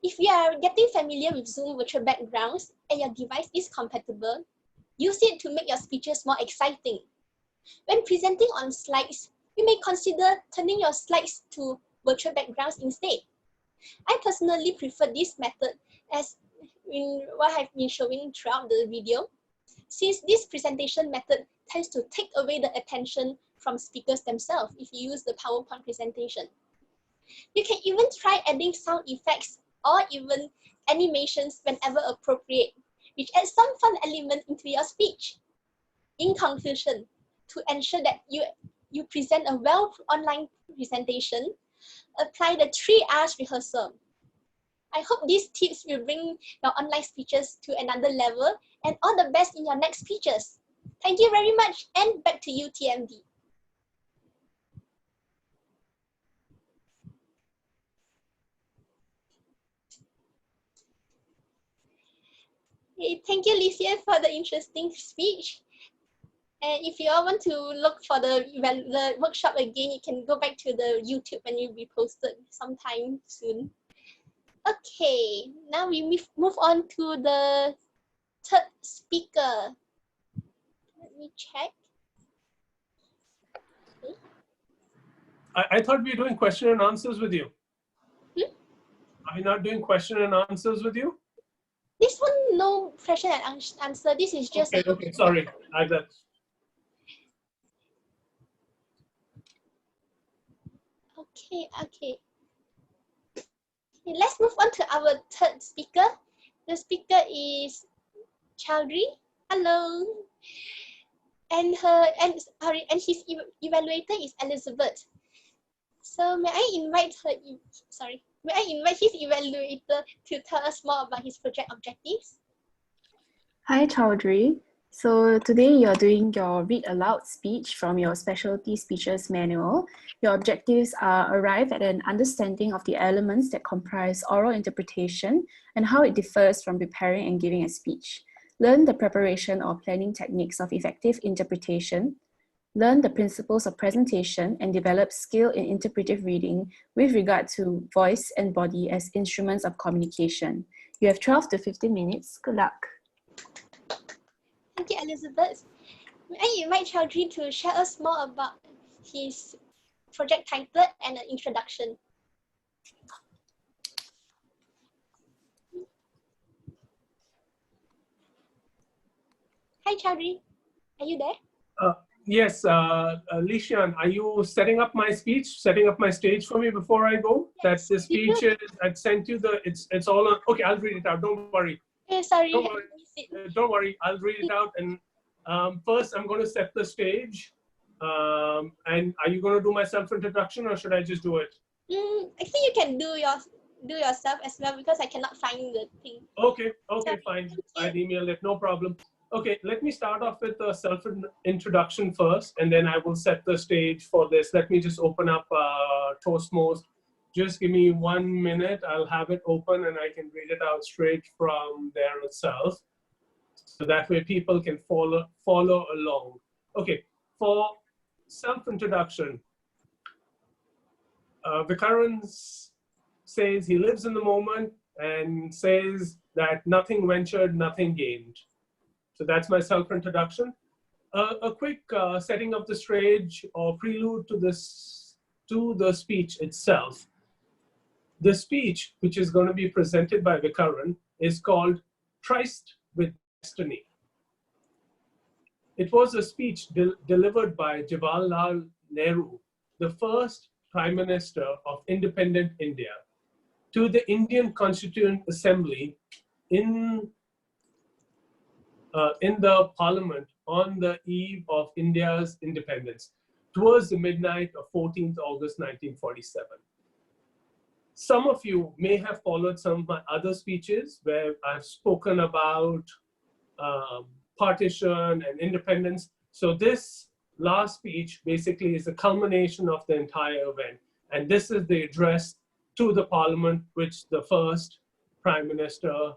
If you are getting familiar with Zoom virtual backgrounds and your device is compatible, use it to make your speeches more exciting. When presenting on slides, you may consider turning your slides to virtual backgrounds instead. I personally prefer this method as in what I've been showing throughout the video, since this presentation method tends to take away the attention from speakers themselves if you use the PowerPoint presentation. You can even try adding sound effects or even animations whenever appropriate, which adds some fun element into your speech. In conclusion, to ensure that you you present a well online presentation, apply the 3 R's rehearsal. I hope these tips will bring your online speeches to another level, and all the best in your next speeches. Thank you very much, and back to you, TMD. Thank you, Licia, for the interesting speech. And if you all want to look for the workshop again, you can go back to the YouTube and it will be posted sometime soon. Okay, now we move on to the third speaker. Let me check. Okay. I thought we were doing question and answers with you. Are we not doing question and answers with you? This one, no question and answer. This is just okay. Sorry, I got. Okay. Let's move on to our third speaker. The speaker is Chaudhry. Hello. And his evaluator is Elizabeth. So may I invite his evaluator to tell us more about his project objectives? Hi, Chaudhry. So today you're doing your read aloud speech from your specialty speeches manual. Your objectives are arrive at an understanding of the elements that comprise oral interpretation and how it differs from preparing and giving a speech. Learn the preparation or planning techniques of effective interpretation. Learn the principles of presentation and develop skill in interpretive reading with regard to voice and body as instruments of communication. You have 12 to 15 minutes. Good luck. Thank you, Elizabeth. May I invite Chaudhry to share us more about his project title and an introduction? Hi, Chaudhry. Are you there? Yes, Lishan, are you setting up my speech, setting up my stage for me before I go? Yes, that's the speech. I sent you it's all on. Okay, I'll read it out. Don't worry. Okay, sorry. Don't worry. I'll read it out. And first, I'm going to set the stage. And are you going to do my self-introduction, or should I just do it? I think you can do yourself as well, because I cannot find the thing. Okay, fine. I'll email it. No problem. Okay, let me start off with a self-introduction first, and then I will set the stage for this. Let me just open up Toastmos. Just give me 1 minute. I'll have it open and I can read it out straight from there itself. So that way people can follow along. Okay, for self-introduction, Vikaran says he lives in the moment and says that nothing ventured, nothing gained. So that's my self-introduction. A quick setting of the stage or prelude to the speech itself. The speech, which is going to be presented by Vikaran, is called Tryst with Destiny. It was a speech delivered by Jawaharlal Nehru, the first Prime Minister of independent India, to the Indian Constituent Assembly in the Parliament on the eve of India's independence, towards the midnight of 14th August 1947. Some of you may have followed some of my other speeches where I've spoken about partition and independence. So this last speech basically is a culmination of the entire event. And this is the address to the Parliament, which the first Prime Minister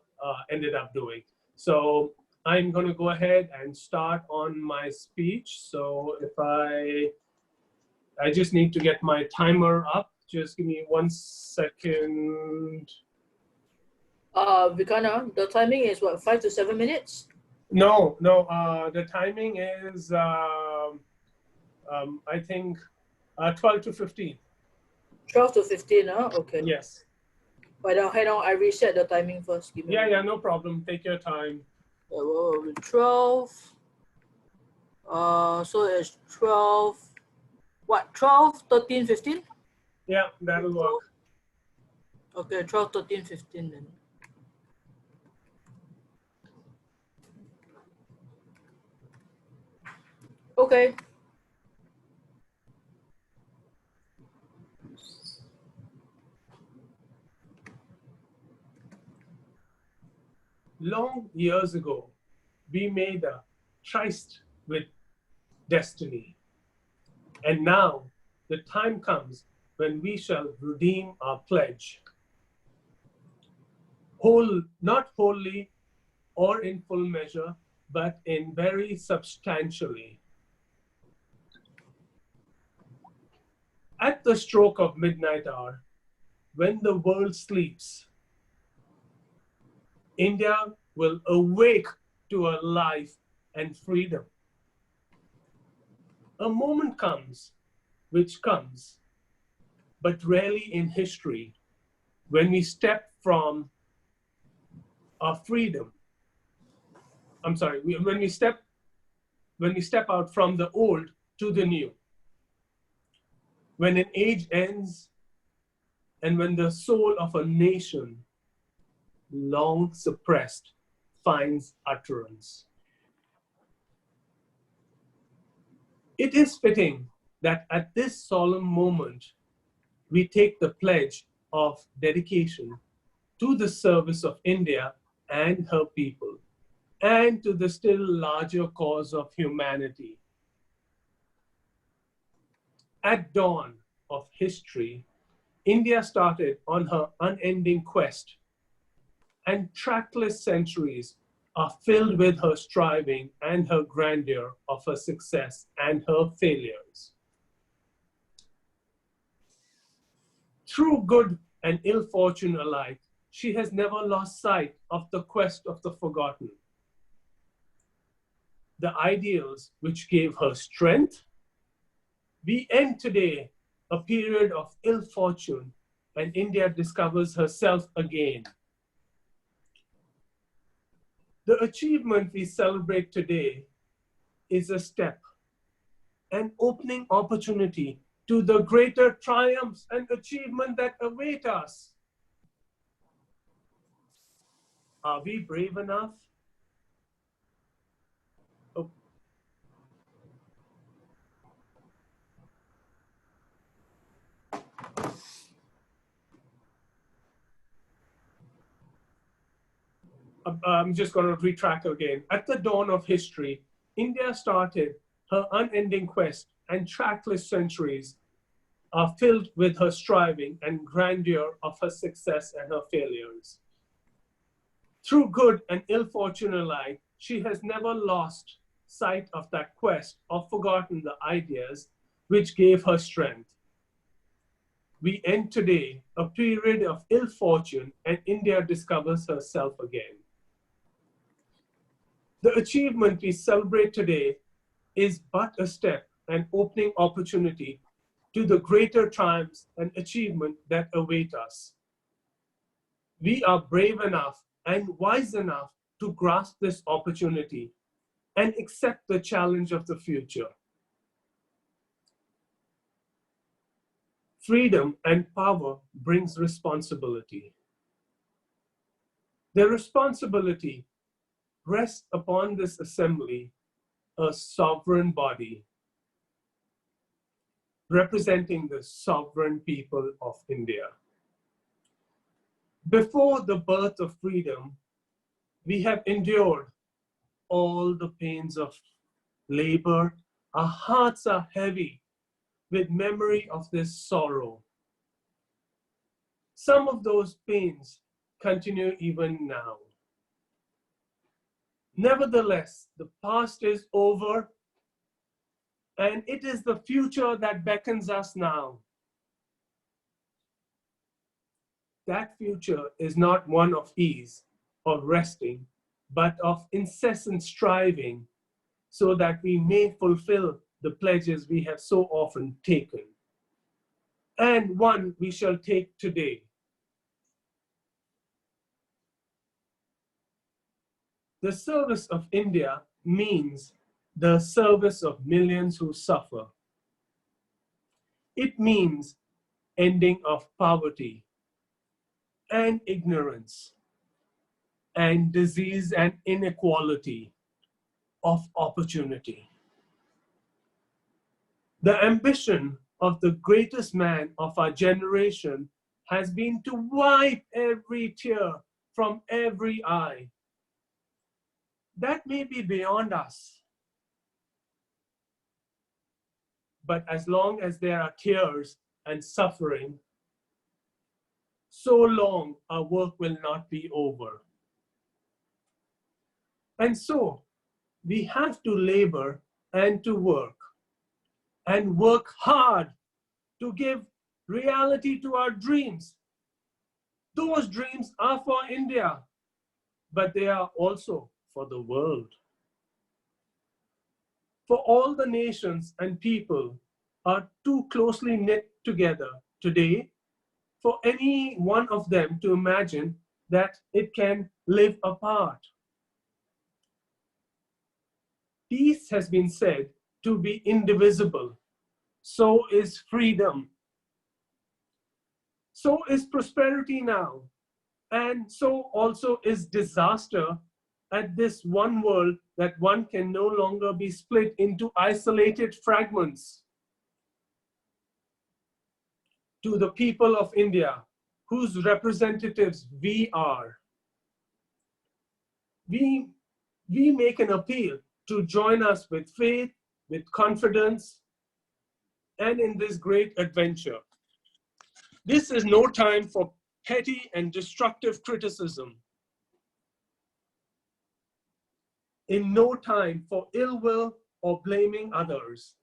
ended up doing. So I'm going to go ahead and start on my speech. So if I just need to get my timer up. Just give me 1 second. Vikana, the timing is what, 5 to 7 minutes? No. The timing is, I think, 12 to 15. 12 to 15, huh? Okay. Yes. But hang on, I reset the timing first. Yeah, no problem. Take your time. 12. So it's 12. What? 12, 13, 15? Yeah, that'll work. Okay, 12, 13, 15 then. Okay. Long years ago, we made a tryst with destiny. And now the time comes when we shall redeem our pledge. Not wholly or in full measure, but in very substantially. At the stroke of midnight hour, when the world sleeps, India will awake to a life and freedom. A moment comes, which comes, but rarely in history, when we step from our freedom. I'm sorry, when we step out from the old to the new. When an age ends, and when the soul of a nation, long suppressed, finds utterance. It is fitting that at this solemn moment, we take the pledge of dedication to the service of India and her people, and to the still larger cause of humanity. At dawn of history, India started on her unending quest, and trackless centuries are filled with her striving and her grandeur of her success and her failures. Through good and ill fortune alike, she has never lost sight of the quest of the forgotten. The ideals which gave her strength. We end today a period of ill fortune, and India discovers herself again. The achievement we celebrate today is a step, an opening opportunity to the greater triumphs and achievement that await us. Are we brave enough? Oh. I'm just going to retrack again. At the dawn of history, India started her unending quest, and trackless centuries are filled with her striving and grandeur of her success and her failures. Through good and ill fortune alike, she has never lost sight of that quest or forgotten the ideas which gave her strength. We end today a period of ill fortune, and India discovers herself again. The achievement we celebrate today is but a step, an opening opportunity to the greater triumphs and achievement that await us. We are brave enough and wise enough to grasp this opportunity and accept the challenge of the future. Freedom and power brings responsibility. The responsibility rests upon this assembly, a sovereign body representing the sovereign people of India. Before the birth of freedom, we have endured all the pains of labor. Our hearts are heavy with memory of this sorrow. Some of those pains continue even now. Nevertheless, the past is over, and it is the future that beckons us now. That future is not one of ease or resting, but of incessant striving, so that we may fulfill the pledges we have so often taken, and one we shall take today. The service of India means the service of millions who suffer. It means ending of poverty and ignorance and disease and inequality of opportunity. The ambition of the greatest man of our generation has been to wipe every tear from every eye that may be beyond us. But as long as there are tears and suffering, so long our work will not be over. And so we have to labor and to work hard to give reality to our dreams. Those dreams are for India, but they are also for the world. For all the nations and people are too closely knit together today for any one of them to imagine that it can live apart. Peace has been said to be indivisible. So is freedom. So is prosperity now. And so also is disaster at this one world that one can no longer be split into isolated fragments. To the people of India, whose representatives we are, we make an appeal to join us with faith, with confidence, and in this great adventure. This is no time for petty and destructive criticism. In no time for ill will or blaming others.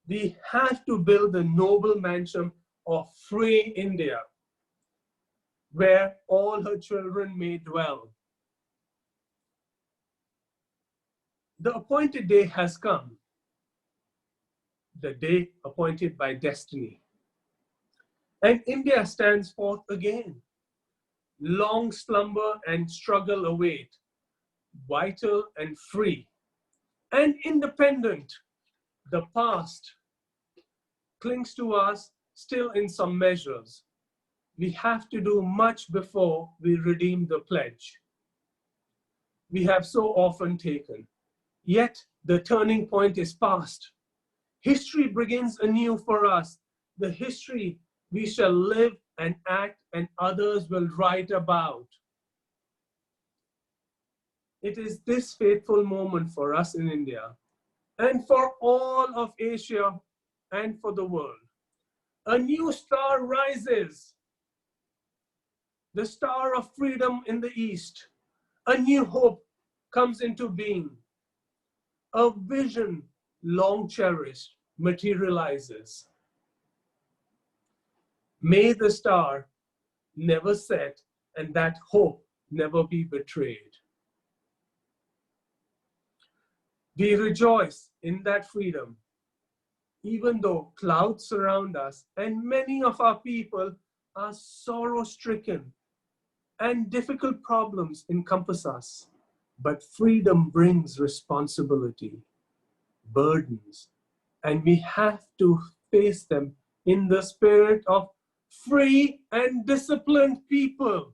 We have to build the noble mansion of free India, where all her children may dwell. The appointed day has come, the day appointed by destiny. And India stands forth again. Long slumber and struggle await, vital and free and independent. The past clings to us still in some measures. We have to do much before we redeem the pledge we have so often taken. Yet the turning point is past. History begins anew for us. The history we shall live and act and others will write about. It is this fateful moment for us in India and for all of Asia and for the world. A new star rises, the star of freedom in the East. A new hope comes into being. A vision long cherished materializes. May the star never set and that hope never be betrayed. We rejoice in that freedom, even though clouds surround us and many of our people are sorrow-stricken and difficult problems encompass us. But freedom brings responsibility, burdens, and we have to face them in the spirit of free and disciplined people.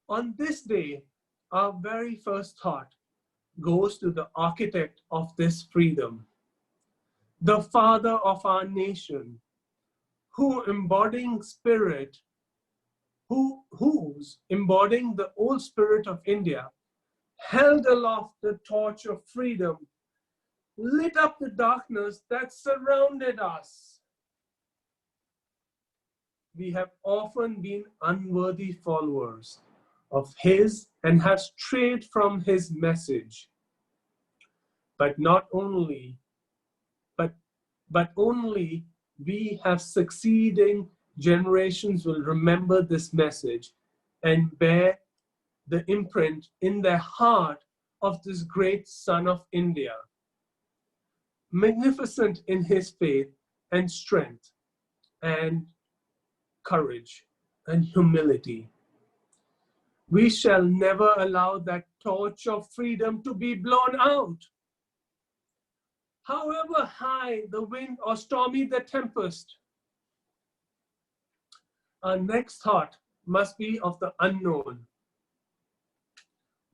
On this day, our very first thought goes to the architect of this freedom, the father of our nation, who embodying spirit, who's embodying the old spirit of India, held aloft the torch of freedom, lit up the darkness that surrounded us. We have often been unworthy followers of his and have strayed from his message. But not only, but only we have succeeding generations will remember this message and bear the imprint in their heart of this great son of India, magnificent in his faith and strength and courage and humility. We shall never allow that torch of freedom to be blown out. However high the wind or stormy the tempest, our next thought must be of the unknown.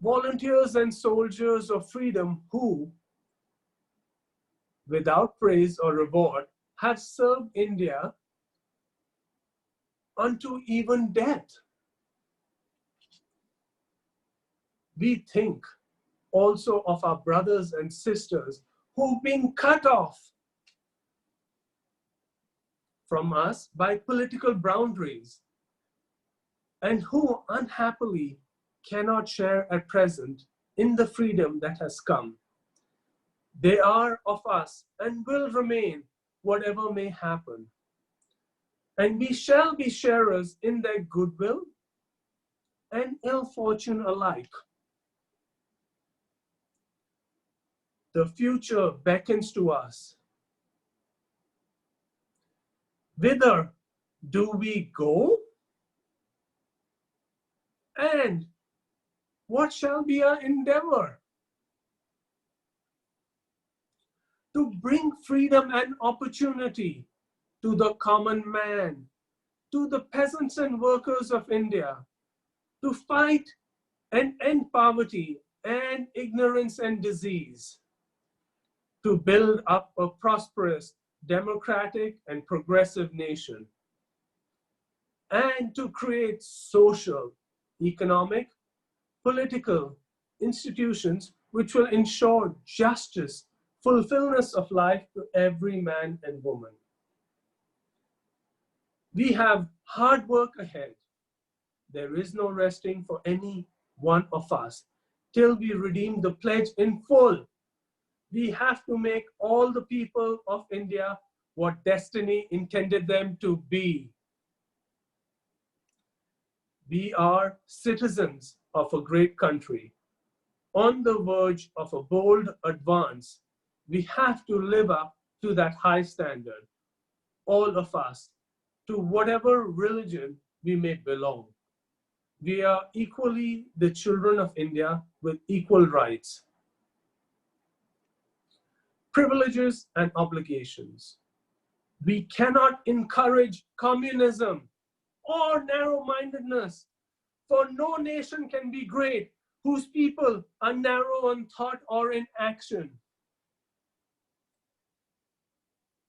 Volunteers and soldiers of freedom who, without praise or reward, have served India unto even death. we think also of our brothers and sisters who've been cut off from us by political boundaries and who unhappily cannot share at present in the freedom that has come. They are of us and will remain whatever may happen. And we shall be sharers in their goodwill and ill fortune alike. The future beckons to us. Whither do we go? And what shall be our endeavor? To bring freedom and opportunity to the common man, to the peasants and workers of India, to fight and end poverty and ignorance and disease, to build up a prosperous, democratic, and progressive nation, and to create social, economic, political institutions which will ensure justice, fulfillment of life to every man and woman. We have hard work ahead. There is no resting for any one of us till we redeem the pledge in full. We have to make all the people of India what destiny intended them to be. We are citizens of a great country. On the verge of a bold advance, we have to live up to that high standard, all of us, to whatever religion we may belong. We are equally the children of India with equal rights, privileges, and obligations. We cannot encourage communism or narrow-mindedness, for no nation can be great whose people are narrow in thought or in action.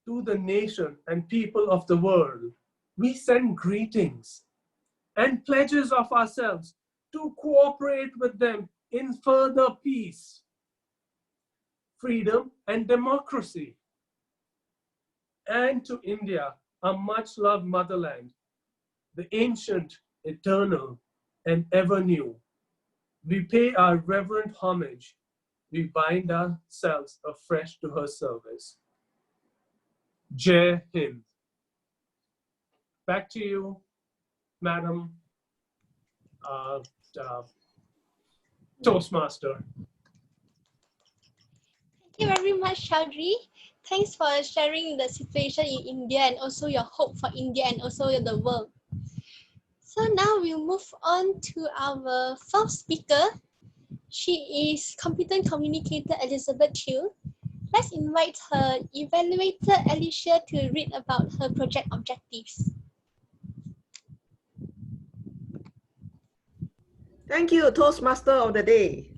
To the nation and people of the world, we send greetings and pledges of ourselves to cooperate with them in further peace, freedom, and democracy. And to India, our much-loved motherland, the ancient, eternal, and ever new, we pay our reverent homage. We bind ourselves afresh to her service. Jai Hind. Back to you, Madam Toastmaster. Thank you very much, Chaudhry. Thanks for sharing the situation in India and also your hope for India and also the world. So now we'll move on to our fourth speaker. She is competent communicator Elizabeth Chiu. Let's invite her evaluator Alicia to read about her project objectives. Thank you, Toastmaster of the Day.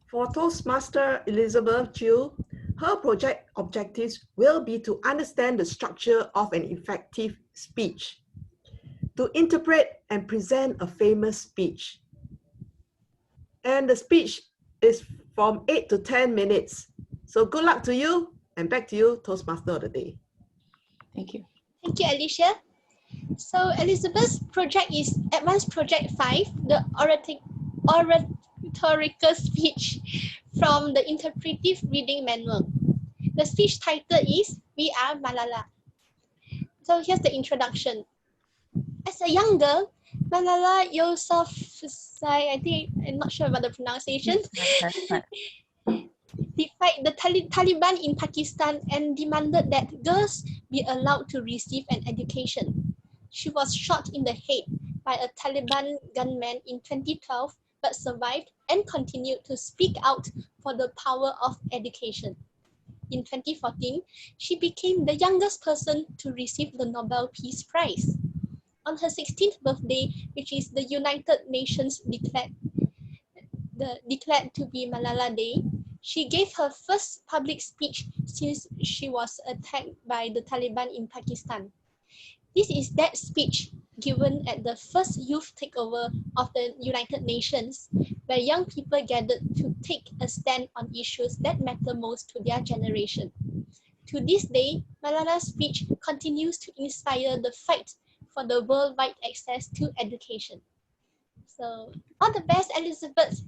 For Toastmaster Elizabeth Chiu, her project objectives will be to understand the structure of an effective speech, to interpret and present a famous speech. And the speech is from 8 to 10 minutes. So good luck to you, and back to you, Toastmaster of the Day. Thank you. Thank you, Alicia. So Elizabeth's project is Advanced Project 5, the oratorical speech from the Interpretive Reading Manual. The speech title is We Are Malala. So here's the introduction. As a young girl, Malala Yousafzai, I'm not sure about the pronunciation, defied the Taliban in Pakistan and demanded that girls be allowed to receive an education. She was shot in the head by a Taliban gunman in 2012, but survived and continued to speak out for the power of education. In 2014, she became the youngest person to receive the Nobel Peace Prize. On her 16th birthday, which is the United Nations declared to be Malala Day, she gave her first public speech since she was attacked by the Taliban in Pakistan. This is that speech given at the first youth takeover of the United Nations, where young people gathered to take a stand on issues that matter most to their generation. To this day, Malala's speech continues to inspire the fight for the worldwide access to education. So, all the best, Elizabeth,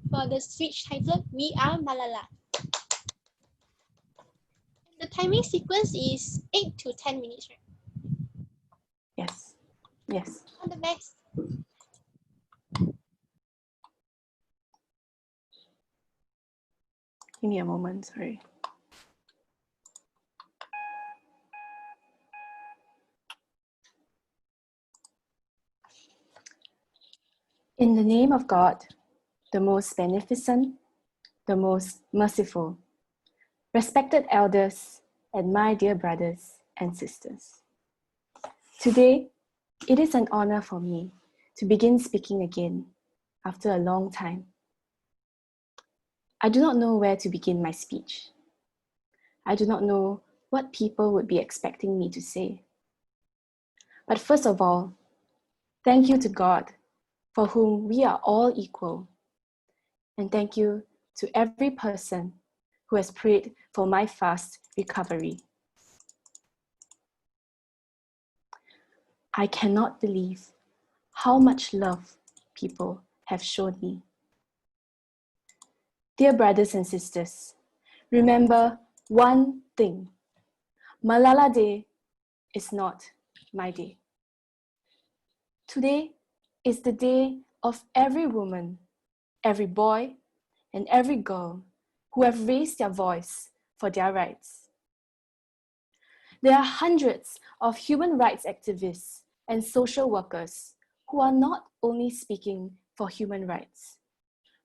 for the speech titled We Are Malala. The timing sequence is 8 to 10 minutes, right? Yes. Yes. All the best. Give me a moment, sorry. In the name of God, the most beneficent, the most merciful, respected elders, and my dear brothers and sisters. Today, it is an honor for me to begin speaking again after a long time. I do not know where to begin my speech. I do not know what people would be expecting me to say. But first of all, thank you to God, for whom we are all equal. And thank you to every person who has prayed for my fast recovery. I cannot believe how much love people have shown me. Dear brothers and sisters, remember one thing. Malala Day is not my day. Today is the day of every woman, every boy, and every girl who have raised their voice for their rights. There are hundreds of human rights activists and social workers who are not only speaking for human rights,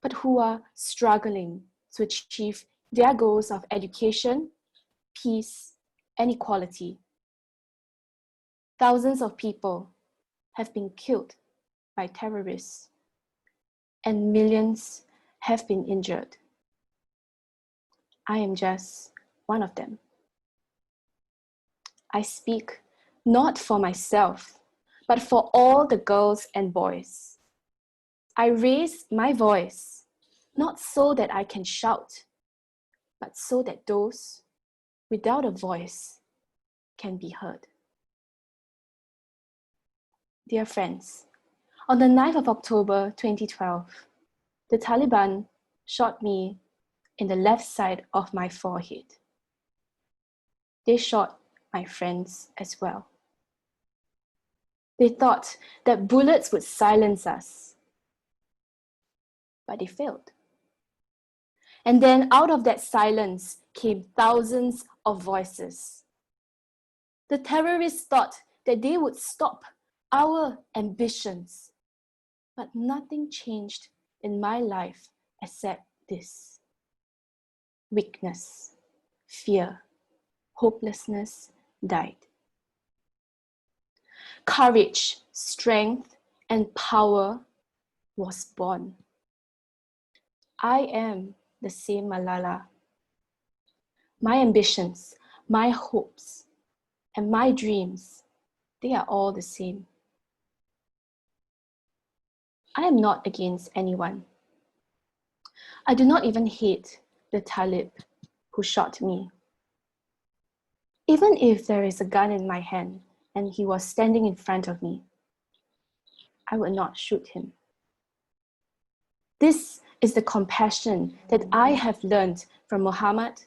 but who are struggling to achieve their goals of education, peace, and equality. Thousands of people have been killed by terrorists, and millions have been injured. I am just one of them. I speak not for myself, but for all the girls and boys. I raise my voice, not so that I can shout, but so that those without a voice can be heard. Dear friends, on the 9th of October 2012, the Taliban shot me in the left side of my forehead. They shot my friends as well. They thought that bullets would silence us, but they failed. And then out of that silence came thousands of voices. The terrorists thought that they would stop our ambitions, but nothing changed in my life except this: weakness, fear, hopelessness died. Courage, strength, and power was born. I am the same Malala. My ambitions, my hopes, and my dreams, they are all the same. I am not against anyone. I do not even hate the Talib who shot me. Even if there is a gun in my hand and he was standing in front of me, I would not shoot him. This is the compassion that I have learned from Muhammad,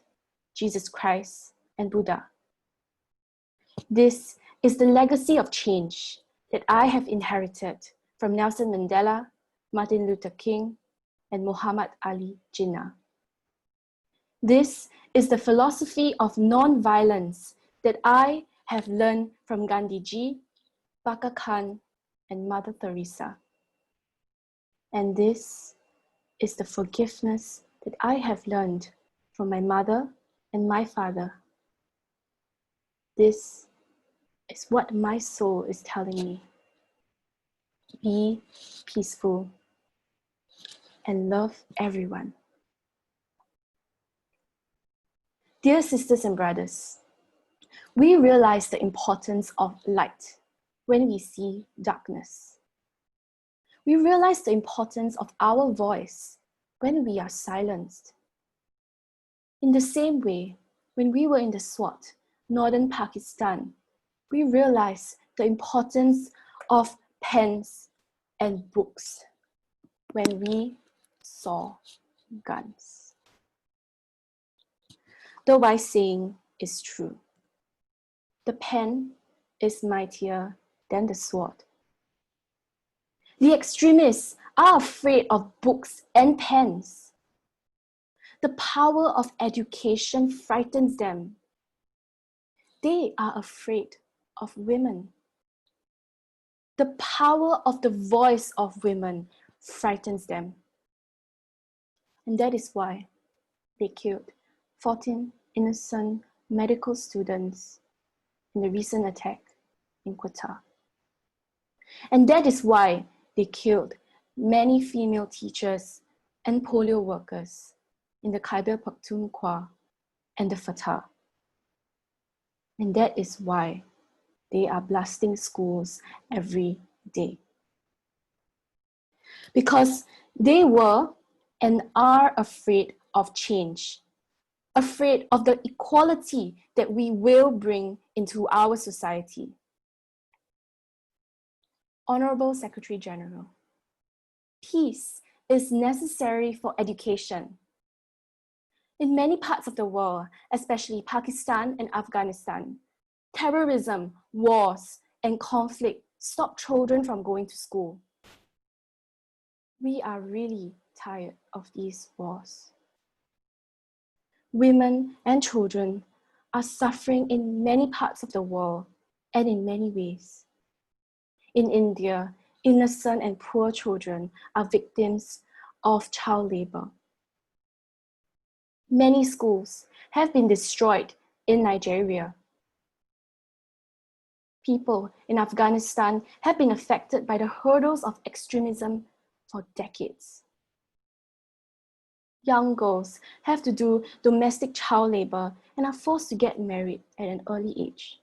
Jesus Christ, and Buddha. This is the legacy of change that I have inherited from Nelson Mandela, Martin Luther King, and Muhammad Ali Jinnah. This is the philosophy of non-violence that I have learned from Gandhiji, Baka Khan, and Mother Teresa. And this is the forgiveness that I have learned from my mother and my father. This is what my soul is telling me. Be peaceful and love everyone. Dear sisters and brothers, we realize the importance of light when we see darkness. We realize the importance of our voice when we are silenced. In the same way, when we were in the Swat, northern Pakistan, we realized the importance of pens and books when we saw guns. The wise saying is true. The pen is mightier than the sword. The extremists are afraid of books and pens. The power of education frightens them. They are afraid of women. The power of the voice of women frightens them. And that is why they killed 14 innocent medical students in the recent attack in Qatar. And that is why they killed many female teachers and polio workers in the Khyber Pakhtunkhwa and the Fatah. And that is why they are blasting schools every day. Because they were and are afraid of change, afraid of the equality that we will bring into our society. Honorable Secretary General, peace is necessary for education. In many parts of the world, especially Pakistan and Afghanistan, terrorism, wars, and conflict stop children from going to school. We are really tired of these wars. Women and children are suffering in many parts of the world and in many ways. In India, innocent and poor children are victims of child labor. Many schools have been destroyed in Nigeria. People in Afghanistan have been affected by the hurdles of extremism for decades. Young girls have to do domestic child labor and are forced to get married at an early age.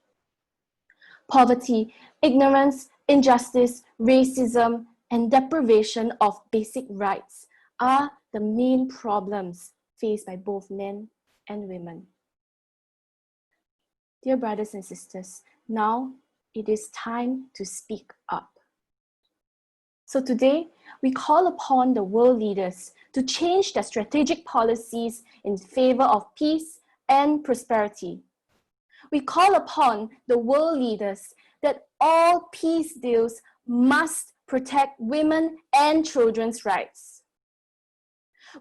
Poverty, ignorance, injustice, racism, and deprivation of basic rights are the main problems faced by both men and women. Dear brothers and sisters, now it is time to speak up. So today, we call upon the world leaders to change their strategic policies in favor of peace and prosperity. We call upon the world leaders that all peace deals must protect women and children's rights.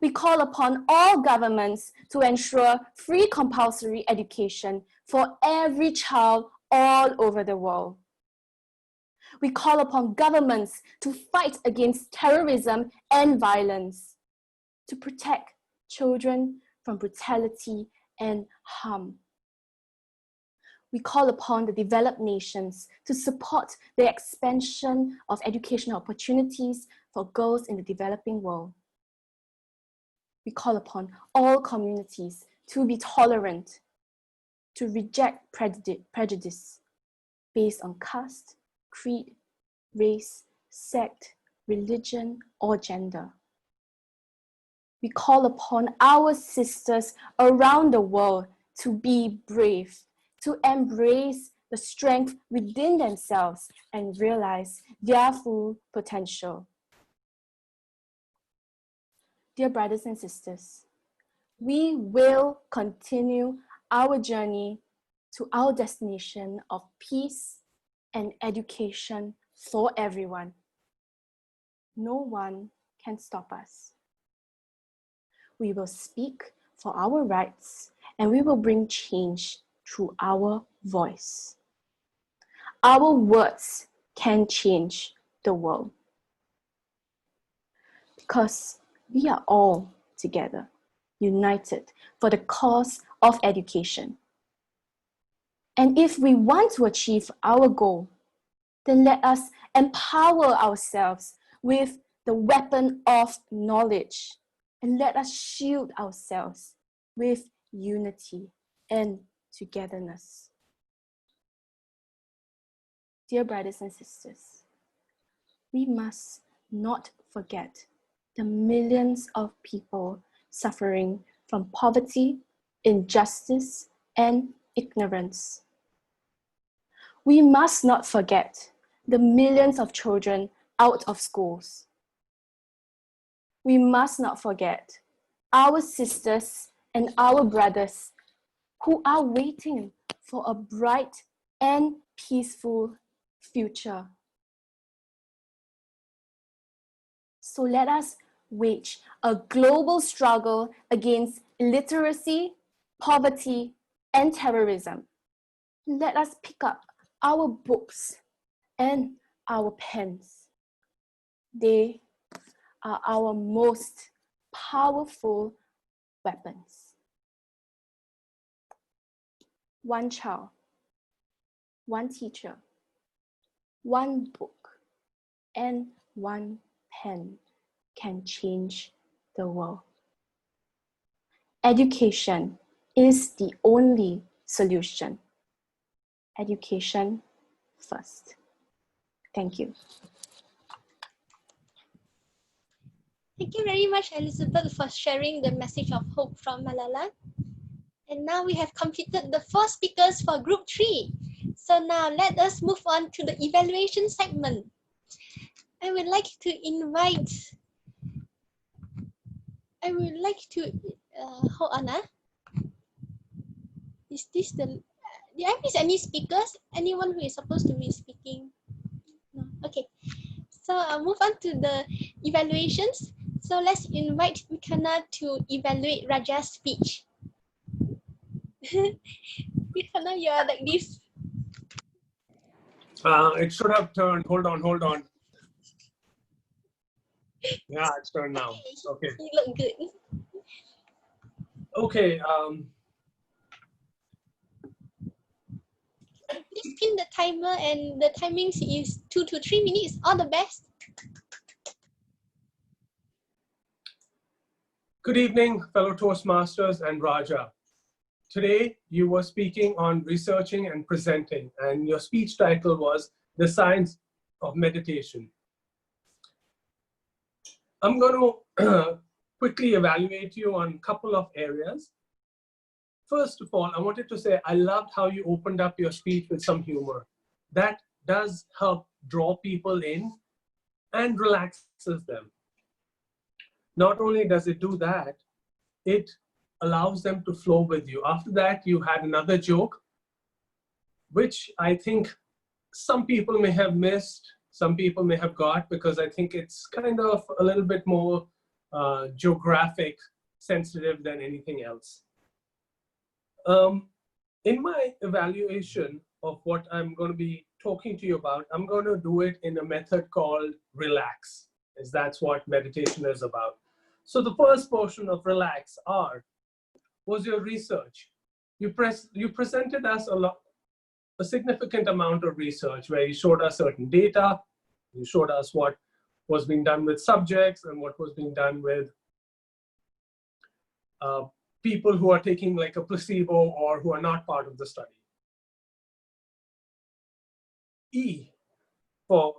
We call upon all governments to ensure free compulsory education for every child all over the world. We call upon governments to fight against terrorism and violence, to protect children from brutality and harm. We call upon the developed nations to support the expansion of educational opportunities for girls in the developing world. We call upon all communities to be tolerant, to reject prejudice based on caste, creed, race, sect, religion, or gender. We call upon our sisters around the world to be brave, to embrace the strength within themselves and realize their full potential. Dear brothers and sisters, we will continue our journey to our destination of peace and education for everyone. No one can stop us. We will speak for our rights and we will bring change through our voice. Our words can change the world because we are all together, united for the cause of education. And if we want to achieve our goal, then let us empower ourselves with the weapon of knowledge, and let us shield ourselves with unity and togetherness. Dear brothers and sisters, we must not forget the millions of people suffering from poverty, injustice, and ignorance. We must not forget the millions of children out of schools. We must not forget our sisters and our brothers who are waiting for a bright and peaceful future. So let us wage a global struggle against illiteracy, poverty, and terrorism. Let us pick up our books and our pens. They are our most powerful weapons. One child, one teacher, one book, and one pen can change the world. Education is the only solution. Education first. Thank you. Thank you very much, Elizabeth, for sharing the message of hope from Malala. And now we have completed the 4 speakers for Group 3. So now let us move on to the evaluation segment. I would like to invite, hold on. Is this the, did I miss any speakers? Anyone who is supposed to be speaking? No, okay. So I'll move on to the evaluations. So let's invite Mikana to evaluate Raja's speech. Mikana, you are like this. It should have turned. Hold on. Yeah, it's turned now. Okay. You look good. Okay. Please pin the timer, and the timings is 2 to 3 minutes. All the best. Good evening, fellow Toastmasters and Raja. Today, you were speaking on researching and presenting, and your speech title was The Science of Meditation. I'm going to quickly evaluate you on a couple of areas. First of all, I wanted to say I loved how you opened up your speech with some humor. That does help draw people in and relaxes them. Not only does it do that, it allows them to flow with you. After that, you had another joke, which I think some people may have missed, some people may have got, because I think it's kind of a little bit more geographic sensitive than anything else. In my evaluation of what I'm going to be talking to you about, I'm going to do it in a method called relax, as that's what meditation is about. So the first portion of relax was your research. You presented us a significant amount of research where you showed us certain data, you showed us what was being done with subjects and what was being done with people who are taking like a placebo or who are not part of the study. E for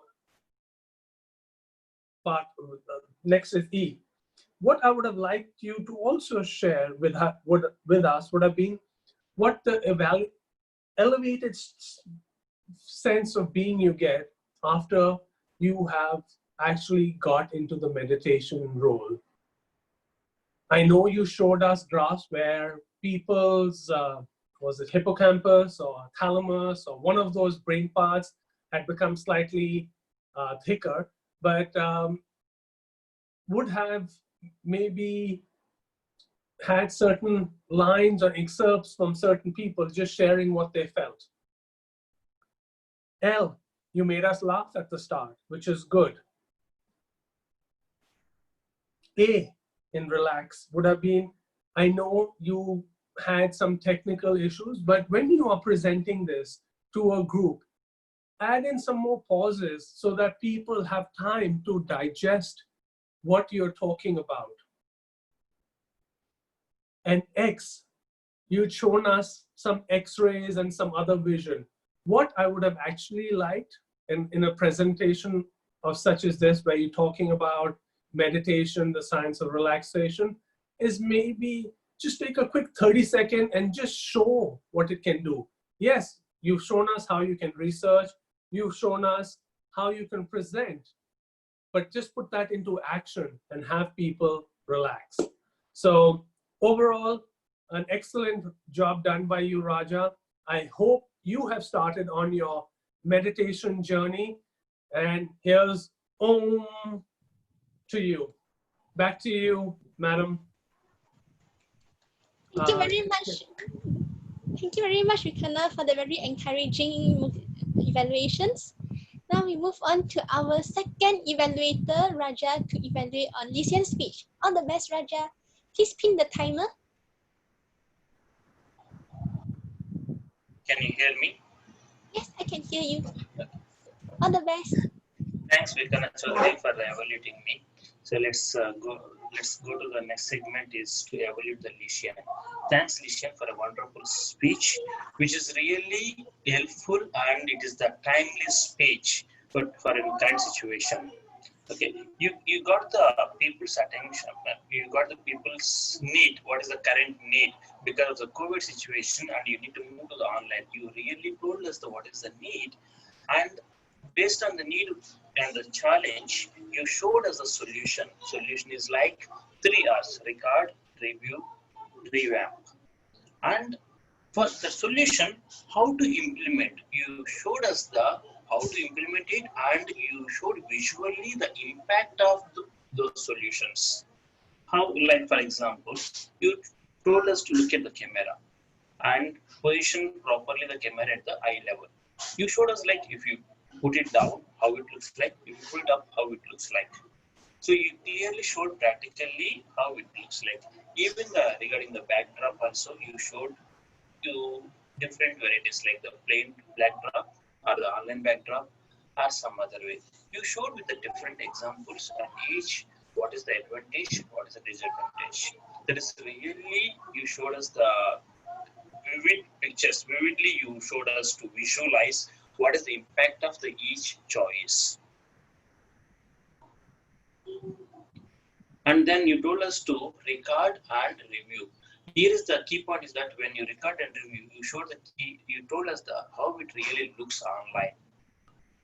part, next is E. What I would have liked you to also share with us would have been what the elevated sense of being you get after you have actually got into the meditation role. I know you showed us graphs where people's, was it hippocampus or thalamus or one of those brain parts had become slightly thicker, but would have maybe had certain lines or excerpts from certain people just sharing what they felt. L, you made us laugh at the start, which is good. A in relax would have been, I know you had some technical issues, but when you are presenting this to a group, add in some more pauses so that people have time to digest what you're talking about. And X, you'd shown us some X-rays and some other vision. what I would have actually liked in a presentation of such as this, where you're talking about meditation, the science of relaxation, is maybe just take a quick 30-second and just show what it can do. Yes, you've shown us how you can research, you've shown us how you can present, but just put that into action and have people relax. So overall, an excellent job done by you, Raja. I hope you have started on your meditation journey, and here's Om to you. Back to you, madam. Thank you very much. Thank you very much, Vikana, for the very encouraging evaluations. Now we move on to our second evaluator, Raja, to evaluate on Lisian's speech. All the best, Raja. Please pin the timer. Can you hear me? Yes, I can hear you. All the best. Thanks, Vikana Chaudhary, for evaluating me. So let's go to the next segment, is to evaluate the Lisian. Thanks, Lisian, for a wonderful speech, which is really helpful, and it is the timely speech for a current situation. Okay, you got the people's attention, you got the people's need, what is the current need because of the COVID situation, and you need to move to the online. You really told us what is the need, and based on the need and the challenge, you showed us a solution. Solution is like 3 R's: record, review, revamp. And for the solution, how to implement, you showed us the how to implement it, and you showed visually the impact of those solutions. How, like for example, you told us to look at the camera and position properly the camera at the eye level. You showed us like if you put it down, how it looks like, if you put it up, how it looks like. So you clearly showed practically how it looks like. Even regarding the backdrop also, you showed 2 different varieties, like the plain backdrop or the online backdrop or some other way. You showed with the different examples, and each what is the advantage, what is the disadvantage. That is really, you showed us the vivid pictures. Vividly, you showed us to visualize what is the impact of the each choice. And then you told us to record and review. Here is the key point, is that when you record and review, you showed the key, you told us how it really looks online.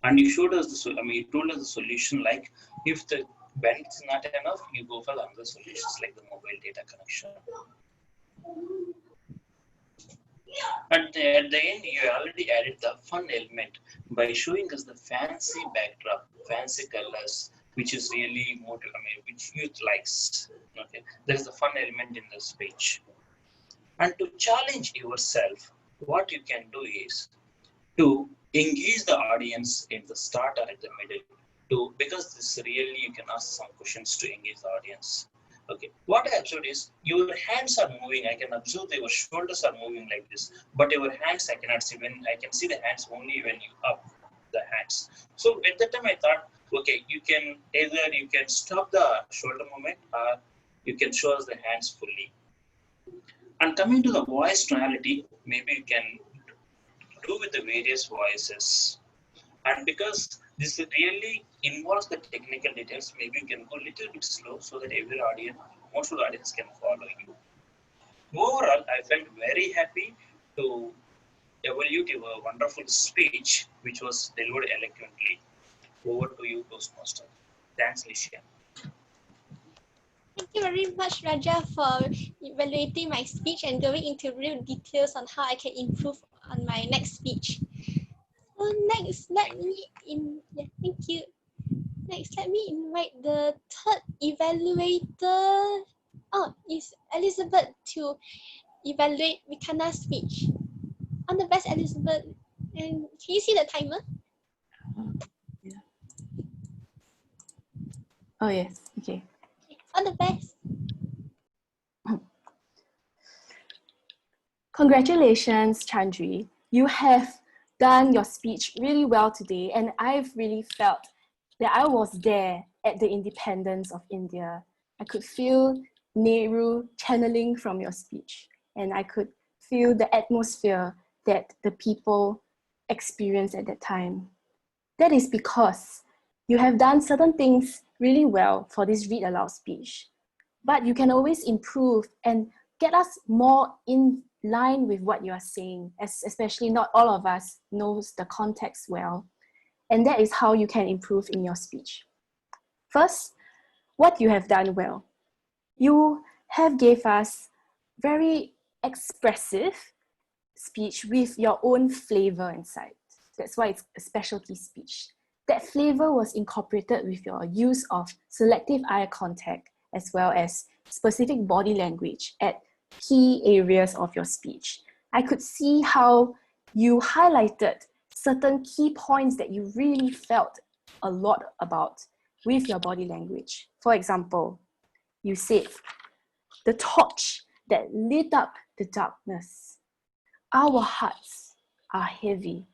And you showed us you told us the solution, like if the bandwidth is not enough, you go for other solutions like the mobile data connection. At the end, you already added the fun element by showing us the fancy backdrop, fancy colors, which is really which youth likes. Okay, there is the fun element in the speech. And to challenge yourself, what you can do is to engage the audience in the start or at the middle. Because this really, you can ask some questions to engage the audience. Okay, what I observed is your hands are moving. I can observe your shoulders are moving like this, but your hands I cannot see. When I can see the hands only when you up the hands. So at that time I thought, okay, you can stop the shoulder movement, or you can show us the hands fully. And coming to the voice tonality, maybe you can do with the various voices. And because this really involves the technical details, maybe you can go a little bit slow so that most of the audience can follow you. Overall, I felt very happy to evaluate your wonderful speech, which was delivered eloquently. Over to you, Toastmaster. Thanks, Licia. Thank you very much, Raja, for evaluating my speech and going into real details on how I can improve on my next speech. So next, thank you. Next, let me invite the third evaluator. Oh, it's Elizabeth to evaluate Vikana's speech. On the best, Elizabeth. And can you see the timer? Yeah. Oh, yes. Okay. On the best. Congratulations, Chandri. You have done your speech really well today, and I've really felt that I was there at the independence of India. I could feel Nehru channeling from your speech, and I could feel the atmosphere that the people experienced at that time. That is because you have done certain things really well for this read aloud speech, but you can always improve and get us more in line with what you are saying, especially not all of us knows the context well. And that is how you can improve in your speech. First, what you have done well. You have gave us very expressive speech with your own flavor inside. That's why it's a specialty speech. That flavor was incorporated with your use of selective eye contact as well as specific body language at key areas of your speech. I could see how you highlighted certain key points that you really felt a lot about with your body language. For example, you said, the torch that lit up the darkness. Our hearts are heavy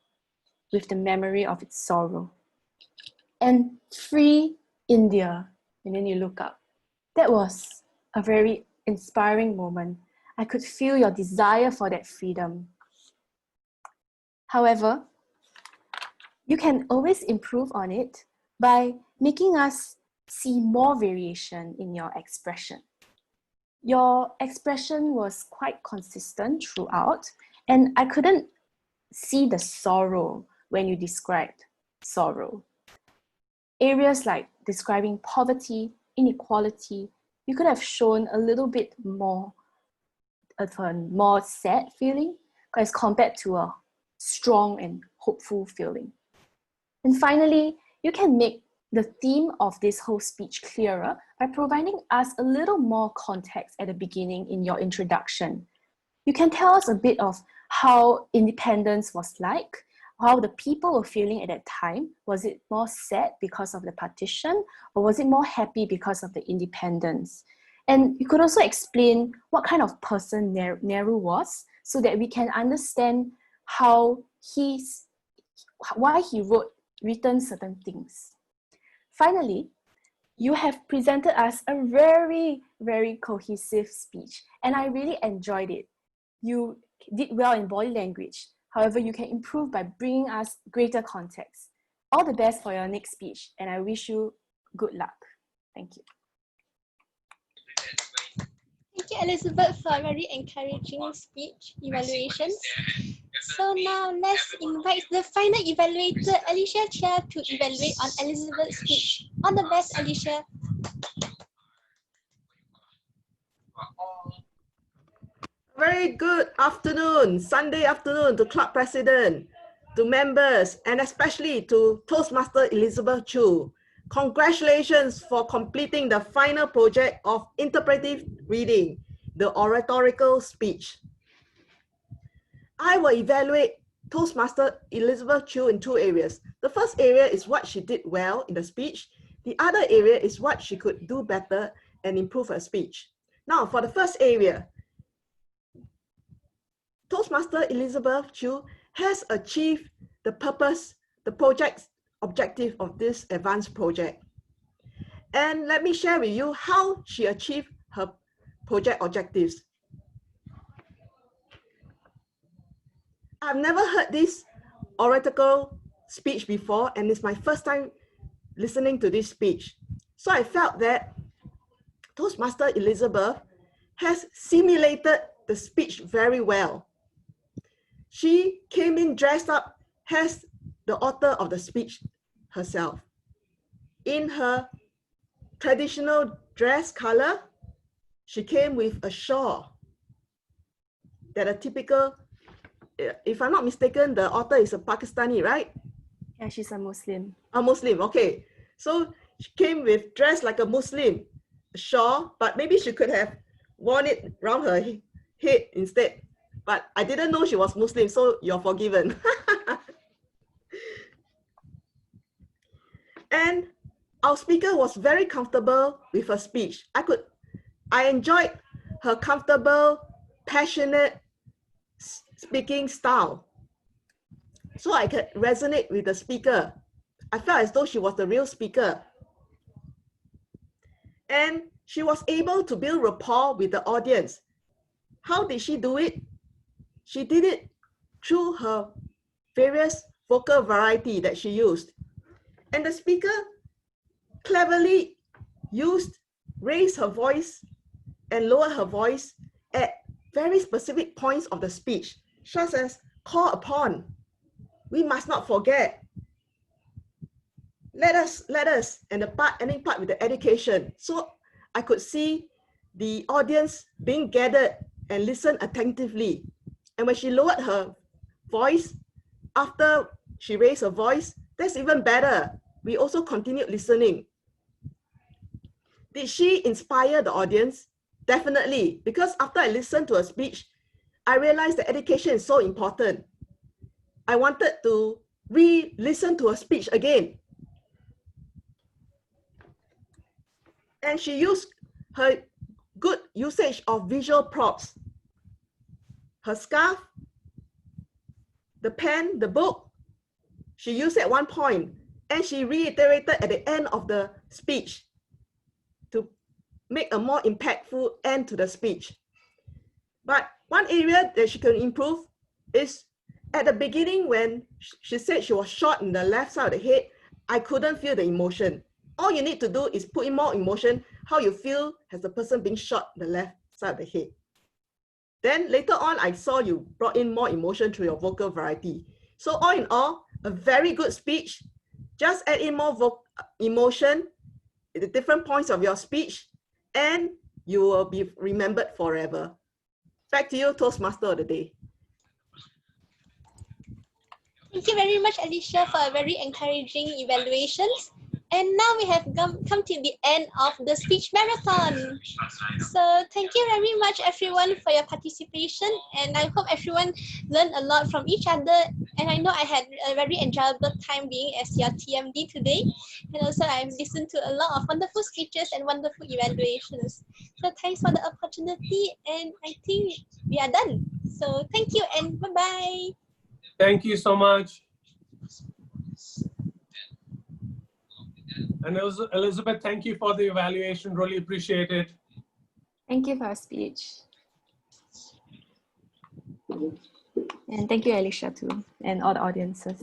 with the memory of its sorrow. And free India, and then you look up. That was a very inspiring moment. I could feel your desire for that freedom. However, you can always improve on it by making us see more variation in your expression. Your expression was quite consistent throughout, and I couldn't see the sorrow when you described sorrow. Areas like describing poverty, inequality, you could have shown a little bit more of a more sad feeling as compared to a strong and hopeful feeling. And finally, you can make the theme of this whole speech clearer by providing us a little more context at the beginning in your introduction. You can tell us a bit of how independence was like, how the people were feeling at that time. Was it more sad because of the partition, or was it more happy because of the independence? And you could also explain what kind of person Nehru was, so that we can understand how why he written certain things. Finally, you have presented us a very, very cohesive speech, and I really enjoyed it. You did well in body language. However, you can improve by bringing us greater context. All the best for your next speech, and I wish you good luck. Thank you. Thank you, Elizabeth, for a very encouraging speech evaluations. So now let's invite the final evaluator, Alicia Chia, to evaluate on Elizabeth's speech. All the best, Alicia. Very good afternoon, Sunday afternoon to club president, to members, and especially to Toastmaster Elizabeth Chu. Congratulations for completing the final project of interpretive reading, the oratorical speech. I will evaluate Toastmaster Elizabeth Chu in two areas. The first area is what she did well in the speech. The other area is what she could do better and improve her speech. Now, for the first area, Toastmaster Elizabeth Chu has achieved the purpose, the project's objective of this advanced project. And let me share with you how she achieved her project objectives. I've never heard this oratorical speech before, and it's my first time listening to this speech. So I felt that Toastmaster Elizabeth has simulated the speech very well. She came in dressed up as the author of the speech herself. In her traditional dress color, she came with a shawl that a typical, if I'm not mistaken, the author is a Pakistani, right? Yeah, she's a Muslim. A Muslim, okay. So she came with dressed like a Muslim, a shawl, but maybe she could have worn it around her head instead. But I didn't know she was Muslim, so you're forgiven. And our speaker was very comfortable with her speech. I enjoyed her comfortable, passionate speaking style. So I could resonate with the speaker. I felt as though she was the real speaker. And she was able to build rapport with the audience. How did she do it? She did it through her various vocal variety that she used. And the speaker cleverly raised her voice and lowered her voice at very specific points of the speech, such as call upon. We must not forget. Let us, and the ending part with the education. So I could see the audience being gathered and listen attentively. And when she lowered her voice, after she raised her voice, that's even better. We also continued listening. Did she inspire the audience? Definitely, because after I listened to her speech, I realized that education is so important. I wanted to re-listen to her speech again. And she used her good usage of visual props. Her scarf, the pen, the book, she used at one point, and she reiterated at the end of the speech to make a more impactful end to the speech. But one area that she can improve is at the beginning when she said she was shot in the left side of the head, I couldn't feel the emotion. All you need to do is put in more emotion, how you feel as the person being shot in the left side of the head. Then later on, I saw you brought in more emotion through your vocal variety. So all in all, a very good speech. Just add in more emotion at the different points of your speech, and you will be remembered forever. Back to you, Toastmaster of the day. Thank you very much, Alicia, for a very encouraging evaluations. And now we have come to the end of the speech marathon. So thank you very much, everyone, for your participation. And I hope everyone learned a lot from each other. And I know I had a very enjoyable time being as your TMD today. And also I've listened to a lot of wonderful speeches and wonderful evaluations. So thanks for the opportunity. And I think we are done. So thank you and bye-bye. Thank you so much. And Elizabeth, thank you for the evaluation. Really appreciate it. Thank you for our speech. And thank you, Alicia, too, and all the audiences.